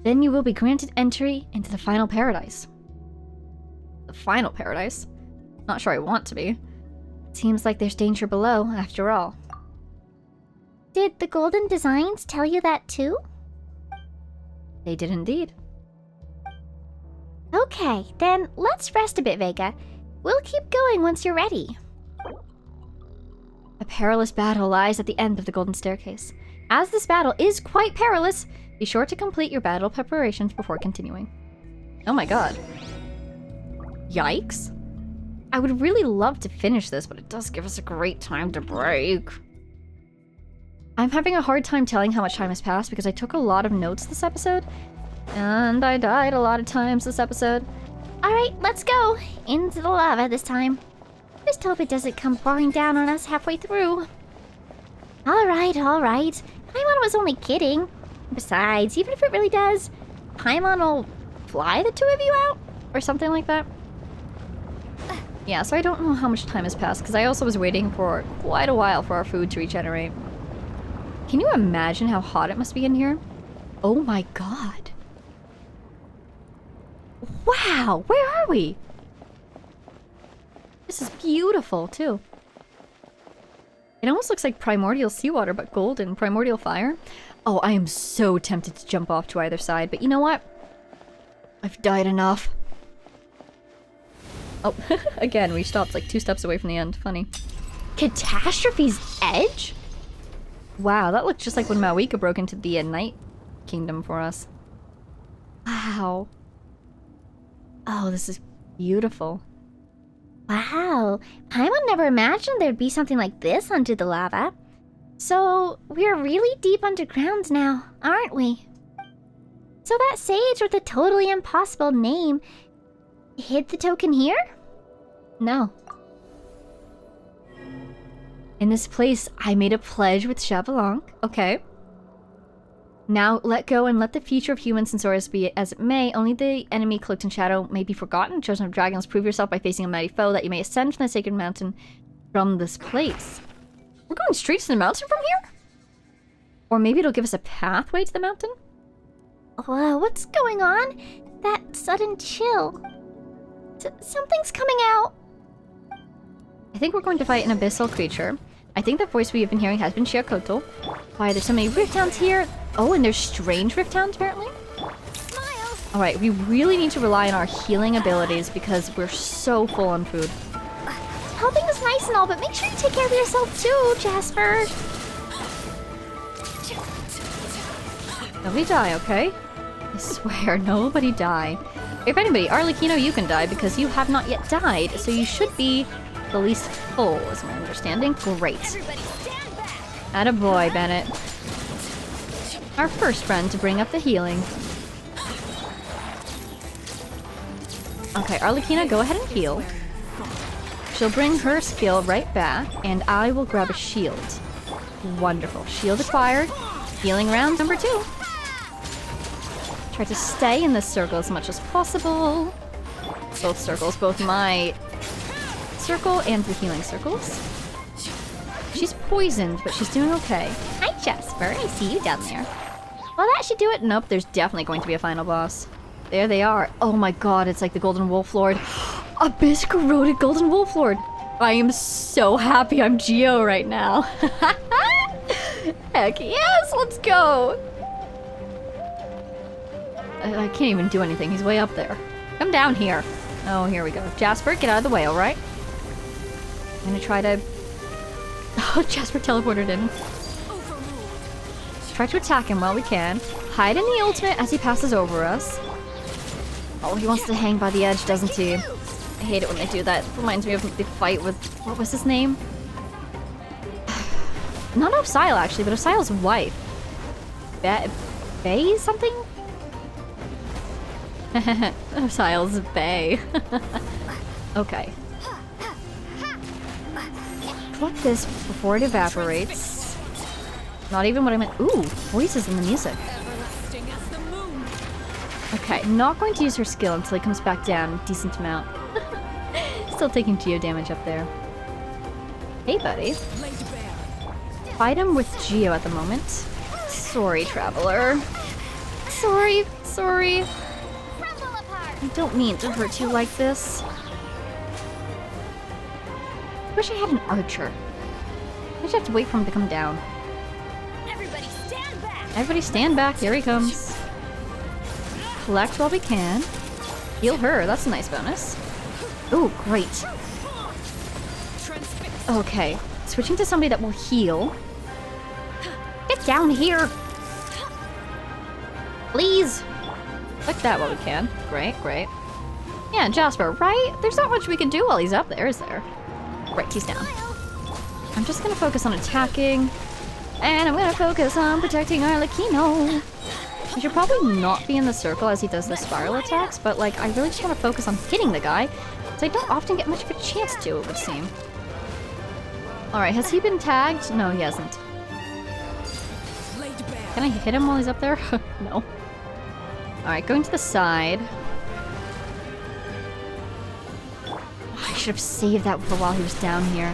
Then you will be granted entry into the final paradise. The final paradise? Not sure I want to be. Seems like there's danger below, after all. Did the golden designs tell you that too? They did indeed. Okay, then let's rest a bit, Vega. We'll keep going once you're ready. A perilous battle lies at the end of the golden staircase. As this battle is quite perilous, be sure to complete your battle preparations before continuing. Oh my god. Yikes. I would really love to finish this, but it does give us a great time to break. I'm having a hard time telling how much time has passed because I took a lot of notes this episode, and I died a lot of times this episode. Alright, let's go! Into the lava this time. Just hope it doesn't come pouring down on us halfway through. Alright. Paimon was only kidding. Besides, even if it really does, Paimon will fly the two of you out? Or something like that? Yeah, so I don't know how much time has passed, because I also was waiting for quite a while for our food to regenerate. Can you imagine how hot it must be in here? Oh my god. Wow, where are we? This is beautiful, too. It almost looks like primordial seawater, but golden. Primordial fire. Oh, I am so tempted to jump off to either side, but you know what? I've died enough. Oh, again, we stopped like 2 steps away from the end. Funny. Catastrophe's Edge? Wow, that looked just like when Mawika broke into the Night Kingdom for us. Wow. Oh, this is beautiful. Wow, Paimon never imagined there'd be something like this under the lava. So, we're really deep underground now, aren't we? So that sage with a totally impossible name hid the token here? No. In this place, I made a pledge with Chevalanc. Okay. Now, let go and let the future of humans and Saurus be as it may. Only the enemy cloaked in shadow may be forgotten. Chosen of dragons, prove yourself by facing a mighty foe that you may ascend from the sacred mountain from this place. We're going straight to the mountain from here? Or maybe it'll give us a pathway to the mountain? Whoa, what's going on? That sudden chill. Something's coming out. I think we're going to fight an abyssal creature. I think the voice we have been hearing has been Shiakoto. Why, there's so many rift hounds here. Oh, and there's strange rift hounds, apparently. Alright, we really need to rely on our healing abilities because we're so full on food. Helping is nice and all, but make sure you take care of yourself too, Jasper. Nobody die, okay? I swear, nobody die. If anybody, Arlecchino, you can die because you have not yet died, so you should be the least full, is my understanding. Great. Attaboy, Bennett. Our first friend to bring up the healing. Okay, Arlecchino, go ahead and heal. She'll bring her skill right back, and I will grab a shield. Wonderful. Shield acquired. Healing round number 2. Try to stay in this circle as much as possible. Both circles, both my circle and the healing circles. She's poisoned, but she's doing okay. Hi, Jasper. I see you down there. Well, that should do it. Nope, there's definitely going to be a final boss. There they are. Oh my god, it's like the Golden Wolf Lord. Abyss corroded Golden Wolf Lord. I am so happy I'm Geo right now. Heck yes, let's go. I can't even do anything. He's way up there. Come down here. Oh, here we go. Jasper, get out of the way, alright? I'm gonna try to... Oh, Jasper teleported in. Try to attack him while we can. Hide in the ultimate as he passes over us. Oh, he wants to hang by the edge, doesn't he? I hate it when they do that. It reminds me of the fight with... What was his name? Not Osile, actually, but Osile's wife. Bay something? Osile's Bay. Okay. Collect this before it evaporates. Not even what I meant. Ooh, voices in the music. Okay, not going to use her skill until he comes back down a decent amount. Still taking geo damage up there. Hey, buddy. Fight him with geo at the moment. Sorry, traveler. Sorry. I don't mean to hurt you like this. Wish I had an archer. I just have to wait for him to come down. Everybody stand back! Everybody stand back, here he comes. Collect while we can. Heal her, that's a nice bonus. Ooh, great. Okay, switching to somebody that will heal. Get down here! Please! Like that while we can. Great. Yeah, Jasper, right? There's not much we can do while he's up there, is there? Right, he's down. I'm just gonna focus on attacking. And I'm gonna focus on protecting Arlecchino. I should probably not be in the circle as he does the spiral attacks, but like, I really just want to focus on hitting the guy, because I don't often get much of a chance to, it would seem. Alright, has he been tagged? No, he hasn't. Can I hit him while he's up there? No. Alright, going to the side. I should have saved that for while he was down here.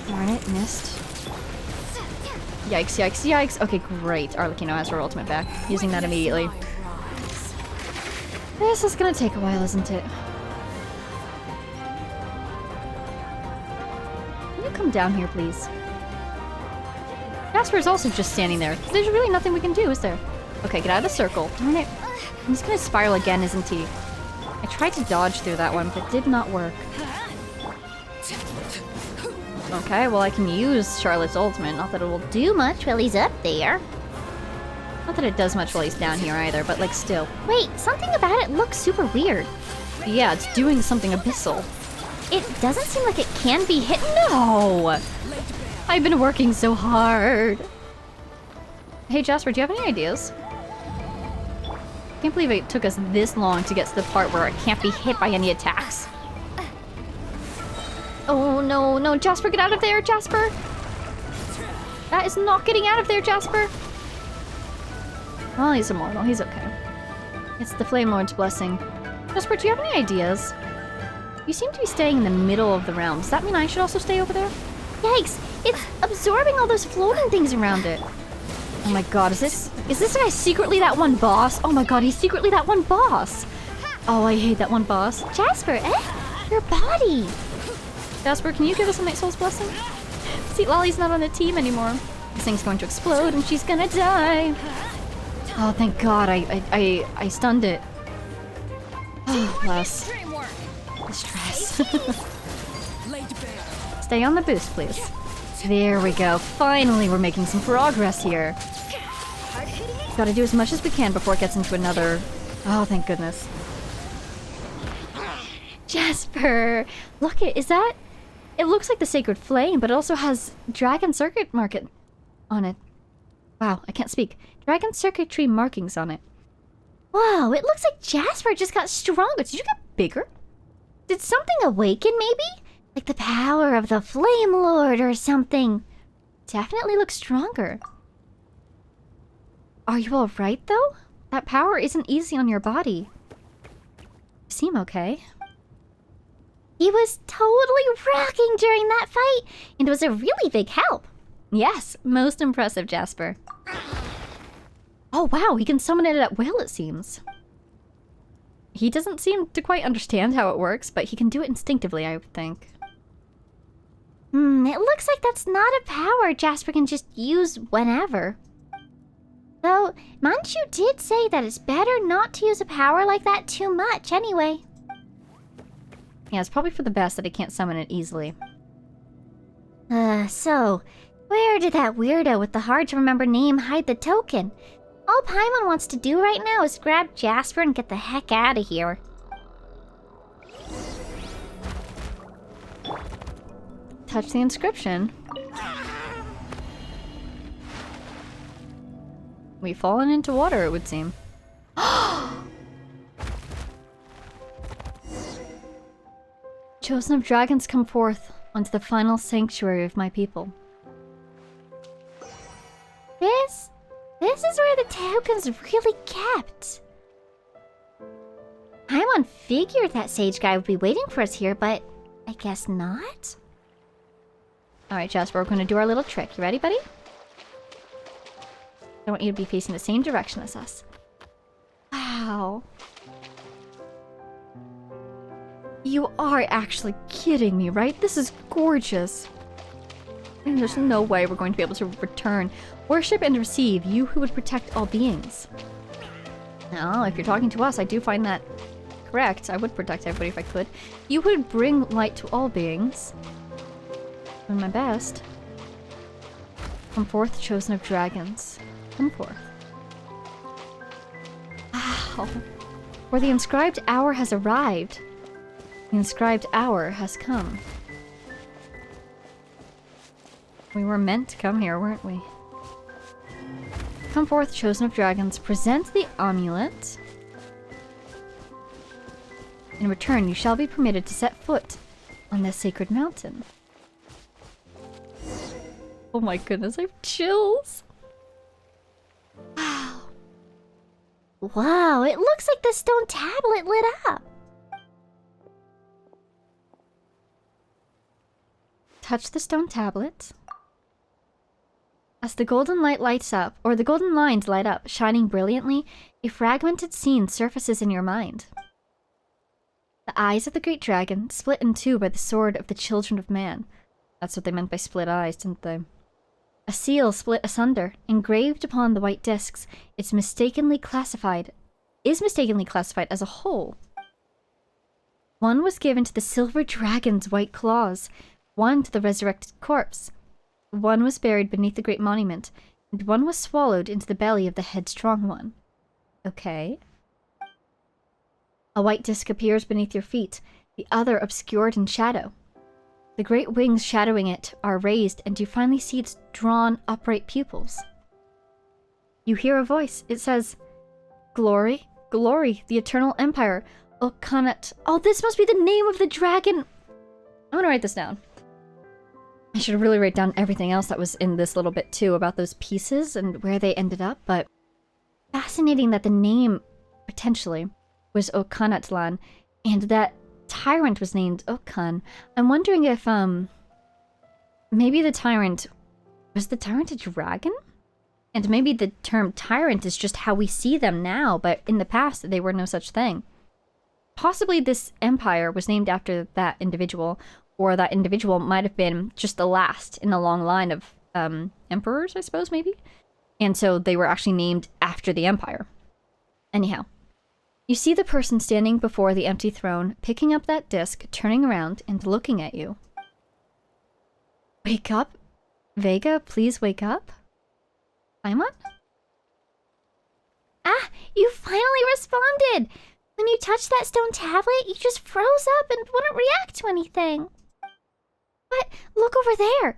Darn it, missed. Yikes. Okay, great. Arlecchino has her ultimate back. Using that immediately. This is gonna take a while, isn't it? Can you come down here, please? Jasper's also just standing there. There's really nothing we can do, is there? Okay, get out of the circle. Darn it. He's gonna spiral again, isn't he? I tried to dodge through that one, but it did not work. Okay, well I can use Charlotte's ultimate. Not that it will do much while he's up there. Not that it does much while he's down here either, but like still. Wait, something about it looks super weird. Yeah, it's doing something abyssal. It doesn't seem like it can be hit. No! I've been working so hard. Hey Jasper, do you have any ideas? I can't believe it took us this long to get to the part where it can't be hit by any attacks. Oh no, no, Jasper, get out of there, Jasper! That is not getting out of there, Jasper! Well, he's immortal, he's okay. It's the Flame Lord's blessing. Jasper, do you have any ideas? You seem to be staying in the middle of the realm. Does that mean I should also stay over there? Yikes! It's absorbing all those floating things around it. Oh my god, is this guy secretly that one boss? Oh my god, he's secretly that one boss! Oh, I hate that one boss. Jasper, your body! Jasper, can you give us a Night Soul's blessing? See, Lolly's not on the team anymore. This thing's going to explode and she's gonna die. Oh, thank god, I stunned it. Oh, bless. The stress. Stay on the boost, please. There we go. Finally, we're making some progress here. Gotta do as much as we can before it gets into another... Oh, thank goodness. Jasper! Look, is that... It looks like the Sacred Flame, but it also has Dragon Circuit market on it. Wow, I can't speak. Dragon Circuitry markings on it. Whoa, it looks like Jasper just got stronger. Did you get bigger? Did something awaken, maybe? Like the power of the Flame Lord or something. Definitely looks stronger. Are you alright, though? That power isn't easy on your body. You seem okay. He was totally rocking during that fight, and it was a really big help. Yes, most impressive, Jasper. Oh wow, he can summon it at will, it seems. He doesn't seem to quite understand how it works, but he can do it instinctively, I would think. It looks like that's not a power Jasper can just use whenever. Though, Manchu did say that it's better not to use a power like that too much anyway. Yeah, it's probably for the best that he can't summon it easily. So, where did that weirdo with the hard-to-remember name hide the token? All Paimon wants to do right now is grab Jasper and get the heck out of here. Touch the inscription. We've fallen into water, it would seem. Chosen of dragons come forth onto the final sanctuary of my people. This is where the token's really kept. Paimon figured that sage guy would be waiting for us here, but I guess not. Alright, Jasper, we're going to do our little trick. You ready, buddy? I want you to be facing the same direction as us. Wow. You are actually kidding me, right? This is gorgeous. And there's no way we're going to be able to return, worship, and receive you who would protect all beings. Now, if you're talking to us, I do find that correct. I would protect everybody if I could. You would bring light to all beings. Doing my best. Come forth, chosen of dragons. Come forth. Wow. For the inscribed hour has arrived. The inscribed hour has come. We were meant to come here, weren't we? Come forth, chosen of dragons. Present the amulet. In return, you shall be permitted to set foot on this sacred mountain. Oh my goodness, I have chills. Wow. Wow, it looks like the stone tablet lit up. Touch the stone tablet. As the golden light lights up, or the golden lines light up, shining brilliantly, a fragmented scene surfaces in your mind. The eyes of the great dragon, split in two by the sword of the children of man. That's what they meant by split eyes, didn't they? A seal split asunder, engraved upon the white discs, is mistakenly classified as a whole. One was given to the silver dragon's white claws, one to the resurrected corpse. One was buried beneath the great monument, and one was swallowed into the belly of the headstrong one. Okay. A white disc appears beneath your feet, the other obscured in shadow. The great wings shadowing it are raised, and you finally see its drawn, upright pupils. You hear a voice. It says, "Glory, glory, the eternal empire, Okanat." Oh, this must be the name of the dragon. I'm gonna write this down. I should really write down everything else that was in this little bit too about those pieces and where they ended up, but fascinating that the name, potentially, was Okanatlan, and that tyrant was named Okan. I'm wondering if, maybe the tyrant... Was the tyrant a dragon? And maybe the term tyrant is just how we see them now, but in the past they were no such thing. Possibly this empire was named after that individual, or that individual might have been just the last in a long line of, emperors, I suppose, maybe? And so they were actually named after the empire. Anyhow. You see the person standing before the empty throne, picking up that disc, turning around, and looking at you. Wake up? Vega, please wake up? Paimon? Ah, you finally responded! When you touched that stone tablet, you just froze up and wouldn't react to anything. But look over there!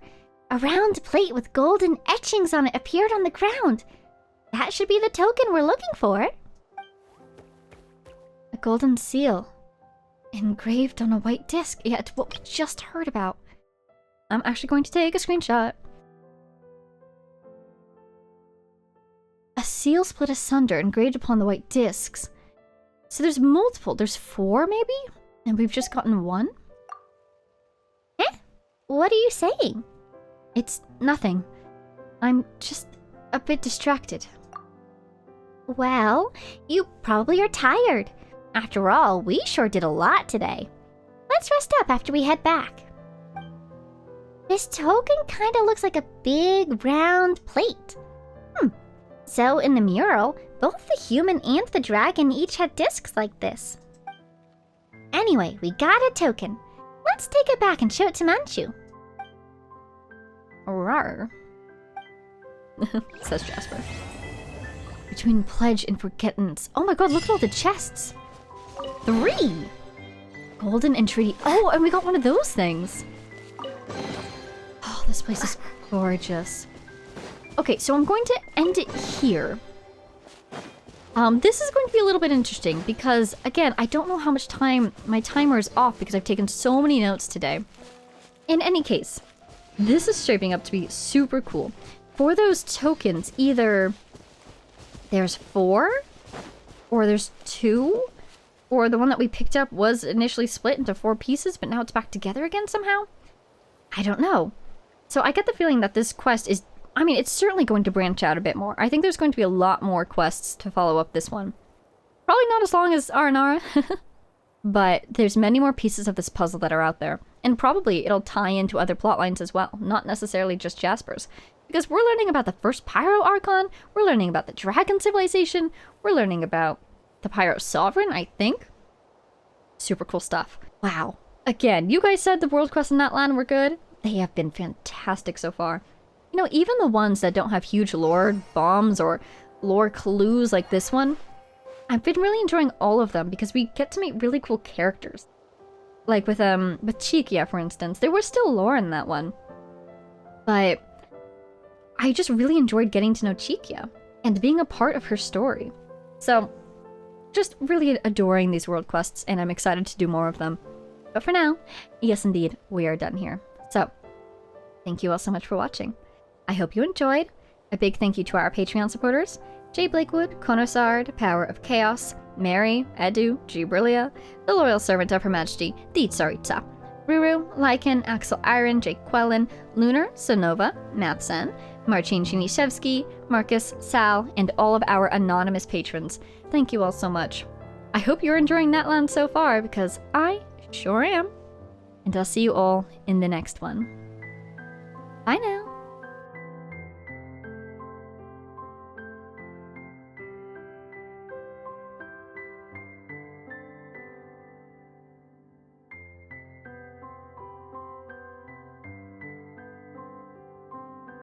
A round plate with golden etchings on it appeared on the ground. That should be the token we're looking for. A golden seal. Engraved on a white disc. Yeah, it's what we just heard about. I'm actually going to take a screenshot. A seal split asunder, engraved upon the white discs. So there's multiple. There's 4, maybe? And we've just gotten 1? Eh? What are you saying? It's nothing. I'm just a bit distracted. Well, you probably are tired. After all, we sure did a lot today. Let's rest up after we head back. This token kinda looks like a big round plate. So in the mural, both the human and the dragon each had discs like this. Anyway, we got a token. Let's take it back and show it to Manchu. Rawr. Says Jasper. Between pledge and forgettance. Oh my god, look at all the chests. 3! Golden entreaty. Oh, and we got one of those things. Oh, this place is gorgeous. Okay, so I'm going to end it here. This is going to be a little bit interesting because, again, I don't know how much time my timer is off because I've taken so many notes today. In any case, this is shaping up to be super cool. For those tokens, either there's 4, or there's 2, or the one that we picked up was initially split into 4 pieces, but now it's back together again somehow? I don't know. So I get the feeling that this quest is... I mean, it's certainly going to branch out a bit more. I think there's going to be a lot more quests to follow up this one. Probably not as long as Aranara, but there's many more pieces of this puzzle that are out there. And probably it'll tie into other plotlines as well, not necessarily just Jasper's. Because we're learning about the first Pyro Archon, we're learning about the Dragon Civilization, we're learning about the Pyro Sovereign, I think. Super cool stuff. Wow. Again, you guys said the world quests in that land were good. They have been fantastic so far. You know, even the ones that don't have huge lore bombs or lore clues like this one, I've been really enjoying all of them because we get to meet really cool characters. Like with Chikia, for instance. There was still lore in that one. But I just really enjoyed getting to know Chikia and being a part of her story. So, just really adoring these world quests, and I'm excited to do more of them. But for now, yes indeed, we are done here. So, thank you all so much for watching. I hope you enjoyed. A big thank you to our Patreon supporters, Jay Blakewood, Konosard, Power of Chaos, Mary, Edu, Gibrilia, the Loyal Servant of Her Majesty, the Tsaritsa, Ruru, Lycan, Axel Iron, Jake Quellen, Lunar, Sonova, Matsen, Marcin Chinishevsky, Marcus, Sal, and all of our anonymous patrons. Thank you all so much. I hope you're enjoying Natland so far, because I sure am. And I'll see you all in the next one. Bye now.